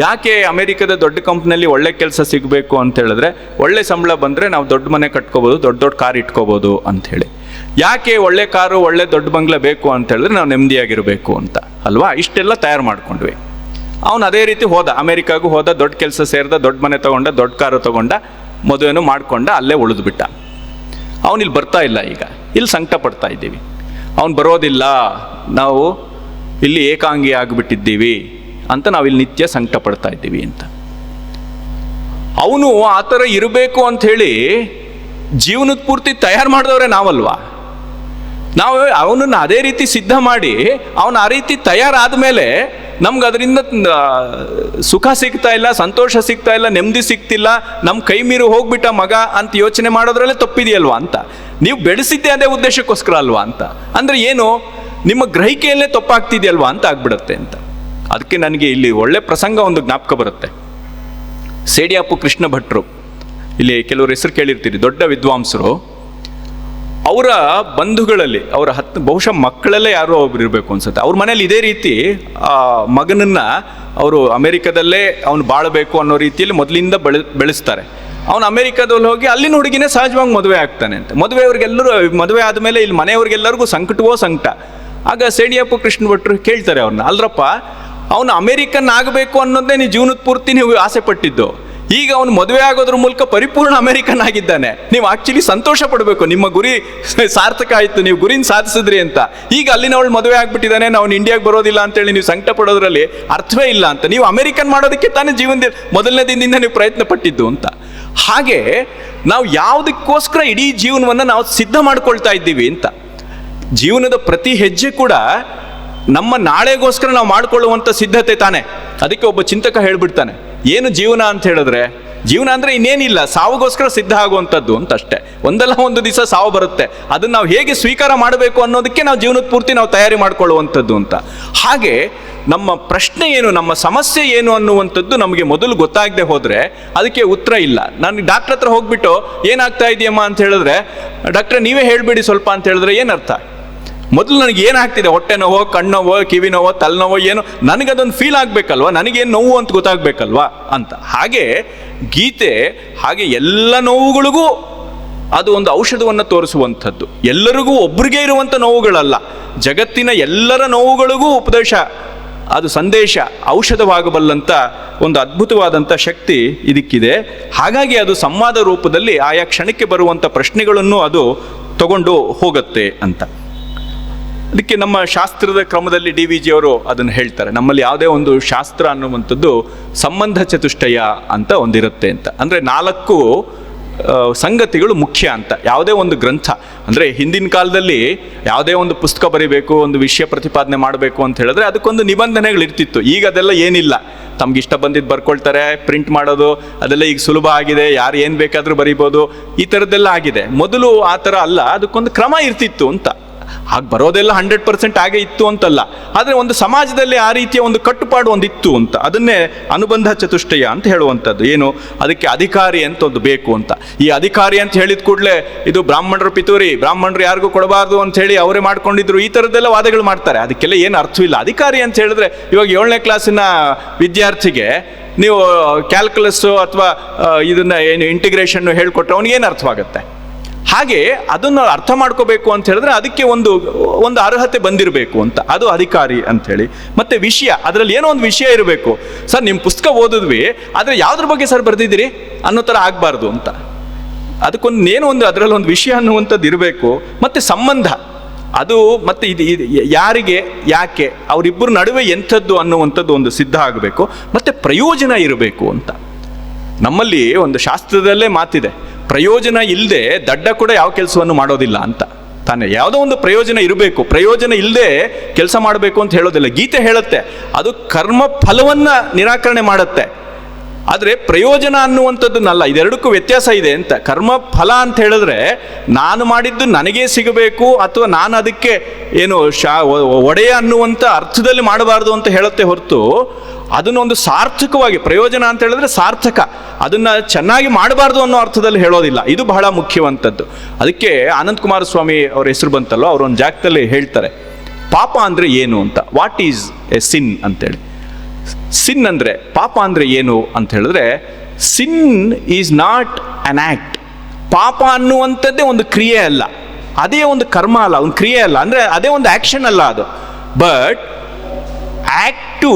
ಯಾಕೆ ಅಮೆರಿಕದ ದೊಡ್ಡ ಕಂಪ್ನಿಯಲ್ಲಿ ಒಳ್ಳೆ ಕೆಲಸ ಸಿಗಬೇಕು ಅಂತ ಹೇಳಿದ್ರೆ, ಒಳ್ಳೆ ಸಂಬಳ ಬಂದರೆ ನಾವು ದೊಡ್ಡ ಮನೆ ಕಟ್ಕೋಬೋದು, ದೊಡ್ಡ ದೊಡ್ಡ ಕಾರ್ ಇಟ್ಕೋಬೋದು ಅಂಥೇಳಿ. ಯಾಕೆ ಒಳ್ಳೆ ಕಾರು ಒಳ್ಳೆ ದೊಡ್ಡ ಬಂಗ್ಲೆ ಬೇಕು ಅಂತ ಹೇಳಿದ್ರೆ, ನಾವು ನೆಮ್ಮದಿಯಾಗಿರಬೇಕು ಅಂತ ಅಲ್ವಾ? ಇಷ್ಟೆಲ್ಲ ತಯಾರು ಮಾಡ್ಕೊಂಡ್ವಿ. ಅವನು ಅದೇ ರೀತಿ ಹೋದ, ಅಮೆರಿಕಾಗೂ ಹೋದ, ದೊಡ್ಡ ಕೆಲಸ ಸೇರಿದ, ದೊಡ್ಡ ಮನೆ ತೊಗೊಂಡ, ದೊಡ್ಡ ಕಾರು ತೊಗೊಂಡ, ಮದುವೆನೂ ಮಾಡ್ಕೊಂಡ, ಅಲ್ಲೇ ಉಳಿದ್ಬಿಟ್ಟ. ಅವನಿಲ್ಲಿ ಬರ್ತಾ ಇಲ್ಲ. ಈಗ ಇಲ್ಲಿ ಸಂಕಟ ಪಡ್ತಾ ಇದ್ದೀವಿ. ಅವನು ಬರೋದಿಲ್ಲ, ನಾವು ಇಲ್ಲಿ ಏಕಾಂಗಿ ಆಗಿಬಿಟ್ಟಿದ್ದೀವಿ ಅಂತ ನಾವಿಲ್ಲಿ ನಿತ್ಯ ಸಂಕಟ ಪಡ್ತಾ ಇದ್ದೀವಿ ಅಂತ. ಅವನು ಆ ಥರ ಇರಬೇಕು ಅಂಥೇಳಿ ಜೀವನದ ಪೂರ್ತಿ ತಯಾರು ಮಾಡಿದವ್ರೆ ನಾವಲ್ವಾ? ನಾವು ಅವನನ್ನು ಅದೇ ರೀತಿ ಸಿದ್ಧ ಮಾಡಿ, ಅವನು ಆ ರೀತಿ ತಯಾರಾದ ಮೇಲೆ ನಮ್ಗೆ ಅದರಿಂದ ಸುಖ ಸಿಗ್ತಾ ಇಲ್ಲ, ಸಂತೋಷ ಸಿಗ್ತಾ ಇಲ್ಲ, ನೆಮ್ಮದಿ ಸಿಗ್ತಿಲ್ಲ, ನಮ್ಮ ಕೈ ಮೀರಿ ಹೋಗ್ಬಿಟ್ಟ ಮಗ ಅಂತ ಯೋಚನೆ ಮಾಡೋದ್ರಲ್ಲೇ ತಪ್ಪಿದೆಯಲ್ವಾ ಅಂತ. ನೀವು ಬೆಳೆಸಿದ್ದೆ ಅದೇ ಉದ್ದೇಶಕ್ಕೋಸ್ಕರ ಅಲ್ವಾ ಅಂತ. ಅಂದರೆ ಏನು, ನಿಮ್ಮ ಗ್ರಹಿಕೆಯಲ್ಲೇ ತಪ್ಪಾಗ್ತಿದೆಯಲ್ವಾ ಅಂತ ಆಗ್ಬಿಡುತ್ತೆ ಅಂತ. ಅದಕ್ಕೆ ನನಗೆ ಇಲ್ಲಿ ಒಳ್ಳೆ ಪ್ರಸಂಗ ಒಂದು ಜ್ಞಾಪಕ ಬರುತ್ತೆ. ಸೇಡಿಯಾಪು ಕೃಷ್ಣ ಭಟ್ರು, ಇಲ್ಲಿ ಕೆಲವರು ಹೆಸರು ಕೇಳಿರ್ತೀರಿ, ದೊಡ್ಡ ವಿದ್ವಾಂಸರು. ಅವರ ಬಂಧುಗಳಲ್ಲಿ ಅವರ ಬಹುಶಃ ಮಕ್ಕಳಲ್ಲೇ ಯಾರೋ ಒಬ್ರು ಇರಬೇಕು ಅನ್ಸುತ್ತೆ. ಅವ್ರ ಮನೇಲಿ ಇದೇ ರೀತಿ ಮಗನನ್ನ ಅವರು ಅಮೆರಿಕದಲ್ಲೇ ಅವನು ಬಾಳಬೇಕು ಅನ್ನೋ ರೀತಿಯಲ್ಲಿ ಮೊದಲಿಂದ ಬೆಳೆಸ್ತಾರೆ. ಅವನು ಅಮೆರಿಕದಲ್ಲಿ ಹೋಗಿ ಅಲ್ಲಿನ ಹುಡುಗಿನೇ ಸಹಜವಾಗಿ ಮದುವೆ ಆಗ್ತಾನೆ ಅಂತ. ಮದುವೆ ಆದಮೇಲೆ ಇಲ್ಲಿ ಮನೆಯವ್ರಿಗೆಲ್ಲರಿಗೂ ಸಂಕಟವೋ ಸಂಕಟ. ಆಗ ಸೇಡಿಯಪ್ಪ ಕೃಷ್ಣ ಭಟ್ರು ಕೇಳ್ತಾರೆ ಅವ್ರನ್ನ, ಅಲ್ರಪ್ಪ, ಅವನು ಅಮೆರಿಕನ್ ಆಗಬೇಕು ಅನ್ನೋದೇ ನೀವು ಜೀವನದ ಪೂರ್ತಿ ನೀವು ಆಸೆ ಪಟ್ಟಿದ್ದು. ಈಗ ಅವನು ಮದುವೆ ಆಗೋದ್ರ ಮೂಲಕ ಪರಿಪೂರ್ಣ ಅಮೆರಿಕನ್ ಆಗಿದ್ದಾನೆ. ನೀವು ಆಕ್ಚುಲಿ ಸಂತೋಷ ಪಡಬೇಕು, ನಿಮ್ಮ ಗುರಿ ಸಾರ್ಥಕ ಆಯಿತು, ನೀವು ಗುರಿನ ಸಾಧಿಸಿದ್ರಿ ಅಂತ. ಈಗ ಅಲ್ಲಿನವಳು ಮದುವೆ ಆಗ್ಬಿಟ್ಟಿದ್ದಾನೆ, ನಾವು ಇಂಡಿಯಾಗೆ ಬರೋದಿಲ್ಲ ಅಂತೇಳಿ ನೀವು ಸಂಕಟ ಪಡೋದ್ರಲ್ಲಿ ಅರ್ಥವೇ ಇಲ್ಲ ಅಂತ. ನೀವು ಅಮೆರಿಕನ್ ಮಾಡೋದಕ್ಕೆ ತಾನೇ ಜೀವನದಲ್ಲಿ ಮೊದಲನೇ ದಿನದಿಂದ ನೀವು ಪ್ರಯತ್ನ ಪಟ್ಟಿದ್ದು ಅಂತ. ಹಾಗೆ ನಾವು ಯಾವುದಕ್ಕೋಸ್ಕರ ಇಡೀ ಜೀವನವನ್ನು ನಾವು ಸಿದ್ಧ ಮಾಡ್ಕೊಳ್ತಾ ಇದ್ದೀವಿ ಅಂತ. ಜೀವನದ ಪ್ರತಿ ಹೆಜ್ಜೆ ಕೂಡ ನಮ್ಮ ನಾಳೆಗೋಸ್ಕರ ನಾವು ಮಾಡಿಕೊಳ್ಳುವಂಥ ಸಿದ್ಧತೆ ತಾನೆ. ಅದಕ್ಕೆ ಒಬ್ಬ ಚಿಂತಕ ಹೇಳ್ಬಿಡ್ತಾನೆ, ಏನು ಜೀವನ ಅಂತ ಹೇಳಿದ್ರೆ, ಜೀವನ ಅಂದರೆ ಇನ್ನೇನಿಲ್ಲ, ಸಾವುಗೋಸ್ಕರ ಸಿದ್ಧ ಆಗುವಂಥದ್ದು ಅಂತ ಅಷ್ಟೇ. ಒಂದಲ್ಲ ಒಂದು ದಿವಸ ಸಾವು ಬರುತ್ತೆ, ಅದನ್ನು ನಾವು ಹೇಗೆ ಸ್ವೀಕಾರ ಮಾಡಬೇಕು ಅನ್ನೋದಕ್ಕೆ ನಾವು ಜೀವನದ ಪೂರ್ತಿ ನಾವು ತಯಾರಿ ಮಾಡ್ಕೊಳ್ಳುವಂಥದ್ದು ಅಂತ. ಹಾಗೆ ನಮ್ಮ ಪ್ರಶ್ನೆ ಏನು, ನಮ್ಮ ಸಮಸ್ಯೆ ಏನು ಅನ್ನುವಂಥದ್ದು ನಮಗೆ ಮೊದಲು ಗೊತ್ತಾಗದೆ ಹೋದರೆ ಅದಕ್ಕೆ ಉತ್ತರ ಇಲ್ಲ. ನಾನು ಡಾಕ್ಟ್ರ್ ಹತ್ರ ಹೋಗ್ಬಿಟ್ಟು ಏನಾಗ್ತಾ ಇದೆಯಮ್ಮ ಅಂತ ಹೇಳಿದ್ರೆ, ಡಾಕ್ಟ್ರೆ ನೀವೇ ಹೇಳ್ಬಿಡಿ ಸ್ವಲ್ಪ ಅಂತ ಹೇಳಿದ್ರೆ ಏನರ್ಥ? ಮೊದಲು ನನಗೆ ಏನಾಗ್ತಿದೆ, ಹೊಟ್ಟೆ ನೋವೋ, ಕಣ್ಣೋವೋ, ಕಿವಿ ನೋವೋ, ತಲೆನೋವೋ, ಏನೋ ನನಗದೊಂದು ಫೀಲ್ ಆಗಬೇಕಲ್ವ, ನನಗೇನು ನೋವು ಅಂತ ಗೊತ್ತಾಗಬೇಕಲ್ವಾ ಅಂತ. ಹಾಗೆ ಗೀತೆ ಹಾಗೆ ಎಲ್ಲ ನೋವುಗಳಿಗೂ ಅದು ಒಂದು ಔಷಧವನ್ನು ತೋರಿಸುವಂಥದ್ದು. ಎಲ್ಲರಿಗೂ ಒಬ್ರಿಗೆ ಇರುವಂಥ ನೋವುಗಳಲ್ಲ, ಜಗತ್ತಿನ ಎಲ್ಲರ ನೋವುಗಳಿಗೂ ಉಪದೇಶ, ಅದು ಸಂದೇಶ, ಔಷಧವಾಗಬಲ್ಲಂಥ ಒಂದು ಅದ್ಭುತವಾದಂಥ ಶಕ್ತಿ ಇದಕ್ಕಿದೆ. ಹಾಗಾಗಿ ಅದು ಸಂವಾದ ರೂಪದಲ್ಲಿ ಆಯಾ ಕ್ಷಣಕ್ಕೆ ಬರುವಂಥ ಪ್ರಶ್ನೆಗಳನ್ನು ಅದು ತಗೊಂಡು ಹೋಗುತ್ತೆ ಅಂತ. ಅದಕ್ಕೆ ನಮ್ಮ ಶಾಸ್ತ್ರದ ಕ್ರಮದಲ್ಲಿ DVG ಅವರು ಅದನ್ನು ಹೇಳ್ತಾರೆ, ನಮ್ಮಲ್ಲಿ ಯಾವುದೇ ಒಂದು ಶಾಸ್ತ್ರ ಅನ್ನುವಂಥದ್ದು ಸಂಬಂಧ ಚತುಷ್ಟಯ ಅಂತ ಒಂದಿರುತ್ತೆ ಅಂತ. ಅಂದರೆ 4 ಸಂಗತಿಗಳು ಮುಖ್ಯ ಅಂತ. ಯಾವುದೇ ಒಂದು ಗ್ರಂಥ, ಅಂದರೆ ಹಿಂದಿನ ಕಾಲದಲ್ಲಿ ಯಾವುದೇ ಒಂದು ಪುಸ್ತಕ ಬರೀಬೇಕು, ಒಂದು ವಿಷಯ ಪ್ರತಿಪಾದನೆ ಮಾಡಬೇಕು ಅಂತ ಹೇಳಿದ್ರೆ ಅದಕ್ಕೊಂದು ನಿಬಂಧನೆಗಳಿರ್ತಿತ್ತು. ಈಗ ಅದೆಲ್ಲ ಏನಿಲ್ಲ, ತಮ್ಗಿಷ್ಟ ಬಂದಿದ್ದು ಬರ್ಕೊಳ್ತಾರೆ, ಪ್ರಿಂಟ್ ಮಾಡೋದು ಅದೆಲ್ಲ ಈಗ ಸುಲಭ ಆಗಿದೆ, ಯಾರು ಏನು ಬೇಕಾದರೂ ಬರೀಬೋದು, ಈ ಥರದ್ದೆಲ್ಲ ಆಗಿದೆ. ಮೊದಲು ಆ ಥರ ಅಲ್ಲ, ಅದಕ್ಕೊಂದು ಕ್ರಮ ಇರ್ತಿತ್ತು ಅಂತ. ಹಾಗೆ ಬರೋದೆಲ್ಲ 100% ಆಗೇ ಇತ್ತು ಅಂತಲ್ಲ, ಆದರೆ ಒಂದು ಸಮಾಜದಲ್ಲಿ ಆ ರೀತಿಯ ಒಂದು ಕಟ್ಟುಪಾಡು ಒಂದಿತ್ತು ಅಂತ. ಅದನ್ನೇ ಅನುಬಂಧ ಚತುಷ್ಟಯ ಅಂತ ಹೇಳುವಂಥದ್ದು. ಏನು, ಅದಕ್ಕೆ ಅಧಿಕಾರಿ ಅಂತ ಒಂದು ಬೇಕು ಅಂತ. ಈ ಅಧಿಕಾರಿ ಅಂತ ಹೇಳಿದ ಕೂಡಲೇ ಇದು ಬ್ರಾಹ್ಮಣರು ಪಿತೂರಿ, ಬ್ರಾಹ್ಮಣರು ಯಾರಿಗೂ ಕೊಡಬಾರ್ದು ಅಂತ ಹೇಳಿ ಅವರೇ ಮಾಡ್ಕೊಂಡಿದ್ರು, ಈ ಥರದ್ದೆಲ್ಲ ವಾದಗಳು ಮಾಡ್ತಾರೆ. ಅದಕ್ಕೆಲ್ಲ ಏನು ಅರ್ಥವಿಲ್ಲ. ಅಧಿಕಾರಿ ಅಂತ ಹೇಳಿದ್ರೆ, ಇವಾಗ 7ನೇ ಕ್ಲಾಸಿನ ವಿದ್ಯಾರ್ಥಿಗೆ ನೀವು ಕ್ಯಾಲ್ಕುಲಸ್ಸು ಅಥವಾ ಇದನ್ನು ಏನು ಇಂಟಿಗ್ರೇಷನ್ನು ಹೇಳ್ಕೊಟ್ರೆ ಅವನಿಗೇನು ಅರ್ಥವಾಗುತ್ತೆ? ಹಾಗೆ ಅದನ್ನು ಅರ್ಥ ಮಾಡ್ಕೋಬೇಕು ಅಂತ ಹೇಳಿದ್ರೆ ಅದಕ್ಕೆ ಒಂದು ಅರ್ಹತೆ ಬಂದಿರಬೇಕು ಅಂತ. ಅದು ಅಧಿಕಾರಿ ಅಂಥೇಳಿ. ಮತ್ತು ವಿಷಯ, ಅದರಲ್ಲಿ ಏನೋ ಒಂದು ವಿಷಯ ಇರಬೇಕು. ಸರ್ ನಿಮ್ಮ ಪುಸ್ತಕ ಓದಿದ್ವಿ, ಆದರೆ ಯಾವುದ್ರ ಬಗ್ಗೆ ಸರ್ ಬರೆದಿದ್ದೀರಿ ಅನ್ನೋ ಥರ ಆಗಬಾರ್ದು ಅಂತ. ಅದಕ್ಕೊಂದು ಏನೋ ಒಂದು ಅದರಲ್ಲಿ ಒಂದು ವಿಷಯ ಅನ್ನುವಂಥದ್ದು ಇರಬೇಕು. ಮತ್ತು ಸಂಬಂಧ, ಅದು ಮತ್ತು ಇದು ಯಾರಿಗೆ, ಯಾಕೆ, ಅವರಿಬ್ಬರ ನಡುವೆ ಎಂಥದ್ದು ಅನ್ನುವಂಥದ್ದು ಒಂದು ಸಿದ್ಧ ಆಗಬೇಕು. ಮತ್ತು ಪ್ರಯೋಜನ ಇರಬೇಕು ಅಂತ. ನಮ್ಮಲ್ಲಿ ಒಂದು ಶಾಸ್ತ್ರದಲ್ಲೇ ಮಾತಿದೆ, ಪ್ರಯೋಜನ ಇಲ್ಲದೆ ದಡ್ಡ ಕೂಡ ಯಾವ ಕೆಲಸವನ್ನು ಮಾಡೋದಿಲ್ಲ ಅಂತ. ತಾನೇ ಯಾವುದೋ ಒಂದು ಪ್ರಯೋಜನ ಇರಬೇಕು, ಪ್ರಯೋಜನ ಇಲ್ಲದೆ ಕೆಲಸ ಮಾಡಬೇಕು ಅಂತ ಹೇಳೋದಿಲ್ಲ. ಗೀತೆ ಹೇಳುತ್ತೆ ಅದು ಕರ್ಮ ಫಲವನ್ನ ನಿರಾಕರಣೆ ಮಾಡುತ್ತೆ, ಆದರೆ ಪ್ರಯೋಜನ ಅನ್ನುವಂಥದ್ದನ್ನಲ್ಲ. ಇದೆರಡಕ್ಕೂ ವ್ಯತ್ಯಾಸ ಇದೆ ಅಂತ. ಕರ್ಮ ಫಲ ಅಂತ ಹೇಳಿದ್ರೆ ನಾನು ಮಾಡಿದ್ದು ನನಗೇ ಸಿಗಬೇಕು ಅಥವಾ ನಾನು ಅದಕ್ಕೆ ಏನು ಒಡೆಯ ಅನ್ನುವಂಥ ಅರ್ಥದಲ್ಲಿ ಮಾಡಬಾರ್ದು ಅಂತ ಹೇಳುತ್ತೆ ಹೊರತು, ಅದನ್ನೊಂದು ಸಾರ್ಥಕವಾಗಿ ಪ್ರಯೋಜನ ಅಂತ ಹೇಳಿದ್ರೆ ಸಾರ್ಥಕ, ಅದನ್ನ ಚೆನ್ನಾಗಿ ಮಾಡಬಾರ್ದು ಅನ್ನೋ ಅರ್ಥದಲ್ಲಿ ಹೇಳೋದಿಲ್ಲ. ಇದು ಬಹಳ ಮುಖ್ಯವಂಥದ್ದು. ಅದಕ್ಕೆ ಆನಂದ್ ಕುಮಾರ ಸ್ವಾಮಿ ಅವ್ರ ಹೆಸರು ಬಂತಲ್ಲೋ, ಅವರು ಒಂದು ಜಾಗದಲ್ಲಿ ಹೇಳ್ತಾರೆ ಪಾಪ ಅಂದ್ರೆ ಏನು ಅಂತ. ವಾಟ್ ಈಸ್ ಎ ಸಿನ್ ಅಂತೇಳಿ. ಸಿನ್ ಅಂದ್ರೆ, ಪಾಪ ಅಂದ್ರೆ ಏನು ಅಂತ ಹೇಳಿದ್ರೆ, ಸಿನ್ ಈಸ್ ನಾಟ್ ಅನ್ ಆಕ್ಟ್. ಪಾಪ ಅನ್ನುವಂಥದ್ದೇ ಒಂದು ಕ್ರಿಯೆ ಅಲ್ಲ, ಅದೇ ಒಂದು ಕರ್ಮ ಅಲ್ಲ, ಒಂದು ಕ್ರಿಯೆ ಅಲ್ಲ, ಅಂದ್ರೆ ಅದೇ ಒಂದು ಆಕ್ಷನ್ ಅಲ್ಲ ಅದು. But act to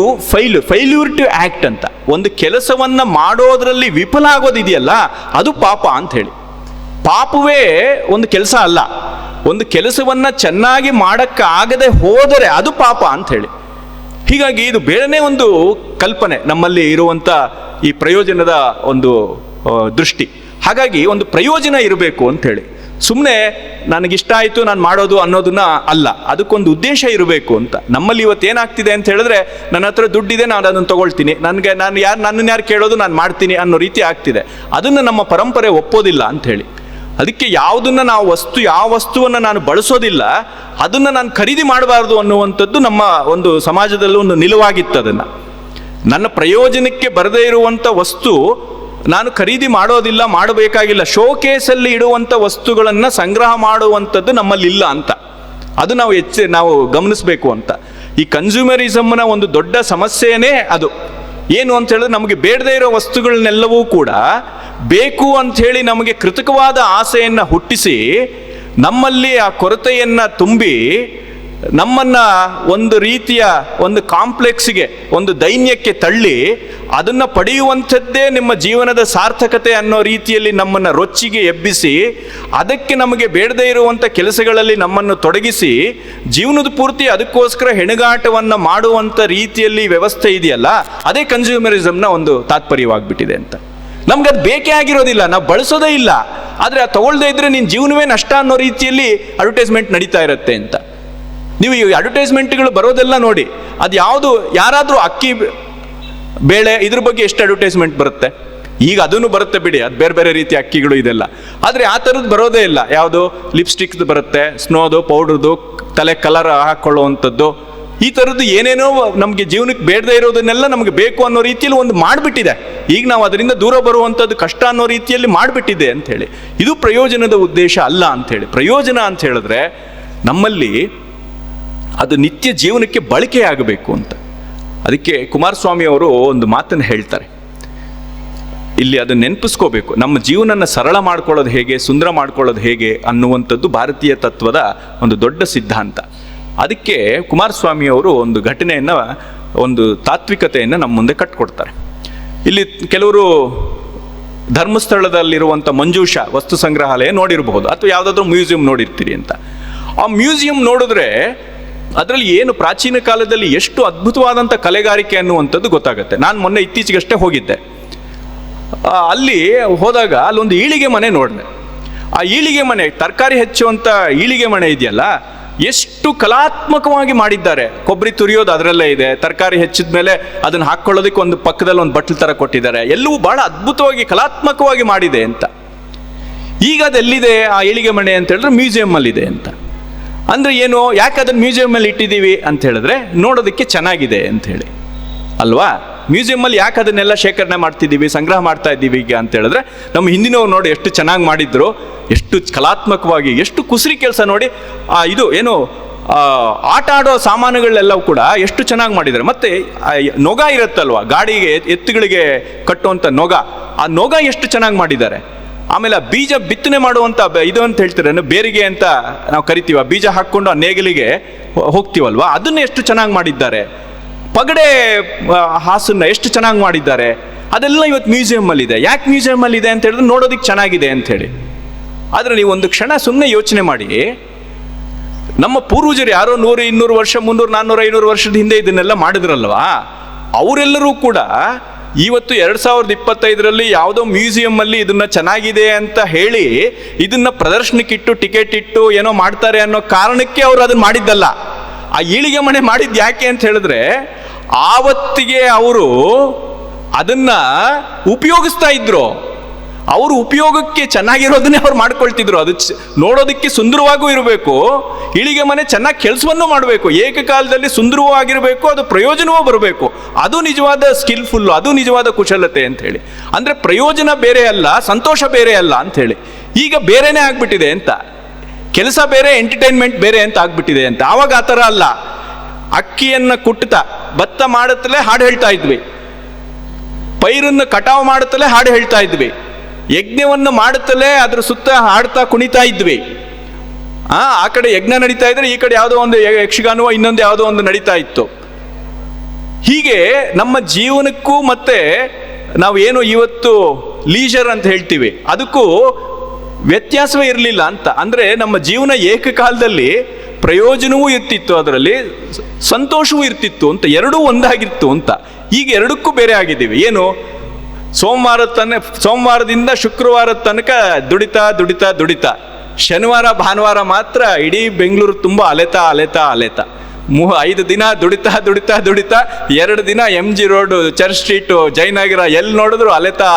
failure to act ಅಂತ, ಒಂದು ಕೆಲಸವನ್ನ ಮಾಡೋದ್ರಲ್ಲಿ ವಿಫಲ ಆಗೋದಿದೆಯಲ್ಲ ಅದು ಪಾಪ ಅಂತ ಹೇಳಿ. ಪಾಪವೇ ಒಂದು ಕೆಲಸ ಅಲ್ಲ, ಒಂದು ಕೆಲಸವನ್ನ ಚೆನ್ನಾಗಿ ಮಾಡಕ್ಕಾಗದೆ ಹೋದರೆ ಅದು ಪಾಪ ಅಂತ ಹೇಳಿ. ಹೀಗಾಗಿ ಇದು ಬೇರೆನೇ ಒಂದು ಕಲ್ಪನೆ ನಮ್ಮಲ್ಲಿ ಇರುವಂತ ಈ ಪ್ರಯೋಜನದ ಒಂದು ದೃಷ್ಟಿ. ಹಾಗಾಗಿ ಒಂದು ಪ್ರಯೋಜನ ಇರಬೇಕು ಅಂತ ಹೇಳಿ, ಸುಮ್ಮನೆ ನನಗಿಷ್ಟ ಆಯಿತು ನಾನು ಮಾಡೋದು ಅನ್ನೋದನ್ನ ಅಲ್ಲ, ಅದಕ್ಕೊಂದು ಉದ್ದೇಶ ಇರಬೇಕು ಅಂತ. ನಮ್ಮಲ್ಲಿ ಇವತ್ತು ಏನಾಗ್ತಿದೆ ಅಂತ ಹೇಳಿದ್ರೆ, ನನ್ನ ಹತ್ರ ದುಡ್ಡಿದೆ ನಾನು ಅದನ್ನು ತಗೊಳ್ತೀನಿ, ನನ್ನನ್ನು ಯಾರು ಕೇಳೋದು ನಾನು ಮಾಡ್ತೀನಿ ಅನ್ನೋ ರೀತಿ ಆಗ್ತಿದೆ. ಅದನ್ನು ನಮ್ಮ ಪರಂಪರೆ ಒಪ್ಪೋದಿಲ್ಲ ಅಂತ ಹೇಳಿ. ಅದಕ್ಕೆ ಯಾವುದನ್ನ ಯಾವ ವಸ್ತುವನ್ನು ನಾನು ಬಳಸೋದಿಲ್ಲ ಅದನ್ನು ನಾನು ಖರೀದಿ ಮಾಡಬಾರ್ದು ಅನ್ನುವಂಥದ್ದು ನಮ್ಮ ಒಂದು ಸಮಾಜದಲ್ಲಿ ಒಂದು ನಿಲುವಾಗಿತ್ತು. ಅದನ್ನು ನನ್ನ ಪ್ರಯೋಜನಕ್ಕೆ ಬರದೇ ಇರುವಂಥ ವಸ್ತು ನಾನು ಖರೀದಿ ಮಾಡೋದಿಲ್ಲ, ಮಾಡಬೇಕಾಗಿಲ್ಲ. ಶೋಕೇಸಲ್ಲಿ ಇಡುವಂಥ ವಸ್ತುಗಳನ್ನು ಸಂಗ್ರಹ ಮಾಡುವಂಥದ್ದು ನಮ್ಮಲ್ಲಿ ಇಲ್ಲ ಅಂತ, ಅದು ನಾವು ಗಮನಿಸಬೇಕು ಅಂತ. ಈ ಕನ್ಸ್ಯೂಮರಿಸಮ್ನ ಒಂದು ದೊಡ್ಡ ಸಮಸ್ಯೆನೇ ಅದು. ಏನು ಅಂತ ಹೇಳಿದ್ರೆ, ನಮಗೆ ಬೇಡದೇ ಇರೋ ವಸ್ತುಗಳನ್ನೆಲ್ಲವೂ ಕೂಡ ಬೇಕು ಅಂಥೇಳಿ ನಮಗೆ ಕೃತಕವಾದ ಆಸೆಯನ್ನು ಹುಟ್ಟಿಸಿ ನಮ್ಮಲ್ಲಿ ಆ ಕೊರತೆಯನ್ನು ತುಂಬಿ ನಮ್ಮನ್ನು ಒಂದು ರೀತಿಯ ಒಂದು ಕಾಂಪ್ಲೆಕ್ಸ್ಗೆ, ಒಂದು ದೈನ್ಯಕ್ಕೆ ತಳ್ಳಿ ಅದನ್ನು ಪಡೆಯುವಂಥದ್ದೇ ನಿಮ್ಮ ಜೀವನದ ಸಾರ್ಥಕತೆ ಅನ್ನೋ ರೀತಿಯಲ್ಲಿ ನಮ್ಮನ್ನು ರೊಚ್ಚಿಗೆ ಎಬ್ಬಿಸಿ, ಅದಕ್ಕೆ ನಮಗೆ ಬೇಡದೇ ಇರುವಂಥ ಕೆಲಸಗಳಲ್ಲಿ ನಮ್ಮನ್ನು ತೊಡಗಿಸಿ ಜೀವನದ ಪೂರ್ತಿ ಅದಕ್ಕೋಸ್ಕರ ಹೆಣಗಾಟವನ್ನು ಮಾಡುವಂಥ ರೀತಿಯಲ್ಲಿ ವ್ಯವಸ್ಥೆ ಇದೆಯಲ್ಲ, ಅದೇ ಕನ್ಸ್ಯೂಮರಿಸಮ್ನ ಒಂದು ತಾತ್ಪರ್ಯವಾಗ್ಬಿಟ್ಟಿದೆ ಅಂತ. ನಮ್ಗೆ ಅದು ಬೇಕೇ ಆಗಿರೋದಿಲ್ಲ, ನಾವು ಬಳಸೋದೇ ಇಲ್ಲ, ಆದರೆ ಅದು ತಗೊಳ್ಳದೇ ಇದ್ರೆ ನಿನ್ನ ಜೀವನವೇ ನಷ್ಟ ಅನ್ನೋ ರೀತಿಯಲ್ಲಿ ಅಡ್ವರ್ಟೈಸ್ಮೆಂಟ್ ನಡೀತಾ ಇರುತ್ತೆ ಅಂತ. ನೀವು ಈ ಅಡ್ವರ್ಟೈಸ್ಮೆಂಟ್ಗಳು ಬರೋದೆಲ್ಲ ನೋಡಿ, ಅದು ಯಾವುದು, ಯಾರಾದರೂ ಅಕ್ಕಿ ಬೇಳೆ ಇದ್ರ ಬಗ್ಗೆ ಎಷ್ಟು ಅಡ್ವರ್ಟೈಸ್ಮೆಂಟ್ ಬರುತ್ತೆ. ಈಗ ಅದನ್ನು ಬರುತ್ತೆ ಬಿಡಿ, ಅದು ಬೇರೆ ಬೇರೆ ರೀತಿಯ ಅಕ್ಕಿಗಳು ಇದೆಲ್ಲ, ಆದರೆ ಆ ಥರದ್ದು ಬರೋದೇ ಇಲ್ಲ. ಯಾವುದು ಲಿಪ್ಸ್ಟಿಕ್ದು ಬರುತ್ತೆ, ಸ್ನೋದು, ಪೌಡ್ರದು, ತಲೆ ಕಲರ್ ಹಾಕ್ಕೊಳ್ಳುವಂಥದ್ದು, ಈ ಥರದ್ದು ಏನೇನೋ ನಮಗೆ ಜೀವನಕ್ಕೆ ಬೇಡದೇ ಇರೋದನ್ನೆಲ್ಲ ನಮಗೆ ಬೇಕು ಅನ್ನೋ ರೀತಿಯಲ್ಲಿ ಒಂದು ಮಾಡಿಬಿಟ್ಟಿದೆ. ಈಗ ನಾವು ಅದರಿಂದ ದೂರ ಬರುವಂಥದ್ದು ಕಷ್ಟ ಅನ್ನೋ ರೀತಿಯಲ್ಲಿ ಮಾಡಿಬಿಟ್ಟಿದೆ ಅಂಥೇಳಿ. ಇದು ಪ್ರಯೋಜನದ ಉದ್ದೇಶ ಅಲ್ಲ ಅಂಥೇಳಿ. ಪ್ರಯೋಜನ ಅಂತ ಹೇಳಿದ್ರೆ ನಮ್ಮಲ್ಲಿ ಅದು ನಿತ್ಯ ಜೀವನಕ್ಕೆ ಬಳಕೆ ಆಗಬೇಕು ಅಂತ. ಅದಕ್ಕೆ ಕುಮಾರಸ್ವಾಮಿ ಅವರು ಒಂದು ಮಾತನ್ನು ಹೇಳ್ತಾರೆ ಇಲ್ಲಿ, ಅದನ್ನು ನೆನಪಿಸ್ಕೋಬೇಕು. ನಮ್ಮ ಜೀವನನ ಸರಳ ಮಾಡ್ಕೊಳ್ಳೋದು ಹೇಗೆ, ಸುಂದರ ಮಾಡ್ಕೊಳ್ಳೋದು ಹೇಗೆ ಅನ್ನುವಂಥದ್ದು ಭಾರತೀಯ ತತ್ವದ ಒಂದು ದೊಡ್ಡ ಸಿದ್ಧಾಂತ. ಅದಕ್ಕೆ ಕುಮಾರಸ್ವಾಮಿ ಅವರು ಒಂದು ಘಟನೆಯನ್ನು, ಒಂದು ತಾತ್ವಿಕತೆಯನ್ನು ನಮ್ಮ ಮುಂದೆ ಕಟ್ಕೊಡ್ತಾರೆ. ಇಲ್ಲಿ ಕೆಲವರು ಧರ್ಮಸ್ಥಳದಲ್ಲಿರುವಂಥ ಮಂಜೂಷ ವಸ್ತು ಸಂಗ್ರಹಾಲಯ ನೋಡಿರಬಹುದು, ಅಥವಾ ಯಾವುದಾದ್ರೂ ಮ್ಯೂಸಿಯಂ ನೋಡಿರ್ತೀರಿ ಅಂತ. ಆ ಮ್ಯೂಸಿಯಂ ನೋಡಿದ್ರೆ ಅದರಲ್ಲಿ ಏನು ಪ್ರಾಚೀನ ಕಾಲದಲ್ಲಿ ಎಷ್ಟು ಅದ್ಭುತವಾದಂಥ ಕಲೆಗಾರಿಕೆ ಅನ್ನುವಂಥದ್ದು ಗೊತ್ತಾಗುತ್ತೆ. ನಾನು ಮೊನ್ನೆ ಇತ್ತೀಚೆಗಷ್ಟೇ ಹೋಗಿದ್ದೆ. ಅಲ್ಲಿ ಹೋದಾಗ ಅಲ್ಲೊಂದು ಈಳಿಗೆ ಮನೆ ನೋಡಿದೆ. ಆ ಈಳಿಗೆ ಮನೆ, ತರಕಾರಿ ಹೆಚ್ಚುವಂಥ ಈಳಿಗೆ ಮನೆ ಇದೆಯಲ್ಲ, ಎಷ್ಟು ಕಲಾತ್ಮಕವಾಗಿ ಮಾಡಿದ್ದಾರೆ. ಕೊಬ್ಬರಿ ತುರಿಯೋದು ಅದರಲ್ಲೇ ಇದೆ, ತರಕಾರಿ ಹೆಚ್ಚಿದ ಮೇಲೆ ಅದನ್ನು ಹಾಕ್ಕೊಳ್ಳೋದಕ್ಕೆ ಒಂದು ಪಕ್ಕದಲ್ಲಿ ಒಂದು ಬಟ್ಲು ಥರ ಕೊಟ್ಟಿದ್ದಾರೆ. ಎಲ್ಲವೂ ಬಹಳ ಅದ್ಭುತವಾಗಿ ಕಲಾತ್ಮಕವಾಗಿ ಮಾಡಿದೆ ಅಂತ. ಈಗ ಅದೆಲ್ಲಿದೆ ಆ ಈಳಿಗೆ ಮನೆ ಅಂತ ಹೇಳಿದ್ರೆ ಮ್ಯೂಸಿಯಮ್ಮಲ್ಲಿದೆ ಅಂತ. ಅಂದರೆ ಏನು, ಯಾಕೆ ಅದನ್ನು ಮ್ಯೂಸಿಯಮ್ಮಲ್ಲಿ ಇಟ್ಟಿದ್ದೀವಿ ಅಂತ ಹೇಳಿದ್ರೆ ನೋಡೋದಕ್ಕೆ ಚೆನ್ನಾಗಿದೆ ಅಂತ ಹೇಳಿ ಅಲ್ವಾ. ಮ್ಯೂಸಿಯಮ್ಮಲ್ಲಿ ಯಾಕೆ ಅದನ್ನೆಲ್ಲ ಶೇಖರಣೆ ಮಾಡ್ತಿದ್ದೀವಿ, ಸಂಗ್ರಹ ಮಾಡ್ತಾ ಇದ್ದೀವಿ ಈಗ ಅಂತ ಹೇಳಿದ್ರೆ, ನಮ್ಮ ಹಿಂದಿನವ್ರು ನೋಡಿ ಎಷ್ಟು ಚೆನ್ನಾಗಿ ಮಾಡಿದ್ರು, ಎಷ್ಟು ಕಲಾತ್ಮಕವಾಗಿ, ಎಷ್ಟು ಕುಸರಿ ಕೆಲಸ ನೋಡಿ. ಇದು ಏನು ಆಟ ಆಡೋ ಸಾಮಾನುಗಳೆಲ್ಲವೂ ಕೂಡ ಎಷ್ಟು ಚೆನ್ನಾಗಿ ಮಾಡಿದ್ದಾರೆ. ಮತ್ತು ನೊಗ ಇರುತ್ತಲ್ವ, ಗಾಡಿಗೆ ಎತ್ತುಗಳಿಗೆ ಕಟ್ಟುವಂಥ ನೊಗ, ಆ ನೊಗ ಎಷ್ಟು ಚೆನ್ನಾಗಿ ಮಾಡಿದ್ದಾರೆ. ಆಮೇಲೆ ಬೀಜ ಬಿತ್ತನೆ ಮಾಡುವಂಥ ಇದು ಅಂತ ಹೇಳ್ತಾರೆ, ಬೇರಿಗೆ ಅಂತ ನಾವು ಕರಿತೀವಿ. ಬೀಜ ಹಾಕ್ಕೊಂಡು ಆ ನೇಗಿಲಿಗೆ ಹೋಗ್ತೀವಲ್ವ, ಅದನ್ನು ಎಷ್ಟು ಚೆನ್ನಾಗಿ ಮಾಡಿದ್ದಾರೆ. ಪಗಡೆ ಹಾಸನ್ನ ಎಷ್ಟು ಚೆನ್ನಾಗಿ ಮಾಡಿದ್ದಾರೆ. ಅದೆಲ್ಲ ಇವತ್ತು ಮ್ಯೂಸಿಯಮ್ಮಲ್ಲಿದೆ. ಯಾಕೆ ಮ್ಯೂಸಿಯಮ್ಮಲ್ಲಿದೆ ಅಂತ ಹೇಳಿದ್ರೆ ನೋಡೋದಕ್ಕೆ ಚೆನ್ನಾಗಿದೆ ಅಂಥೇಳಿ. ಆದರೆ ನೀವು ಒಂದು ಕ್ಷಣ ಸುಮ್ಮನೆ ಯೋಚನೆ ಮಾಡಿ, ನಮ್ಮ ಪೂರ್ವಜರು ಯಾರೋ 100, 200 ವರ್ಷ, 300, 400, 500 ವರ್ಷದ ಹಿಂದೆ ಇದನ್ನೆಲ್ಲ ಮಾಡಿದ್ರಲ್ವಾ, ಅವರೆಲ್ಲರೂ ಕೂಡ ಇವತ್ತು 2025ರಲ್ಲಿ ಯಾವುದೋ ಮ್ಯೂಸಿಯಂ ಇದನ್ನ ಚೆನ್ನಾಗಿದೆ ಅಂತ ಹೇಳಿ ಇದನ್ನ ಪ್ರದರ್ಶನಕ್ಕಿಟ್ಟು ಟಿಕೆಟ್ ಇಟ್ಟು ಏನೋ ಮಾಡ್ತಾರೆ ಅನ್ನೋ ಕಾರಣಕ್ಕೆ ಅವ್ರು ಅದನ್ನ ಮಾಡಿದ್ದಲ್ಲ. ಆ ಈಳಿಗೆ ಮನೆ ಮಾಡಿದ್ದು ಯಾಕೆ ಅಂತ ಹೇಳಿದ್ರೆ ಆವತ್ತಿಗೆ ಅವರು ಅದನ್ನ ಉಪಯೋಗಿಸ್ತಾ ಇದ್ರು. ಅವರು ಉಪಯೋಗಕ್ಕೆ ಚೆನ್ನಾಗಿರೋದನ್ನೇ ಅವ್ರು ಮಾಡ್ಕೊಳ್ತಿದ್ರು. ಅದು ನೋಡೋದಕ್ಕೆ ಸುಂದರವಾಗೂ ಇರಬೇಕು, ಇಳಿಗೆ ಮನೆ ಚೆನ್ನಾಗಿ ಕೆಲಸವನ್ನು ಮಾಡಬೇಕು, ಏಕಕಾಲದಲ್ಲಿ ಸುಂದರವೂ ಆಗಿರಬೇಕು, ಅದು ಪ್ರಯೋಜನವೂ ಬರಬೇಕು. ಅದು ನಿಜವಾದ ಸ್ಕಿಲ್ಫುಲ್ಲು, ಅದು ನಿಜವಾದ ಕುಶಲತೆ ಅಂತ ಹೇಳಿ. ಅಂದರೆ ಪ್ರಯೋಜನ ಬೇರೆ ಅಲ್ಲ, ಸಂತೋಷ ಬೇರೆ ಅಲ್ಲ ಅಂತ ಹೇಳಿ. ಈಗ ಬೇರೆನೇ ಆಗ್ಬಿಟ್ಟಿದೆ ಅಂತ, ಕೆಲಸ ಬೇರೆ ಎಂಟರ್ಟೈನ್ಮೆಂಟ್ ಬೇರೆ ಅಂತ ಆಗ್ಬಿಟ್ಟಿದೆ ಅಂತ. ಆವಾಗ ಆ ಥರ ಅಲ್ಲ. ಅಕ್ಕಿಯನ್ನು ಕುಟ್ತಾ ಭತ್ತ ಮಾಡುತ್ತಲೇ ಹಾಡು ಹೇಳ್ತಾ ಇದ್ವಿ, ಪೈರನ್ನು ಕಟಾವು ಮಾಡುತ್ತಲೇ ಹಾಡು ಹೇಳ್ತಾ ಇದ್ವಿ, ಯಜ್ಞವನ್ನು ಮಾಡುತ್ತಲೇ ಅದ್ರ ಸುತ್ತ ಹಾಡ್ತಾ ಕುಣಿತಾ ಇದ್ವಿ. ಆ ಕಡೆ ಯಜ್ಞ ನಡೀತಾ ಇದ್ರೆ ಈ ಕಡೆ ಯಾವುದೋ ಒಂದು ಯಕ್ಷಗಾನವೋ ಇನ್ನೊಂದು ಯಾವುದೋ ಒಂದು ನಡೀತಾ ಇತ್ತು. ಹೀಗೆ ನಮ್ಮ ಜೀವನಕ್ಕೂ ಮತ್ತೆ ನಾವೇನು ಇವತ್ತು ಲೀಜರ್ ಅಂತ ಹೇಳ್ತೀವಿ ಅದಕ್ಕೂ ವ್ಯತ್ಯಾಸವೇ ಇರಲಿಲ್ಲ ಅಂತ. ಅಂದರೆ ನಮ್ಮ ಜೀವನ ಏಕಕಾಲದಲ್ಲಿ ಪ್ರಯೋಜನವೂ ಇರ್ತಿತ್ತು, ಅದರಲ್ಲಿ ಸಂತೋಷವೂ ಇರ್ತಿತ್ತು ಅಂತ, ಎರಡೂ ಒಂದಾಗಿತ್ತು ಅಂತ. ಈಗ ಎರಡಕ್ಕೂ ಬೇರೆ ಆಗಿದ್ದೀವಿ. ಏನು, ಸೋಮವಾರದಿಂದ ಶುಕ್ರವಾರದ ತನಕ ದುಡಿತಾ ಶನಿವಾರ ಭಾನುವಾರ ಮಾತ್ರ ಇಡೀ ಬೆಂಗಳೂರು ತುಂಬ ಅಲೆತಾ 5 ದಿನ ದುಡಿತಾ 2 ದಿನ MG road, church street, Jayanagar ಎಲ್ಲಿ ನೋಡಿದ್ರು ಅಲೆತಾ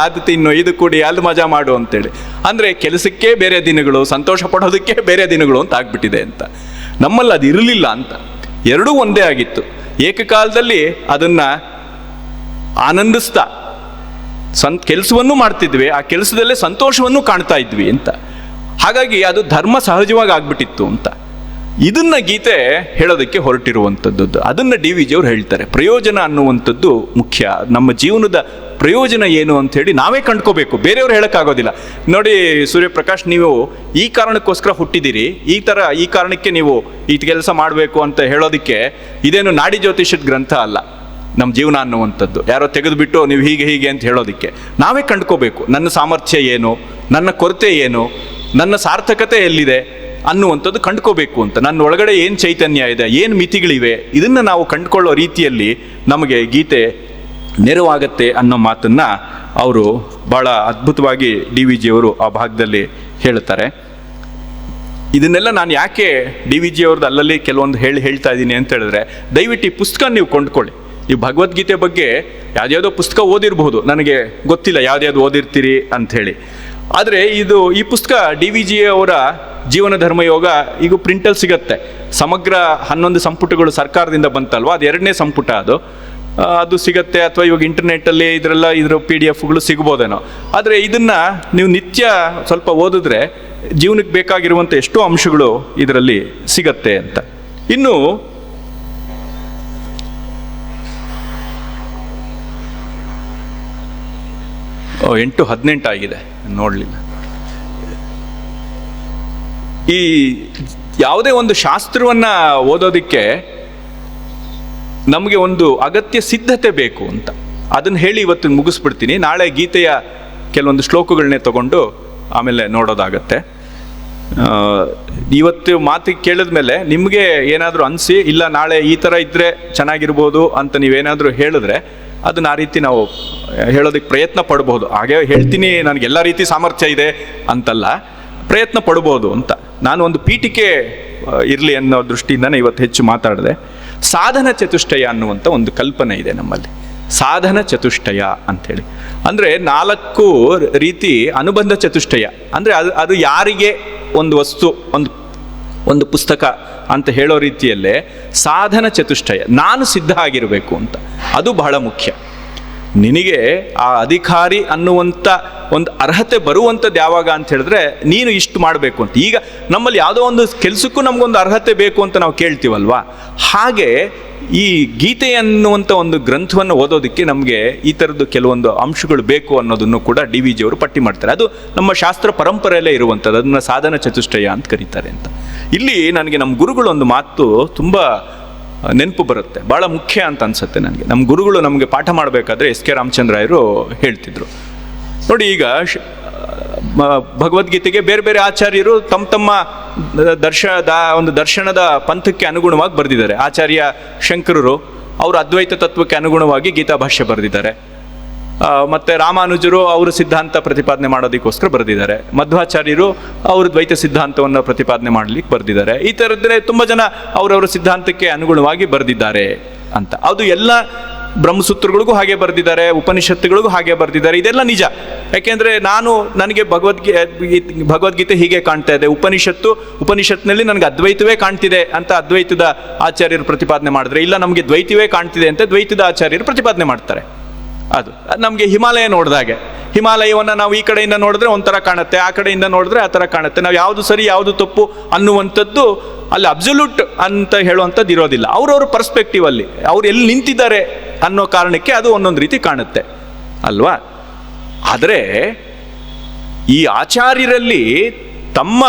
ಅದು ತಿನ್ನು ಇದು ಕುಡಿ ಅಲ್ಲಿ ಮಜಾ ಮಾಡು ಅಂತೇಳಿ. ಅಂದರೆ ಕೆಲಸಕ್ಕೆ ಬೇರೆ ದಿನಗಳು, ಸಂತೋಷ ಪಡೋದಕ್ಕೆ ಬೇರೆ ದಿನಗಳು ಅಂತ ಆಗ್ಬಿಟ್ಟಿದೆ ಅಂತ. ನಮ್ಮಲ್ಲಿ ಅದು ಇರಲಿಲ್ಲ ಅಂತ, ಎರಡೂ ಒಂದೇ ಆಗಿತ್ತು. ಏಕಕಾಲದಲ್ಲಿ ಅದನ್ನ ಆನಂದಿಸ್ತಾ ಕೆಲಸವನ್ನು ಮಾಡ್ತಿದ್ವಿ, ಆ ಕೆಲಸದಲ್ಲೇ ಸಂತೋಷವನ್ನು ಕಾಣ್ತಾ ಇದ್ವಿ ಅಂತ. ಹಾಗಾಗಿ ಅದು ಧರ್ಮ ಸಹಜವಾಗಿ ಆಗ್ಬಿಟ್ಟಿತ್ತು ಅಂತ. ಇದನ್ನ ಗೀತೆ ಹೇಳೋದಕ್ಕೆ ಹೊರಟಿರುವಂಥದ್ದು. ಅದನ್ನ DVG ಅವರು ಹೇಳ್ತಾರೆ. ಪ್ರಯೋಜನ ಅನ್ನುವಂಥದ್ದು ಮುಖ್ಯ. ನಮ್ಮ ಜೀವನದ ಪ್ರಯೋಜನ ಏನು ಅಂತ ಹೇಳಿ ನಾವೇ ಕಂಡ್ಕೋಬೇಕು, ಬೇರೆಯವ್ರು ಹೇಳೋಕ್ಕಾಗೋದಿಲ್ಲ. ನೋಡಿ ಸೂರ್ಯಪ್ರಕಾಶ್, ನೀವು ಈ ಕಾರಣಕ್ಕೋಸ್ಕರ ಹುಟ್ಟಿದ್ದೀರಿ, ಈ ಕಾರಣಕ್ಕೆ ನೀವು ಈ ಕೆಲಸ ಮಾಡಬೇಕು ಅಂತ ಹೇಳೋದಕ್ಕೆ ಇದೇನು ನಾಡಿ ಜ್ಯೋತಿಷದ ಗ್ರಂಥ ಅಲ್ಲ. ನಮ್ಮ ಜೀವನ ಅನ್ನುವಂಥದ್ದು ಯಾರೋ ತೆಗೆದುಬಿಟ್ಟು ನೀವು ಹೀಗೆ ಅಂತ ಹೇಳೋದಕ್ಕೆ ನಾವೇ ಕಂಡ್ಕೋಬೇಕು. ನನ್ನ ಸಾಮರ್ಥ್ಯ ಏನು, ನನ್ನ ಕೊರತೆ ಏನು, ನನ್ನ ಸಾರ್ಥಕತೆ ಎಲ್ಲಿದೆ ಅನ್ನುವಂಥದ್ದು ಕಂಡ್ಕೋಬೇಕು ಅಂತ. ನನ್ನ ಒಳಗಡೆ ಏನು ಚೈತನ್ಯ ಇದೆ, ಏನು ಮಿತಿಗಳಿವೆ, ಇದನ್ನು ನಾವು ಕಂಡುಕೊಳ್ಳೋ ರೀತಿಯಲ್ಲಿ ನಮಗೆ ಗೀತೆ ನೆರವಾಗತ್ತೆ ಅನ್ನೋ ಮಾತನ್ನು ಅವರು ಭಾಳ ಅದ್ಭುತವಾಗಿ DVG ಅವರು ಆ ಭಾಗದಲ್ಲಿ ಹೇಳ್ತಾರೆ. ಇದನ್ನೆಲ್ಲ ನಾನು ಯಾಕೆ DVG ಅವ್ರದ್ದು ಅಲ್ಲಲ್ಲಿ ಕೆಲವೊಂದು ಹೇಳ್ತಾ ಇದ್ದೀನಿ ಅಂತ ಹೇಳಿದ್ರೆ, ದಯವಿಟ್ಟು ಈ ಪುಸ್ತಕ ನೀವು ಕೊಂಡ್ಕೊಳ್ಳಿ. ಈ ಭಗವದ್ಗೀತೆ ಬಗ್ಗೆ ಯಾವುದ್ಯಾವುದೋ ಪುಸ್ತಕ ಓದಿರಬಹುದು, ನನಗೆ ಗೊತ್ತಿಲ್ಲ ಯಾವ್ದು ಓದಿರ್ತೀರಿ ಅಂಥೇಳಿ. ಆದರೆ ಈ ಪುಸ್ತಕ DVG ಅವರ ಜೀವನ ಧರ್ಮಯೋಗ ಈಗ ಪ್ರಿಂಟಲ್ಲಿ ಸಿಗತ್ತೆ. ಸಮಗ್ರ 11 ಸಂಪುಟಗಳು ಸರ್ಕಾರದಿಂದ ಬಂತಲ್ವ, ಅದು 2ನೇ ಸಂಪುಟ ಅದು ಸಿಗತ್ತೆ. ಅಥವಾ ಇವಾಗ ಇಂಟರ್ನೆಟ್ಟಲ್ಲಿ ಇದರ PDF ಸಿಗ್ಬೋದೇನೋ. ಆದರೆ ಇದನ್ನು ನೀವು ನಿತ್ಯ ಸ್ವಲ್ಪ ಓದಿದ್ರೆ ಜೀವನಕ್ಕೆ ಬೇಕಾಗಿರುವಂಥ ಎಷ್ಟೋ ಅಂಶಗಳು ಇದರಲ್ಲಿ ಸಿಗತ್ತೆ ಅಂತ. ಇನ್ನು 8:18 ಆಗಿದೆ, ನೋಡಲಿಲ್ಲ. ಈ ಯಾವುದೇ ಒಂದು ಶಾಸ್ತ್ರವನ್ನು ಓದೋದಕ್ಕೆ ನಮಗೆ ಒಂದು ಅಗತ್ಯ ಸಿದ್ಧತೆ ಬೇಕು ಅಂತ. ಅದನ್ನು ಹೇಳಿ ಇವತ್ತು ಮುಗಿಸ್ಬಿಡ್ತೀನಿ. ನಾಳೆ ಗೀತೆಯ ಕೆಲವೊಂದು ಶ್ಲೋಕಗಳನ್ನೇ ತಗೊಂಡು ಆಮೇಲೆ ನೋಡೋದಾಗತ್ತೆ. ಇವತ್ತು ಮಾತಿಗೆ ಕೇಳಿದ ಮೇಲೆ ನಿಮಗೆ ಏನಾದರೂ ಅನಿಸಿ, ಇಲ್ಲ ನಾಳೆ ಈ ಥರ ಇದ್ದರೆ ಚೆನ್ನಾಗಿರ್ಬೋದು ಅಂತ ನೀವೇನಾದರೂ ಹೇಳಿದ್ರೆ ಅದನ್ನ ಆ ರೀತಿ ನಾವು ಹೇಳೋದಕ್ಕೆ ಪ್ರಯತ್ನ ಪಡ್ಬೋದು. ಹಾಗೆ ಹೇಳ್ತೀನಿ ನನಗೆಲ್ಲ ರೀತಿ ಸಾಮರ್ಥ್ಯ ಇದೆ ಅಂತಲ್ಲ, ಪ್ರಯತ್ನ ಪಡ್ಬೋದು ಅಂತ. ನಾನು ಒಂದು ಪೀಠಿಕೆ ಇರಲಿ ಅನ್ನೋ ದೃಷ್ಟಿಯಿಂದನೇ ಇವತ್ತು ಹೆಚ್ಚು ಮಾತಾಡಿದೆ. ಸಾಧನ ಚತುಷ್ಟಯ ಅನ್ನುವಂಥ ಒಂದು ಕಲ್ಪನೆ ಇದೆ ನಮ್ಮಲ್ಲಿ. ಸಾಧನ ಚತುಷ್ಟಯ ಅಂಥೇಳಿ ಅಂದರೆ 4 ರೀತಿ ಅನುಬಂಧ ಚತುಷ್ಟಯ. ಅಂದರೆ ಅದು ಯಾರಿಗೆ ಒಂದು ವಸ್ತು, ಒಂದು ಪುಸ್ತಕ ಅಂತ ಹೇಳೋ ರೀತಿಯಲ್ಲೇ ಸಾಧನ ಚತುಷ್ಟಯ, ನಾನು ಸಿದ್ಧ ಆಗಿರಬೇಕು ಅಂತ. ಅದು ಬಹಳ ಮುಖ್ಯ. ನಿನಗೆ ಆ ಅಧಿಕಾರಿ ಅನ್ನುವಂಥ ಒಂದು ಅರ್ಹತೆ ಬರುವಂಥದ್ದು ಯಾವಾಗ ಅಂತ ಹೇಳಿದ್ರೆ ನೀನು ಇಷ್ಟು ಮಾಡಬೇಕು ಅಂತ. ಈಗ ನಮ್ಮಲ್ಲಿ ಯಾವುದೋ ಒಂದು ಕೆಲಸಕ್ಕೂ ನಮಗೊಂದು ಅರ್ಹತೆ ಬೇಕು ಅಂತ ನಾವು ಕೇಳ್ತೀವಲ್ವಾ, ಹಾಗೆ ಈ ಗೀತೆ ಅನ್ನುವಂಥ ಒಂದು ಗ್ರಂಥವನ್ನು ಓದೋದಕ್ಕೆ ನಮಗೆ ಈ ಥರದ್ದು ಕೆಲವೊಂದು ಅಂಶಗಳು ಬೇಕು ಅನ್ನೋದನ್ನು ಕೂಡ DVG ಅವರು ಪಟ್ಟಿ ಮಾಡ್ತಾರೆ. ಅದು ನಮ್ಮ ಶಾಸ್ತ್ರ ಪರಂಪರೆಯಲ್ಲೇ ಇರುವಂಥದ್ದು, ಅದನ್ನು ಸಾಧನ ಚತುಷ್ಟಯ ಅಂತ ಕರೀತಾರೆ ಅಂತ. ಇಲ್ಲಿ ನನಗೆ ನಮ್ಮ ಗುರುಗಳು ಒಂದು ಮಾತು ತುಂಬ ನೆನಪು ಬರುತ್ತೆ, ಭಾಳ ಮುಖ್ಯ ಅಂತ ಅನ್ಸುತ್ತೆ ನನಗೆ. ನಮ್ಮ ಗುರುಗಳು ನಮಗೆ ಪಾಠ ಮಾಡಬೇಕಾದ್ರೆ SK ರಾಮಚಂದ್ರಾಯರು ಹೇಳ್ತಿದ್ರು ನೋಡಿ, ಈಗ ಭಗವದ್ಗೀತೆಗೆ ಬೇರೆ ಬೇರೆ ಆಚಾರ್ಯರು ತಮ್ಮ ಒಂದು ದರ್ಶನದ ಪಂಥಕ್ಕೆ ಅನುಗುಣವಾಗಿ ಬರೆದಿದ್ದಾರೆ. ಆಚಾರ್ಯ ಶಂಕರರು ಅವರು ಅದ್ವೈತ ತತ್ವಕ್ಕೆ ಅನುಗುಣವಾಗಿ ಗೀತಾ ಭಾಷ್ಯ ಬರೆದಿದ್ದಾರೆ. ಮತ್ತು ರಾಮಾನುಜರು ಅವರ ಸಿದ್ಧಾಂತ ಪ್ರತಿಪಾದನೆ ಮಾಡೋದಕ್ಕೋಸ್ಕರ ಬರೆದಿದ್ದಾರೆ. ಮಧ್ವಾಚಾರ್ಯರು ಅವರು ದ್ವೈತ ಸಿದ್ಧಾಂತವನ್ನು ಪ್ರತಿಪಾದನೆ ಮಾಡಲಿಕ್ಕೆ ಬರೆದಿದ್ದಾರೆ. ಈ ಥರದ್ದೇ ತುಂಬ ಜನ ಅವರವರ ಸಿದ್ಧಾಂತಕ್ಕೆ ಅನುಗುಣವಾಗಿ ಬರೆದಿದ್ದಾರೆ ಅಂತ. ಅದು ಎಲ್ಲ ಬ್ರಹ್ಮಸೂತ್ರಗಳಿಗೂ ಹಾಗೆ ಬರೆದಿದ್ದಾರೆ, ಉಪನಿಷತ್ತುಗಳಿಗೂ ಹಾಗೆ ಬರೆದಿದ್ದಾರೆ. ಇದೆಲ್ಲ ನಿಜ. ಯಾಕೆಂದರೆ ನನಗೆ ಭಗವದ್ಗೀತೆ ಹೀಗೆ ಕಾಣ್ತಾ ಇದೆ, ಉಪನಿಷತ್ನಲ್ಲಿ ನನಗೆ ಅದ್ವೈತವೇ ಕಾಣ್ತಿದೆ ಅಂತ ಅದ್ವೈತದ ಆಚಾರ್ಯರು ಪ್ರತಿಪಾದನೆ ಮಾಡಿದ್ರೆ, ಇಲ್ಲ ನಮಗೆ ದ್ವೈತವೇ ಕಾಣ್ತಿದೆ ಅಂತ ದ್ವೈತದ ಆಚಾರ್ಯರು ಪ್ರತಿಪಾದನೆ ಮಾಡ್ತಾರೆ. ಅದು ನಮಗೆ ಹಿಮಾಲಯ ನೋಡಿದಾಗೆ, ಹಿಮಾಲಯವನ್ನು ನಾವು ಈ ಕಡೆಯಿಂದ ನೋಡಿದ್ರೆ ಒಂಥರ ಕಾಣುತ್ತೆ, ಆ ಕಡೆಯಿಂದ ನೋಡಿದ್ರೆ ಆ ಥರ ಕಾಣುತ್ತೆ. ನಾವು ಯಾವುದು ಸರಿ ಯಾವುದು ತಪ್ಪು ಅನ್ನುವಂಥದ್ದು ಅಲ್ಲಿ ಅಬ್ಸಲ್ಯೂಟ್ ಅಂತ ಹೇಳುವಂಥದ್ದು ಇರೋದಿಲ್ಲ. ಅವ್ರವ್ರ ಪರ್ಸ್ಪೆಕ್ಟಿವ್ ಅಲ್ಲಿ ಅವ್ರು ಎಲ್ಲಿ ನಿಂತಿದ್ದಾರೆ ಅನ್ನೋ ಕಾರಣಕ್ಕೆ ಅದು ಒಂದೊಂದು ರೀತಿ ಕಾಣುತ್ತೆ ಅಲ್ವಾ. ಆದರೆ ಈ ಆಚಾರ್ಯರಲ್ಲಿ ತಮ್ಮ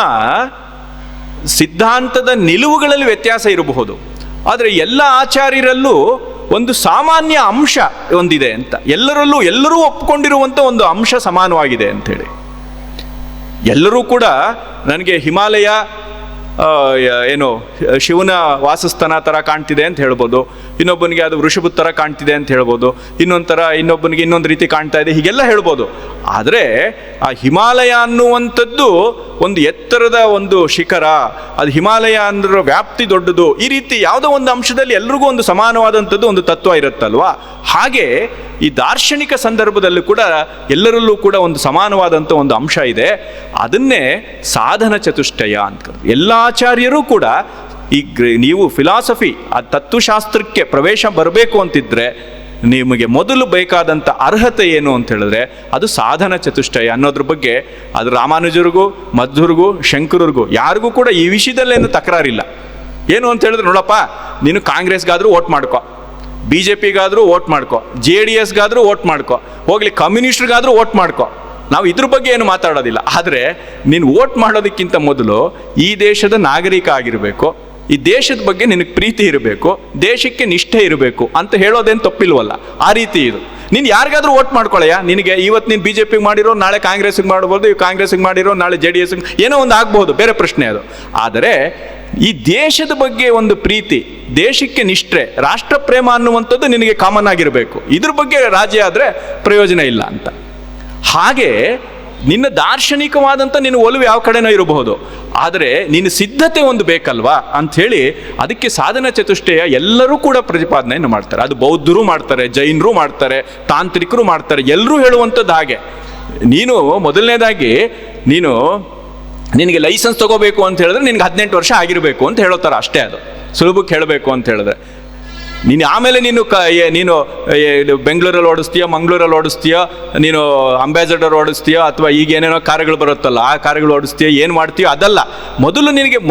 ಸಿದ್ಧಾಂತದ ನಿಲುವುಗಳಲ್ಲಿ ವ್ಯತ್ಯಾಸ ಇರಬಹುದು, ಆದರೆ ಎಲ್ಲ ಆಚಾರ್ಯರಲ್ಲೂ ಒಂದು ಸಾಮಾನ್ಯ ಅಂಶ ಒಂದಿದೆ ಅಂತ, ಎಲ್ಲರೂ ಒಪ್ಕೊಂಡಿರುವಂಥ ಒಂದು ಅಂಶ ಸಮಾನವಾಗಿದೆ ಅಂಥೇಳಿ. ಎಲ್ಲರೂ ಕೂಡ ನನಗೆ ಹಿಮಾಲಯ ಏನು ಶಿವನ ವಾಸಸ್ಥಾನ ಥರ ಕಾಣ್ತಿದೆ ಅಂತ ಹೇಳ್ಬೋದು, ಇನ್ನೊಬ್ಬನಿಗೆ ಅದು ವೃಷಭದ ಥರ ಕಾಣ್ತಿದೆ ಅಂತ ಹೇಳ್ಬೋದು, ಇನ್ನೊಬ್ಬನಿಗೆ ಇನ್ನೊಂದು ರೀತಿ ಕಾಣ್ತಾ ಇದೆ, ಹೀಗೆಲ್ಲ ಹೇಳ್ಬೋದು. ಆದರೆ ಆ ಹಿಮಾಲಯ ಅನ್ನುವಂಥದ್ದು ಒಂದು ಎತ್ತರದ ಒಂದು ಶಿಖರ, ಅದು ಹಿಮಾಲಯ ಅಂದ್ರೆ ವ್ಯಾಪ್ತಿ ದೊಡ್ಡದು, ಈ ರೀತಿ ಯಾವುದೋ ಒಂದು ಅಂಶದಲ್ಲಿ ಎಲ್ರಿಗೂ ಒಂದು ಸಮಾನವಾದಂಥದ್ದು ಒಂದು ತತ್ವ ಇರುತ್ತಲ್ವಾ. ಹಾಗೆ ಈ ದಾರ್ಶನಿಕ ಸಂದರ್ಭದಲ್ಲೂ ಕೂಡ ಎಲ್ಲರಲ್ಲೂ ಕೂಡ ಒಂದು ಸಮಾನವಾದಂಥ ಒಂದು ಅಂಶ ಇದೆ. ಅದನ್ನೇ ಸಾಧನ ಚತುಷ್ಟಯ ಅಂತ. ಎಲ್ಲ ಆಚಾರ್ಯರೂ ಕೂಡ ನೀವು ಫಿಲಾಸಫಿ ಆ ತತ್ವಶಾಸ್ತ್ರಕ್ಕೆ ಪ್ರವೇಶ ಬರಬೇಕು ಅಂತಿದ್ರೆ ನಿಮಗೆ ಮೊದಲು ಬೇಕಾದಂಥ ಅರ್ಹತೆ ಏನು ಅಂತ ಹೇಳಿದ್ರೆ ಅದು ಸಾಧನ ಚತುಷ್ಟಯ ಅನ್ನೋದ್ರ ಬಗ್ಗೆ ಅದು ರಾಮಾನುಜರಿಗೂ ಮಧ್ವರಿಗೂ ಶಂಕರರಿಗೂ ಯಾರಿಗೂ ಕೂಡ ಈ ವಿಷಯದಲ್ಲೇನು ತಕರಾರಿಲ್ಲ. ಏನು ಅಂತ ಹೇಳಿದ್ರೆ, ನೋಡಪ್ಪ ನೀನು ಕಾಂಗ್ರೆಸ್ಗಾದರೂ ವೋಟ್ ಮಾಡ್ಕೊ, BJPಗಾದರೂ ವೋಟ್ ಮಾಡ್ಕೊ, JDSಗಾದರೂ ವೋಟ್ ಮಾಡ್ಕೊ, ಹೋಗ್ಲಿ ಕಮ್ಯುನಿಸ್ಟ್ರಿಗಾದರೂ ವೋಟ್ ಮಾಡ್ಕೊ, ನಾವು ಇದ್ರ ಬಗ್ಗೆ ಏನು ಮಾತಾಡೋದಿಲ್ಲ. ಆದರೆ ನೀನು ವೋಟ್ ಮಾಡೋದಕ್ಕಿಂತ ಮೊದಲು ಈ ದೇಶದ ನಾಗರಿಕ ಆಗಿರಬೇಕು, ಈ ದೇಶದ ಬಗ್ಗೆ ನಿನಗೆ ಪ್ರೀತಿ ಇರಬೇಕು, ದೇಶಕ್ಕೆ ನಿಷ್ಠೆ ಇರಬೇಕು ಅಂತ ಹೇಳೋದೇನು ತಪ್ಪಿಲ್ವಲ್ಲ. ಆ ರೀತಿ ಇದು. ನೀನು ಯಾರಿಗಾದ್ರೂ ವೋಟ್ ಮಾಡ್ಕೊಳ್ಳಯ್ಯ, ನಿನಗೆ ಇವತ್ತು ನೀನು BJPಗೆ ಮಾಡಿರೋ ನಾಳೆ ಕಾಂಗ್ರೆಸ್ಗೆ ಮಾಡ್ಬೋದು, ಕಾಂಗ್ರೆಸ್ಗೆ ಮಾಡಿರೋ ನಾಳೆ JDSಗೆ ಏನೋ ಒಂದು ಆಗ್ಬೋದು, ಬೇರೆ ಪ್ರಶ್ನೆ ಅದು. ಆದರೆ ಈ ದೇಶದ ಬಗ್ಗೆ ಒಂದು ಪ್ರೀತಿ, ದೇಶಕ್ಕೆ ನಿಷ್ಠೆ, ರಾಷ್ಟ್ರ ಪ್ರೇಮ ಅನ್ನುವಂಥದ್ದು ನಿನಗೆ ಕಾಮನ್ ಆಗಿರಬೇಕು. ಇದ್ರ ಬಗ್ಗೆ ರಾಜಿ ಆದರೆ ಪ್ರಯೋಜನ ಇಲ್ಲ ಅಂತ. ಹಾಗೆ ನಿನ್ನ ದಾರ್ಶನಿಕವಾದಂಥ ನಿನ್ನ ಒಲವು ಯಾವ ಕಡೆನೋ ಇರಬಹುದು, ಆದರೆ ನಿನ್ನ ಸಿದ್ಧತೆ ಒಂದು ಬೇಕಲ್ವಾ ಅಂಥೇಳಿ ಅದಕ್ಕೆ ಸಾಧನ ಚತುಷ್ಟಯ ಎಲ್ಲರೂ ಕೂಡ ಪ್ರತಿಪಾದನೆಯನ್ನು ಮಾಡ್ತಾರೆ. ಅದು ಬೌದ್ಧರು ಮಾಡ್ತಾರೆ, ಜೈನರು ಮಾಡ್ತಾರೆ, ತಾಂತ್ರಿಕರು ಮಾಡ್ತಾರೆ, ಎಲ್ಲರೂ ಹೇಳುವಂಥದ್ದು ಹಾಗೆ. ನೀನು ಮೊದಲನೇದಾಗಿ ನಿನಗೆ ಲೈಸೆನ್ಸ್ ತಗೋಬೇಕು ಅಂತ ಹೇಳಿದ್ರೆ ನಿನಗೆ 18 ವರ್ಷ ಆಗಿರಬೇಕು ಅಂತ ಹೇಳೋ ಥರ ಅಷ್ಟೇ. ಅದು ಸುಲಭಕ್ಕೆ ಹೇಳಬೇಕು ಅಂತ ಹೇಳಿದ್ರೆ ನೀನು ಆಮೇಲೆ ನೀನು ಬೆಂಗಳೂರಲ್ಲಿ ಓಡಿಸ್ತೀಯೋ, ಮಂಗಳೂರಲ್ಲಿ ಓಡಿಸ್ತೀಯೋ, ನೀನು ಅಂಬಾಸಡರ್ ಓಡಿಸ್ತೀಯೋ, ಅಥವಾ ಈಗ ಏನೇನೋ ಕಾರುಗಳು ಬರುತ್ತಲ್ಲ ಆ ಕಾರುಗಳು ಓಡಿಸ್ತೀಯೋ, ಏನು ಮಾಡ್ತೀಯೋ ಅದಲ್ಲ.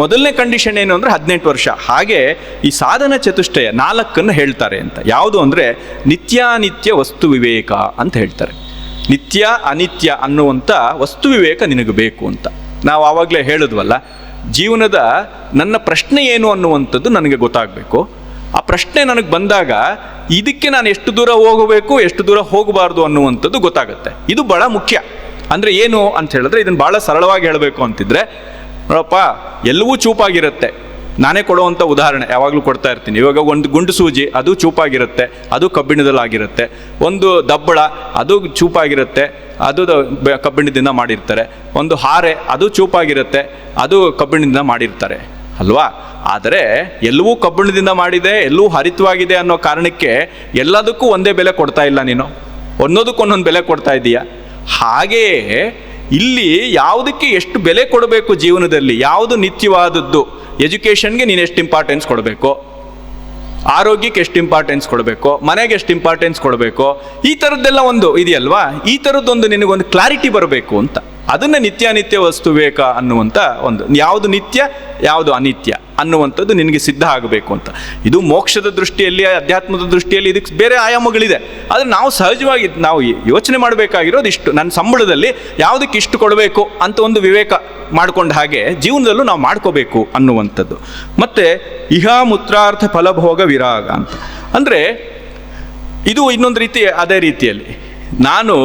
ಮೊದಲನೇ ಕಂಡೀಷನ್ ಏನು ಅಂದರೆ 18 ವರ್ಷ. ಹಾಗೆ ಈ ಸಾಧನ ಚತುಷ್ಟಯ 4 ಹೇಳ್ತಾರೆ ಅಂತ. ಯಾವುದು ಅಂದರೆ ನಿತ್ಯಾನಿತ್ಯ ವಸ್ತು ವಿವೇಕ ಅಂತ ಹೇಳ್ತಾರೆ. ನಿತ್ಯ ಅನಿತ್ಯ ಅನ್ನುವಂಥ ವಸ್ತು ವಿವೇಕ ನಿನಗೆ ಬೇಕು ಅಂತ ನಾವು ಆವಾಗಲೇ ಹೇಳಿದ್ವಲ್ಲ. ಜೀವನದ ನನ್ನ ಪ್ರಶ್ನೆ ಏನು ಅನ್ನುವಂಥದ್ದು ನನಗೆ ಗೊತ್ತಾಗಬೇಕು. ಆ ಪ್ರಶ್ನೆ ನನಗೆ ಬಂದಾಗ ಇದಕ್ಕೆ ನಾನು ಎಷ್ಟು ದೂರ ಹೋಗಬೇಕು, ಎಷ್ಟು ದೂರ ಹೋಗಬಾರ್ದು ಅನ್ನುವಂಥದ್ದು ಗೊತ್ತಾಗುತ್ತೆ. ಇದು ಭಾಳ ಮುಖ್ಯ. ಅಂದರೆ ಏನು ಅಂತ ಹೇಳಿದ್ರೆ, ಇದನ್ನು ಭಾಳ ಸರಳವಾಗಿ ಹೇಳಬೇಕು ಅಂತಿದ್ರೆ, ನೋಡಪ್ಪ ಎಲ್ಲವೂ ಚೂಪಾಗಿರುತ್ತೆ. ನಾನೇ ಕೊಡುವಂಥ ಉದಾಹರಣೆ ಯಾವಾಗಲೂ ಕೊಡ್ತಾ ಇರ್ತೀನಿ. ಇವಾಗ ಒಂದು ಗುಂಡು ಸೂಜಿ, ಅದು ಚೂಪಾಗಿರುತ್ತೆ, ಅದು ಕಬ್ಬಿಣದಲ್ಲಾಗಿರುತ್ತೆ. ಒಂದು ದಬ್ಬಳ, ಅದು ಚೂಪಾಗಿರುತ್ತೆ, ಅದು ಕಬ್ಬಿಣದಿಂದ ಮಾಡಿರ್ತಾರೆ. ಒಂದು ಹಾರೆ, ಅದು ಚೂಪಾಗಿರುತ್ತೆ, ಅದು ಕಬ್ಬಿಣದಿಂದ ಮಾಡಿರ್ತಾರೆ ಅಲ್ವಾ. ಆದರೆ ಎಲ್ಲವೂ ಕಬ್ಬಿಣದಿಂದ ಮಾಡಿದೆ, ಎಲ್ಲವೂ ಹರಿತವಾಗಿದೆ ಅನ್ನೋ ಕಾರಣಕ್ಕೆ ಎಲ್ಲದಕ್ಕೂ ಒಂದೇ ಬೆಲೆ ಕೊಡ್ತಾ ಇಲ್ಲ. ನೀನು ಒಂದೊಂದಕ್ಕೊಂದೊಂದು ಬೆಲೆ ಕೊಡ್ತಾ ಇದ್ದೀಯ. ಹಾಗೆಯೇ ಇಲ್ಲಿ ಯಾವುದಕ್ಕೆ ಎಷ್ಟು ಬೆಲೆ ಕೊಡಬೇಕು ಜೀವನದಲ್ಲಿ, ಯಾವುದು ನಿತ್ಯವಾದದ್ದು, ಎಜುಕೇಷನ್ಗೆ ನೀನು ಎಷ್ಟು ಇಂಪಾರ್ಟೆನ್ಸ್ ಕೊಡಬೇಕು, ಆರೋಗ್ಯಕ್ಕೆ ಎಷ್ಟು ಇಂಪಾರ್ಟೆನ್ಸ್ ಕೊಡಬೇಕು, ಮನೆಗೆ ಎಷ್ಟು ಇಂಪಾರ್ಟೆನ್ಸ್ ಕೊಡಬೇಕು, ಈ ಥರದ್ದೆಲ್ಲ ಒಂದು ಇದೆಯಲ್ವಾ. ಈ ಥರದ್ದೊಂದು ನಿನಗೊಂದು ಕ್ಲಾರಿಟಿ ಬರಬೇಕು ಅಂತ. ಅದನ್ನು ನಿತ್ಯಾನಿತ್ಯ ವಸ್ತು ವಿವೇಕ ಅನ್ನುವಂಥ ಒಂದು, ಯಾವುದು ನಿತ್ಯ ಯಾವುದು ಅನಿತ್ಯ ಅನ್ನುವಂಥದ್ದು ನಿನಗೆ ಸಿದ್ಧ ಆಗಬೇಕು ಅಂತ. ಇದು ಮೋಕ್ಷದ ದೃಷ್ಟಿಯಲ್ಲಿ, ಅಧ್ಯಾತ್ಮದ ದೃಷ್ಟಿಯಲ್ಲಿ ಇದಕ್ಕೆ ಬೇರೆ ಆಯಾಮಗಳಿದೆ. ಆದರೆ ನಾವು ಸಹಜವಾಗಿ ನಾವು ಯೋಚನೆ ಮಾಡಬೇಕಾಗಿರೋದು ಇಷ್ಟು, ನನ್ನ ಸಂಬಳದಲ್ಲಿ ಯಾವುದಕ್ಕೆ ಇಷ್ಟು ಕೊಡಬೇಕು ಅಂತ ಒಂದು ವಿವೇಕ ಮಾಡ್ಕೊಂಡ ಹಾಗೆ ಜೀವನದಲ್ಲೂ ನಾವು ಮಾಡ್ಕೋಬೇಕು ಅನ್ನುವಂಥದ್ದು. ಮತ್ತು ಇಹ ಮೂತ್ರಾರ್ಥ ಫಲಭೋಗ ವಿರಾಗ ಅಂತ ಅಂದರೆ ಇದು ಇನ್ನೊಂದು ರೀತಿ. ಅದೇ ರೀತಿಯಲ್ಲಿ ನಾನು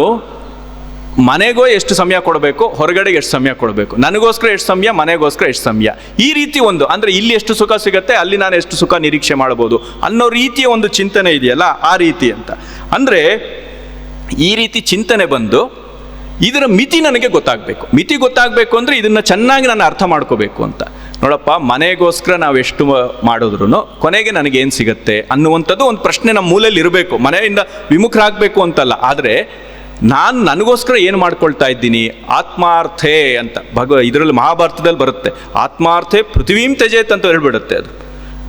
ಮನೆಗೋ ಎಷ್ಟು ಸಮಯ ಕೊಡಬೇಕು, ಹೊರಗಡೆಗೆ ಎಷ್ಟು ಸಮಯ ಕೊಡಬೇಕು, ನನಗೋಸ್ಕರ ಎಷ್ಟು ಸಮಯ, ಮನೆಗೋಸ್ಕರ ಎಷ್ಟು ಸಮಯ, ಈ ರೀತಿ ಒಂದು, ಅಂದರೆ ಇಲ್ಲಿ ಎಷ್ಟು ಸುಖ ಸಿಗುತ್ತೆ, ಅಲ್ಲಿ ನಾನು ಎಷ್ಟು ಸುಖ ನಿರೀಕ್ಷೆ ಮಾಡ್ಬೋದು ಅನ್ನೋ ರೀತಿಯ ಒಂದು ಚಿಂತನೆ ಇದೆಯಲ್ಲ, ಆ ರೀತಿ ಅಂತ. ಅಂದರೆ ಈ ರೀತಿ ಚಿಂತನೆ ಬಂದು ಇದರ ಮಿತಿ ನನಗೆ ಗೊತ್ತಾಗಬೇಕು. ಮಿತಿ ಗೊತ್ತಾಗಬೇಕು ಅಂದರೆ ಇದನ್ನು ಚೆನ್ನಾಗಿ ನಾನು ಅರ್ಥ ಮಾಡ್ಕೋಬೇಕು ಅಂತ. ನೋಡಪ್ಪ, ಮನೆಗೋಸ್ಕರ ನಾವು ಎಷ್ಟು ಮಾಡಿದ್ರು ಕೊನೆಗೆ ನನಗೇನು ಸಿಗುತ್ತೆ ಅನ್ನುವಂಥದ್ದು ಒಂದು ಪ್ರಶ್ನೆ ನಮ್ಮ ಮೂಲೆಯಲ್ಲಿ ಇರಬೇಕು. ಮನೆಯಿಂದ ವಿಮುಖರಾಗಬೇಕು ಅಂತಲ್ಲ, ಆದರೆ ನಾನು ನನಗೋಸ್ಕರ ಏನು ಮಾಡ್ಕೊಳ್ತಾ ಇದ್ದೀನಿ, ಆತ್ಮಾರ್ಥೆ ಅಂತ ಇದರಲ್ಲಿ ಮಹಾಭಾರತದಲ್ಲಿ ಬರುತ್ತೆ. ಆತ್ಮಾರ್ಥೆ ಪೃಥ್ವೀಂ ತ್ಯಜೇತ್ ಅಂತ ಹೇಳ್ಬಿಡುತ್ತೆ. ಅದು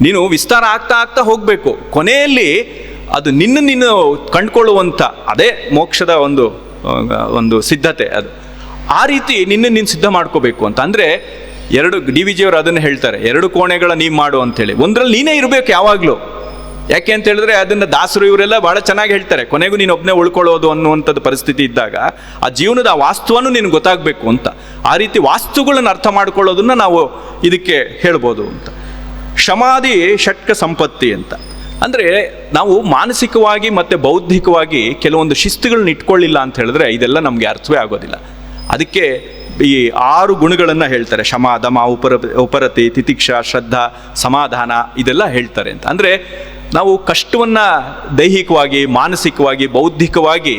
ನೀನು ವಿಸ್ತಾರ ಆಗ್ತಾ ಆಗ್ತಾ ಹೋಗಬೇಕು. ಕೊನೆಯಲ್ಲಿ ಅದು ನೀನು ಕಂಡುಕೊಳ್ಳುವಂಥ ಅದೇ ಮೋಕ್ಷದ ಒಂದು ಸಿದ್ಧತೆ. ಅದು ಆ ರೀತಿ ನೀನು ಸಿದ್ಧ ಮಾಡ್ಕೋಬೇಕು ಅಂತ. ಅಂದರೆ ಡಿ ವಿ ಜಿಯವರು ಅದನ್ನು ಹೇಳ್ತಾರೆ, 2 ಕೋಣೆಗಳ ನೀವು ಮಾಡು ಅಂತೇಳಿ. ಒಂದರಲ್ಲಿ ನೀನೇ ಇರಬೇಕು ಯಾವಾಗಲೂ. ಯಾಕೆ ಅಂತ ಹೇಳಿದ್ರೆ ಅದನ್ನು ದಾಸರು ಇವರೆಲ್ಲ ಭಾಳ ಚೆನ್ನಾಗಿ ಹೇಳ್ತಾರೆ, ಕೊನೆಗೂ ನೀನು ಒಬ್ಬನೇ ಉಳ್ಕೊಳ್ಳೋದು ಅನ್ನುವಂಥದ್ದು ಪರಿಸ್ಥಿತಿ ಇದ್ದಾಗ ಆ ಜೀವನದ ಆ ವಾಸ್ತುವನ್ನು ನಿನಗೆ ಗೊತ್ತಾಗಬೇಕು ಅಂತ. ಆ ರೀತಿ ವಾಸ್ತುಗಳನ್ನು ಅರ್ಥ ಮಾಡ್ಕೊಳ್ಳೋದನ್ನು ನಾವು ಇದಕ್ಕೆ ಹೇಳ್ಬೋದು ಅಂತ. ಶಮಾಧಿ ಷಟ್ಕ ಸಂಪತ್ತಿ ಅಂತ ಅಂದರೆ ನಾವು ಮಾನಸಿಕವಾಗಿ ಮತ್ತು ಬೌದ್ಧಿಕವಾಗಿ ಕೆಲವೊಂದು ಶಿಸ್ತುಗಳನ್ನ ಇಟ್ಕೊಳ್ಳಿಲ್ಲ ಅಂತ ಹೇಳಿದ್ರೆ ಇದೆಲ್ಲ ನಮಗೆ ಅರ್ಥವೇ ಆಗೋದಿಲ್ಲ. ಅದಕ್ಕೆ ಈ 6 ಗುಣಗಳನ್ನು ಹೇಳ್ತಾರೆ. ಶಮ, ದಮ, ಉಪರತಿ, ತಿತಿಕ್ಷಾ, ಶ್ರದ್ಧಾ, ಸಮಾಧಾನ, ಇದೆಲ್ಲ ಹೇಳ್ತಾರೆ ಅಂತ. ಅಂದರೆ ನಾವು ಕಷ್ಟವನ್ನು ದೈಹಿಕವಾಗಿ, ಮಾನಸಿಕವಾಗಿ, ಬೌದ್ಧಿಕವಾಗಿ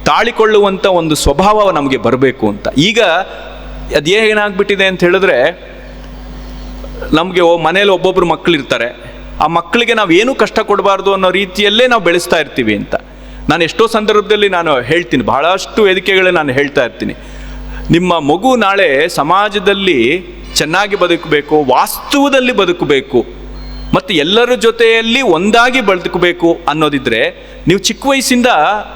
ತಾಳಿಕೊಳ್ಳುವಂಥ ಒಂದು ಸ್ವಭಾವ ನಮಗೆ ಬರಬೇಕು ಅಂತ. ಈಗ ಅದೇನಾಗ್ಬಿಟ್ಟಿದೆ ಅಂತ ಹೇಳಿದ್ರೆ, ನಮಗೆ ಮನೇಲಿ ಒಬ್ಬೊಬ್ಬರು ಮಕ್ಕಳಿರ್ತಾರೆ. ಆ ಮಕ್ಕಳಿಗೆ ನಾವು ಏನೂ ಕಷ್ಟ ಕೊಡಬಾರ್ದು ಅನ್ನೋ ರೀತಿಯಲ್ಲೇ ನಾವು ಬೆಳೆಸ್ತಾ ಇರ್ತೀವಿ ಅಂತ. ನಾನು ಎಷ್ಟೋ ಸಂದರ್ಭದಲ್ಲಿ ನಾನು ಹೇಳ್ತೀನಿ, ಬಹಳಷ್ಟು ವೇದಿಕೆಗಳೇ ನಾನು ಹೇಳ್ತಾ ಇರ್ತೀನಿ, ನಿಮ್ಮ ಮಗು ನಾಳೆ ಸಮಾಜದಲ್ಲಿ ಚೆನ್ನಾಗಿ ಬದುಕಬೇಕು, ವಾಸ್ತವದಲ್ಲಿ ಬದುಕಬೇಕು ಮತ್ತು ಎಲ್ಲರ ಜೊತೆಯಲ್ಲಿ ಒಂದಾಗಿ ಬದುಕಬೇಕು ಅನ್ನೋದಿದ್ರೆ ನೀವು ಚಿಕ್ಕ ವಯಸ್ಸಿಂದ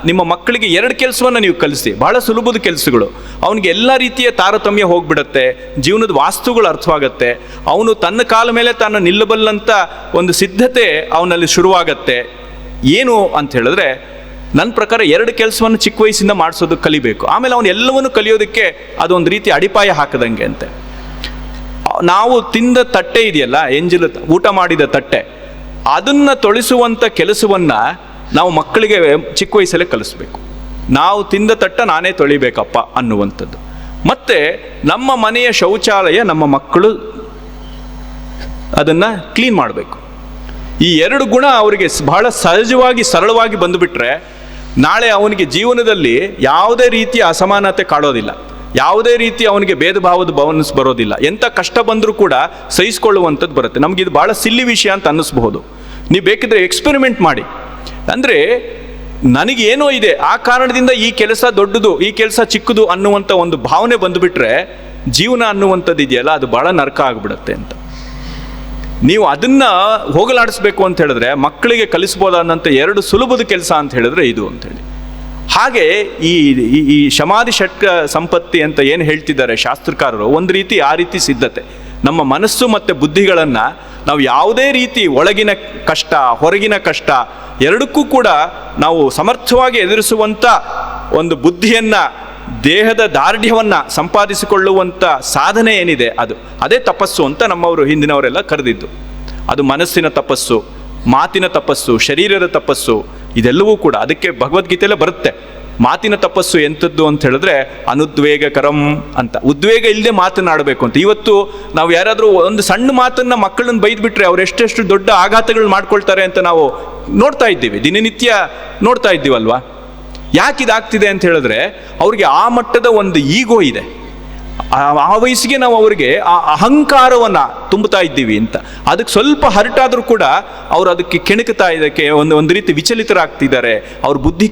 ನಿಮ್ಮ ಮಕ್ಕಳಿಗೆ 2 ಕೆಲಸವನ್ನು ನೀವು ಕಲಿಸಿ. ಬಹಳ ಸುಲಭದ ಕೆಲಸಗಳು. ಅವನಿಗೆ ಎಲ್ಲ ರೀತಿಯ ತಾರತಮ್ಯ ಹೋಗ್ಬಿಡತ್ತೆ, ಜೀವನದ ವಾಸ್ತುಗಳು ಅರ್ಥವಾಗತ್ತೆ, ಅವನು ತನ್ನ ಕಾಲ ಮೇಲೆ ತಾನು ನಿಲ್ಲಬಲ್ಲಂಥ ಒಂದು ಸಿದ್ಧತೆ ಅವನಲ್ಲಿ ಶುರುವಾಗತ್ತೆ. ಏನು ಅಂತ ಹೇಳಿದ್ರೆ, ನನ್ನ ಪ್ರಕಾರ 2 ಕೆಲಸವನ್ನು ಚಿಕ್ಕ ವಯಸ್ಸಿಂದ ಮಾಡಿಸೋದಕ್ಕೆ ಕಲಿಬೇಕು. ಆಮೇಲೆ ಅವನು ಎಲ್ಲವನ್ನೂ ಕಲಿಯೋದಕ್ಕೆ ಅದೊಂದು ರೀತಿ ಅಡಿಪಾಯ ಹಾಕದಂಗೆ ಅಂತೆ. ನಾವು ತಿಂದ ತಟ್ಟೆ ಇದೆಯಲ್ಲ, ಎಂಜಿಲು ಊಟ ಮಾಡಿದ ತಟ್ಟೆ, ಅದನ್ನು ತೊಳಿಸುವಂಥ ಕೆಲಸವನ್ನು ನಾವು ಮಕ್ಕಳಿಗೆ ಚಿಕ್ಕ ವಯಸ್ಸಲ್ಲೇ ಕಲಿಸ್ಬೇಕು. ನಾವು ತಿಂದ ತಟ್ಟ ನಾನೇ ತೊಳಿಬೇಕಪ್ಪ ಅನ್ನುವಂಥದ್ದು. ಮತ್ತು ನಮ್ಮ ಮನೆಯ ಶೌಚಾಲಯ ನಮ್ಮ ಮಕ್ಕಳು ಅದನ್ನು ಕ್ಲೀನ್ ಮಾಡಬೇಕು. ಈ 2 ಗುಣ ಅವರಿಗೆ ಬಹಳ ಸಹಜವಾಗಿ ಸರಳವಾಗಿ ಬಂದುಬಿಟ್ರೆ ನಾಳೆ ಅವನಿಗೆ ಜೀವನದಲ್ಲಿ ಯಾವುದೇ ರೀತಿಯ ಅಸಮಾನತೆ ಕಾಡೋದಿಲ್ಲ, ಯಾವುದೇ ರೀತಿ ಅವನಿಗೆ ಭೇದ ಭಾವದ ಭಾವನೆ ಬರೋದಿಲ್ಲ. ಎಂಥ ಕಷ್ಟ ಬಂದರೂ ಕೂಡ ಸಹಿಸ್ಕೊಳ್ಳುವಂಥದ್ದು ಬರುತ್ತೆ. ನಮಗಿದು ಭಾಳ ಸಿಲ್ಲಿ ವಿಷಯ ಅಂತ ಅನ್ನಿಸ್ಬಹುದು. ನೀವು ಬೇಕಿದ್ರೆ ಎಕ್ಸ್ಪೆರಿಮೆಂಟ್ ಮಾಡಿ. ಅಂದರೆ ನನಗೇನೋ ಇದೆ, ಆ ಕಾರಣದಿಂದ ಈ ಕೆಲಸ ದೊಡ್ಡದು, ಈ ಕೆಲಸ ಚಿಕ್ಕದು ಅನ್ನುವಂಥ ಒಂದು ಭಾವನೆ ಬಂದುಬಿಟ್ರೆ ಜೀವನ ಅನ್ನುವಂಥದ್ದು ಇದೆಯಲ್ಲ, ಅದು ಭಾಳ ನರಕ ಆಗಿಬಿಡುತ್ತೆ ಅಂತ. ನೀವು ಅದನ್ನು ಹೋಗಲಾಡಿಸ್ಬೇಕು ಅಂತ ಹೇಳಿದ್ರೆ ಮಕ್ಕಳಿಗೆ ಕಲಿಸ್ಬೋದಾದಂಥ 2 ಸುಲಭದ ಕೆಲಸ ಅಂತ ಹೇಳಿದ್ರೆ ಇದು ಅಂತೇಳಿ. ಹಾಗೆ ಈ ಶಮಾಧಿ ಷಟ್ಕ ಸಂಪತ್ತಿ ಅಂತ ಏನು ಹೇಳ್ತಿದ್ದಾರೆ ಶಾಸ್ತ್ರಕಾರರು, ಒಂದು ರೀತಿ ಆ ರೀತಿ ಸಿದ್ಧತೆ. ನಮ್ಮ ಮನಸ್ಸು ಮತ್ತು ಬುದ್ಧಿಗಳನ್ನು ನಾವು ಯಾವುದೇ ರೀತಿ ಒಳಗಿನ ಕಷ್ಟ, ಹೊರಗಿನ ಕಷ್ಟ ಎರಡಕ್ಕೂ ಕೂಡ ನಾವು ಸಮರ್ಥವಾಗಿ ಎದುರಿಸುವಂಥ ಒಂದು ಬುದ್ಧಿಯನ್ನು, ದೇಹದ ದಾರ್ಢ್ಯವನ್ನು ಸಂಪಾದಿಸಿಕೊಳ್ಳುವಂಥ ಸಾಧನೆ ಏನಿದೆ ಅದೇ ತಪಸ್ಸು ಅಂತ ನಮ್ಮವರು ಹಿಂದಿನವರೆಲ್ಲ ಕರೆದಿದ್ದು. ಅದು ಮನಸ್ಸಿನ ತಪಸ್ಸು, ಮಾತಿನ ತಪಸ್ಸು, ಶರೀರದ ತಪಸ್ಸು, ಇದೆಲ್ಲವೂ ಕೂಡ ಅದಕ್ಕೆ ಭಗವದ್ಗೀತೆಯಲ್ಲೇ ಬರುತ್ತೆ. ಮಾತಿನ ತಪಸ್ಸು ಎಂಥದ್ದು ಅಂತ ಹೇಳಿದ್ರೆ ಅನುದ್ವೇಗಕರಂ ಅಂತ, ಉದ್ವೇಗ ಇಲ್ಲದೆ ಮಾತನಾಡಬೇಕು ಅಂತ. ಇವತ್ತು ನಾವು ಯಾರಾದರೂ ಒಂದು ಸಣ್ಣ ಮಾತನ್ನು ಮಕ್ಕಳನ್ನು ಬೈದ್ಬಿಟ್ರೆ ಅವ್ರು ಎಷ್ಟೆಷ್ಟು ದೊಡ್ಡ ಆಘಾತಗಳು ಮಾಡ್ಕೊಳ್ತಾರೆ ಅಂತ ನಾವು ನೋಡ್ತಾ ಇದ್ದೀವಿ, ದಿನನಿತ್ಯ ನೋಡ್ತಾ ಇದ್ದೀವಲ್ವಾ. ಯಾಕಿದಾಗ್ತಿದೆ ಅಂತ ಹೇಳಿದ್ರೆ ಅವ್ರಿಗೆ ಆ ಮಟ್ಟದ ಒಂದು ಈಗೋ ಇದೆ. ಆ ವಯಸ್ಸಿಗೆ ನಾವು ಅವರಿಗೆ ಆ ಅಹಂಕಾರವನ್ನು ತುಂಬುತ್ತಾ ಇದ್ದೀವಿ ಅಂತ. ಅದಕ್ಕೆ ಸ್ವಲ್ಪ ಹರ್ಟಾದರೂ ಕೂಡ ಅವರು ಅದಕ್ಕೆ ಕೆಣಕುತ್ತಾ ಇದಕ್ಕೆ ಒಂದು ರೀತಿ ವಿಚಲಿತರಾಗ್ತಿದ್ದಾರೆ. ಅವ್ರ ಬುದ್ಧಿ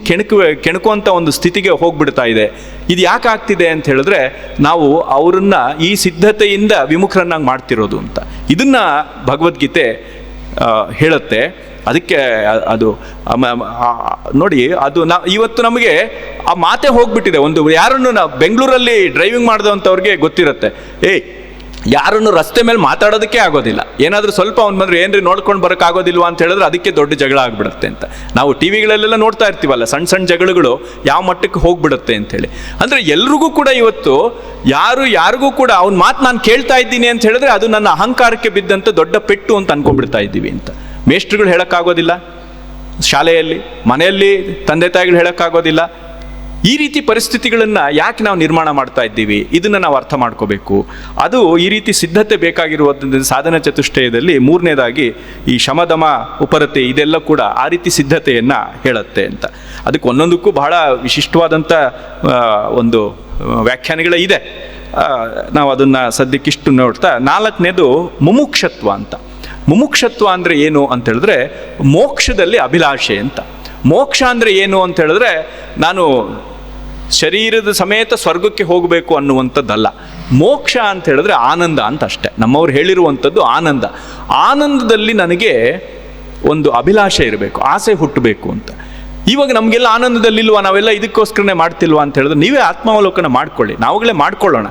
ಕೆಣಕುವಂಥ ಒಂದು ಸ್ಥಿತಿಗೆ ಹೋಗ್ಬಿಡ್ತಾ ಇದೆ. ಇದು ಯಾಕೆ ಆಗ್ತಿದೆ ಅಂತ ಹೇಳಿದ್ರೆ ನಾವು ಅವರನ್ನು ಈ ಸಿದ್ಧತೆಯಿಂದ ವಿಮುಖರನ್ನಾಗಿ ಮಾಡ್ತಿರೋದು ಅಂತ. ಇದನ್ನು ಭಗವದ್ಗೀತೆ ಹೇಳುತ್ತೆ. ಅದಕ್ಕೆ ಅದು ನೋಡಿ, ಅದು ಇವತ್ತು ನಮಗೆ ಆ ಮಾತೇ ಹೋಗ್ಬಿಟ್ಟಿದೆ. ಯಾರನ್ನು ನಾವು ಬೆಂಗಳೂರಲ್ಲಿ ಡ್ರೈವಿಂಗ್ ಮಾಡಿದಂಥವ್ರಿಗೆ ಗೊತ್ತಿರುತ್ತೆ, ಯಾರನ್ನು ರಸ್ತೆ ಮೇಲೆ ಮಾತಾಡೋದಕ್ಕೆ ಆಗೋದಿಲ್ಲ. ಏನಾದರೂ ಸ್ವಲ್ಪ ಅವ್ನು ಬಂದರೆ ಏನ್ರಿ ನೋಡ್ಕೊಂಡು ಬರೋಕ್ಕಾಗೋದಿಲ್ವಾ ಅಂತ ಹೇಳಿದ್ರೆ ಅದಕ್ಕೆ ದೊಡ್ಡ ಜಗಳ ಆಗಿಬಿಡುತ್ತೆ ಅಂತ. ನಾವು ಟಿ ವಿಗಳಲ್ಲೆಲ್ಲ ನೋಡ್ತಾ ಇರ್ತೀವಲ್ಲ, ಸಣ್ಣ ಸಣ್ಣ ಜಗಳಗಳು ಯಾವ ಮಟ್ಟಕ್ಕೆ ಹೋಗ್ಬಿಡುತ್ತೆ ಅಂಥೇಳಿ. ಅಂದರೆ ಎಲ್ರಿಗೂ ಕೂಡ ಇವತ್ತು ಯಾರಿಗೂ ಕೂಡ ಅವ್ನ ಮಾತು ನಾನು ಕೇಳ್ತಾ ಇದ್ದೀನಿ ಅಂತ ಹೇಳಿದ್ರೆ ಅದು ನನ್ನ ಅಹಂಕಾರಕ್ಕೆ ಬಿದ್ದಂಥ ದೊಡ್ಡ ಪೆಟ್ಟು ಅಂತ ಅನ್ಕೊಂಡ್ಬಿಡ್ತಾ ಇದ್ದೀವಿ ಅಂತ. ಮೇಷ್ಟ್ರುಗಳು ಹೇಳೋಕ್ಕಾಗೋದಿಲ್ಲ, ಶಾಲೆಯಲ್ಲಿ ಮನೆಯಲ್ಲಿ ತಂದೆ ತಾಯಿಗಳು ಹೇಳೋಕ್ಕಾಗೋದಿಲ್ಲ, ಈ ರೀತಿ ಪರಿಸ್ಥಿತಿಗಳನ್ನು ಯಾಕೆ ನಾವು ನಿರ್ಮಾಣ ಮಾಡ್ತಾ ಇದ್ದೀವಿ, ಇದನ್ನು ನಾವು ಅರ್ಥ ಮಾಡ್ಕೋಬೇಕು. ಅದು ಈ ರೀತಿ ಸಿದ್ಧತೆ ಬೇಕಾಗಿರುವುದರಿಂದ ಸಾಧನ ಚತುಷ್ಟಯದಲ್ಲಿ ಮೂರನೇದಾಗಿ ಈ ಶಮದಮ ಉಪರತೆ ಇದೆಲ್ಲ ಕೂಡ ಆ ರೀತಿ ಸಿದ್ಧತೆಯನ್ನು ಹೇಳುತ್ತೆ ಅಂತ. ಅದಕ್ಕೆ ಒಂದೊಂದಕ್ಕೂ ಬಹಳ ವಿಶಿಷ್ಟವಾದಂಥ ಒಂದು ವ್ಯಾಖ್ಯಾನಗಳೇ ಇದೆ. ನಾವು ಅದನ್ನು ಸದ್ಯಕ್ಕಿಷ್ಟು ನೋಡ್ತಾ, ನಾಲ್ಕನೇದು ಮುಮುಕ್ಷತ್ವ ಅಂತ. ಮುಮುಕ್ಷತ್ವ ಅಂದರೆ ಏನು ಅಂತ ಹೇಳಿದ್ರೆ ಮೋಕ್ಷದಲ್ಲಿ ಅಭಿಲಾಷೆ ಅಂತ. ಮೋಕ್ಷ ಅಂದರೆ ಏನು ಅಂತ ಹೇಳಿದ್ರೆ ನಾನು ಶರೀರದ ಸಮೇತ ಸ್ವರ್ಗಕ್ಕೆ ಹೋಗಬೇಕು ಅನ್ನುವಂಥದ್ದಲ್ಲ. ಮೋಕ್ಷ ಅಂತ ಹೇಳಿದ್ರೆ ಆನಂದ ಅಂತ ಅಷ್ಟೆ. ನಮ್ಮವ್ರು ಹೇಳಿರುವಂಥದ್ದು ಆನಂದ. ಆನಂದದಲ್ಲಿ ನನಗೆ ಒಂದು ಅಭಿಲಾಷೆ ಇರಬೇಕು, ಆಸೆ ಹುಟ್ಟಬೇಕು ಅಂತ. ಇವಾಗ ನಮಗೆಲ್ಲ ಆನಂದದಲ್ಲಿಲ್ವಾ, ನಾವೆಲ್ಲ ಇದಕ್ಕೋಸ್ಕರನೇ ಮಾಡ್ತಿಲ್ವಾ ಅಂತ ಹೇಳಿದ್ರೆ ನೀವೇ ಆತ್ಮಾವಲೋಕನ ಮಾಡ್ಕೊಳ್ಳಿ, ನಾವುಗಳೇ ಮಾಡ್ಕೊಳ್ಳೋಣ.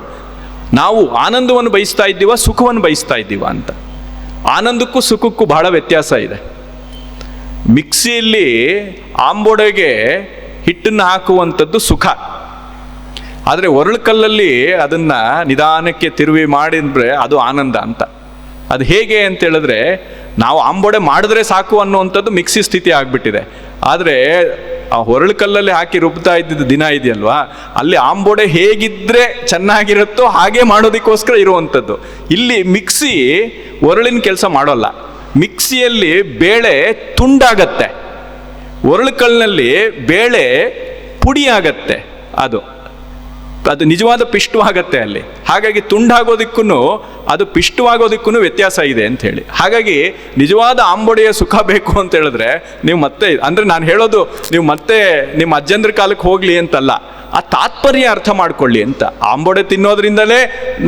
ನಾವು ಆನಂದವನ್ನು ಬಯಸ್ತಾ ಇದ್ದೀವ, ಸುಖವನ್ನು ಬಯಸ್ತಾ ಇದ್ದೀವ ಅಂತ. ಆನಂದಕ್ಕೂ ಸುಖಕ್ಕೂ ಬಹಳ ವ್ಯತ್ಯಾಸ ಇದೆ. ಮಿಕ್ಸಿಯಲ್ಲಿ ಆಂಬೋಡೆಗೆ ಹಿಟ್ಟನ್ನು ಹಾಕುವಂಥದ್ದು ಸುಖ, ಆದರೆ ಒರಳುಕಲ್ಲಲ್ಲಿ ಅದನ್ನು ನಿಧಾನಕ್ಕೆ ತಿರುವಿ ಮಾಡಿದ್ರೆ ಅದು ಆನಂದ ಅಂತ. ಅದು ಹೇಗೆ ಅಂತ ಹೇಳಿದ್ರೆ ನಾವು ಆಂಬೋಡೆ ಮಾಡಿದ್ರೆ ಸಾಕು ಅನ್ನುವಂಥದ್ದು ಮಿಕ್ಸಿ ಸ್ಥಿತಿ ಆಗಿಬಿಟ್ಟಿದೆ. ಆದರೆ ಆ ಹೊರಳುಕಲ್ಲಲ್ಲಿ ಹಾಕಿ ರುಬ್ತಾ ಇದ್ದಿದ್ದು ದಿನ ಇದೆಯಲ್ವಾ, ಅಲ್ಲಿ ಆಂಬೋಡೆ ಹೇಗಿದ್ರೆ ಚೆನ್ನಾಗಿರುತ್ತೋ ಹಾಗೆ ಮಾಡೋದಕ್ಕೋಸ್ಕರ ಇರುವಂಥದ್ದು. ಇಲ್ಲಿ ಮಿಕ್ಸಿ ಒರಳಿನ ಕೆಲಸ ಮಾಡೋಲ್ಲ. ಮಿಕ್ಸಿಯಲ್ಲಿ ಬೇಳೆ ತುಂಡಾಗತ್ತೆ, ಒರಳುಕಲ್ಲಿನಲ್ಲಿ ಬೇಳೆ ಪುಡಿ ಆಗತ್ತೆ, ಅದು ನಿಜವಾದ ಪಿಷ್ಟವಾಗತ್ತೆ ಅಲ್ಲಿ. ಹಾಗಾಗಿ ತುಂಡಾಗೋದಕ್ಕೂ ಅದು ಪಿಷ್ಟವಾಗೋದಕ್ಕೂ ವ್ಯತ್ಯಾಸ ಇದೆ ಅಂತ ಹೇಳಿ. ಹಾಗಾಗಿ ನಿಜವಾದ ಆಂಬೋಡೆಯ ಸುಖ ಬೇಕು ಅಂತ ಹೇಳಿದ್ರೆ ನೀವು ಮತ್ತೆ, ಅಂದರೆ ನಾನು ಹೇಳೋದು ನೀವು ಮತ್ತೆ ನಿಮ್ಮ ಅಜ್ಜಂದ್ರ ಕಾಲಕ್ಕೆ ಹೋಗಲಿ ಅಂತಲ್ಲ, ಆ ತಾತ್ಪರ್ಯ ಅರ್ಥ ಮಾಡ್ಕೊಳ್ಳಿ ಅಂತ. ಆಂಬೋಡೆ ತಿನ್ನೋದ್ರಿಂದಲೇ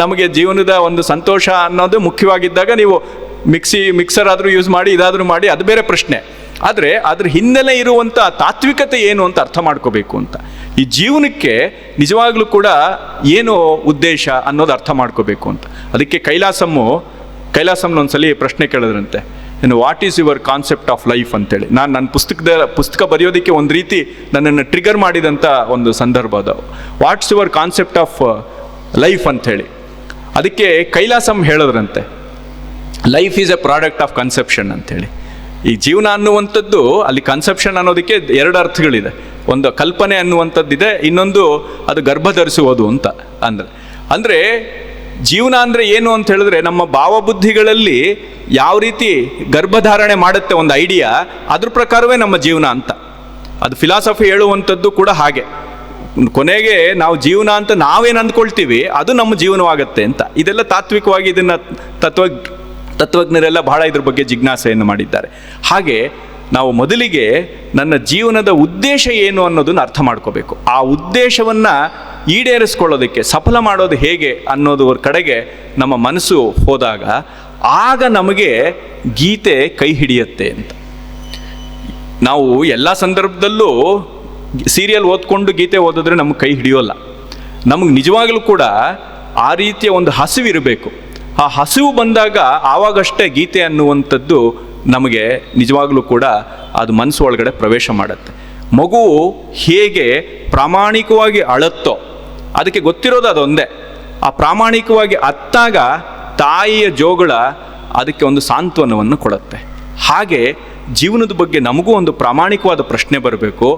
ನಮಗೆ ಜೀವನದ ಒಂದು ಸಂತೋಷ ಅನ್ನೋದು ಮುಖ್ಯವಾಗಿದ್ದಾಗ ನೀವು ಮಿಕ್ಸರ್ ಆದರೂ ಯೂಸ್ ಮಾಡಿ, ಇದಾದರೂ ಮಾಡಿ, ಅದು ಬೇರೆ ಪ್ರಶ್ನೆ. ಆದರೆ ಅದ್ರ ಹಿನ್ನೆಲೆ ಇರುವಂಥ ತಾತ್ವಿಕತೆ ಏನು ಅಂತ ಅರ್ಥ ಮಾಡ್ಕೋಬೇಕು ಅಂತ. ಈ ಜೀವನಕ್ಕೆ ನಿಜವಾಗ್ಲೂ ಕೂಡ ಏನು ಉದ್ದೇಶ ಅನ್ನೋದು ಅರ್ಥ ಮಾಡ್ಕೋಬೇಕು ಅಂತ. ಅದಕ್ಕೆ ಕೈಲಾಸಮ್ನ ಒಂದ್ಸಲಿ ಪ್ರಶ್ನೆ ಕೇಳಿದ್ರಂತೆ, what is your concept of life ಅಂತೇಳಿ. ನಾನು ನನ್ನ ಪುಸ್ತಕ ಬರೆಯೋದಕ್ಕೆ ಒಂದು ರೀತಿ ನನ್ನನ್ನು ಟ್ರಿಗರ್ ಮಾಡಿದಂಥ ಒಂದು ಸಂದರ್ಭ ಅದು. What's your concept of life ಅಂಥೇಳಿ. ಅದಕ್ಕೆ ಕೈಲಾಸಮ್ ಹೇಳಿದ್ರಂತೆ, life is A product of conception ಅಂಥೇಳಿ. ಈ ಜೀವನ ಅನ್ನುವಂಥದ್ದು ಅಲ್ಲಿ ಕನ್ಸೆಪ್ಷನ್ ಅನ್ನೋದಕ್ಕೆ ಎರಡು ಅರ್ಥಗಳಿದೆ. ಒಂದು ಕಲ್ಪನೆ ಅನ್ನುವಂಥದ್ದಿದೆ, ಇನ್ನೊಂದು ಅದು ಗರ್ಭ ಧರಿಸುವುದು ಅಂತ. ಅಂದರೆ ಜೀವನ ಅಂದರೆ ಏನು ಅಂತ ಹೇಳಿದ್ರೆ ನಮ್ಮ ಭಾವಬುದ್ಧಿಗಳಲ್ಲಿ ಯಾವ ರೀತಿ ಗರ್ಭಧಾರಣೆ ಮಾಡುತ್ತೆ ಒಂದು ಐಡಿಯಾ, ಅದ್ರ ಪ್ರಕಾರವೇ ನಮ್ಮ ಜೀವನ ಅಂತ. ಅದು ಫಿಲಾಸಫಿ ಹೇಳುವಂಥದ್ದು ಕೂಡ ಹಾಗೆ. ಕೊನೆಗೆ ನಾವು ಜೀವನ ಅಂತ ನಾವೇನು ಅಂದ್ಕೊಳ್ತೀವಿ ಅದು ನಮ್ಮ ಜೀವನವಾಗತ್ತೆ ಅಂತ. ಇದೆಲ್ಲ ತಾತ್ವಿಕವಾಗಿ ಇದನ್ನು ತತ್ವಜ್ಞರೆಲ್ಲ ಬಹಳ ಇದ್ರ ಬಗ್ಗೆ ಜಿಜ್ಞಾಸೆಯನ್ನು ಮಾಡಿದ್ದಾರೆ. ಹಾಗೆ ನಾವು ಮೊದಲಿಗೆ ನನ್ನ ಜೀವನದ ಉದ್ದೇಶ ಏನು ಅನ್ನೋದನ್ನು ಅರ್ಥ ಮಾಡ್ಕೋಬೇಕು. ಆ ಉದ್ದೇಶವನ್ನು ಈಡೇರಿಸ್ಕೊಳ್ಳೋದಕ್ಕೆ ಸಫಲ ಮಾಡೋದು ಹೇಗೆ ಅನ್ನೋದ್ರ ಕಡೆಗೆ ನಮ್ಮ ಮನಸ್ಸು ಹೋದಾಗ ಆಗ ನಮಗೆ ಗೀತೆ ಕೈ ಹಿಡಿಯುತ್ತೆ ಅಂತ. ನಾವು ಎಲ್ಲ ಸಂದರ್ಭದಲ್ಲೂ ಸೀರಿಯಲ್ ಓದ್ಕೊಂಡು ಗೀತೆ ಓದಿದ್ರೆ ನಮಗೆ ಕೈ ಹಿಡಿಯೋಲ್ಲ. ನಮಗೆ ನಿಜವಾಗಲೂ ಕೂಡ ಆ ರೀತಿಯ ಒಂದು ಹಸಿವಿರಬೇಕು. ಆ ಹಸಿವು ಬಂದಾಗ ಆವಾಗಷ್ಟೇ ಗೀತೆ ಅನ್ನುವಂಥದ್ದು ನಮಗೆ ನಿಜವಾಗಲೂ ಕೂಡ ಅದು ಮನಸ್ಸು ಒಳಗಡೆ ಪ್ರವೇಶ ಮಾಡುತ್ತೆ. ಮಗು ಹೇಗೆ ಪ್ರಾಮಾಣಿಕವಾಗಿ ಅಳುತ್ತೋ ಅದಕ್ಕೆ ಗೊತ್ತಿರೋದು ಅದೊಂದೇ. ಆ ಪ್ರಾಮಾಣಿಕವಾಗಿ ಅತ್ತಾಗ ತಾಯಿಯ ಜೋಗಳ ಅದಕ್ಕೆ ಒಂದು ಸಾಂತ್ವನವನ್ನು ಕೊಡುತ್ತೆ. ಹಾಗೆ ಜೀವನದ ಬಗ್ಗೆ ನಮಗೂ ಒಂದು ಪ್ರಾಮಾಣಿಕವಾದ ಪ್ರಶ್ನೆ ಬರಬೇಕು.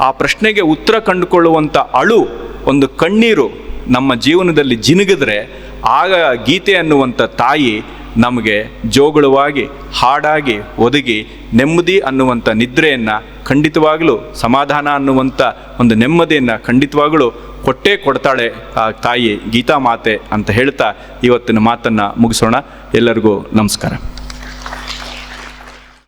ಆ ಪ್ರಶ್ನೆಗೆ ಉತ್ತರ ಕಂಡುಕೊಳ್ಳುವಂಥ ಅಳು, ಒಂದು ಕಣ್ಣೀರು ನಮ್ಮ ಜೀವನದಲ್ಲಿ ಜಿನುಗಿದ್ರೆ ಆಗ ಗೀತೆ ಅನ್ನುವಂಥ ತಾಯಿ ನಮಗೆ ಜೋಗುಳವಾಗಿ ಹಾಡಾಗಿ ಒದಗಿ ನೆಮ್ಮದಿ ಅನ್ನುವಂಥ ನಿದ್ರೆಯನ್ನು ಖಂಡಿತವಾಗಲೂ, ಸಮಾಧಾನ ಅನ್ನುವಂಥ ಒಂದು ನೆಮ್ಮದಿಯನ್ನು ಖಂಡಿತವಾಗಲೂ ಕೊಟ್ಟೇ ಕೊಡ್ತಾಳೆ ಆ ತಾಯಿ ಗೀತಾ ಮಾತೆ ಅಂತ ಹೇಳ್ತಾ ಇವತ್ತಿನ ಮಾತನ್ನು ಮುಗಿಸೋಣ. ಎಲ್ಲರಿಗೂ ನಮಸ್ಕಾರ.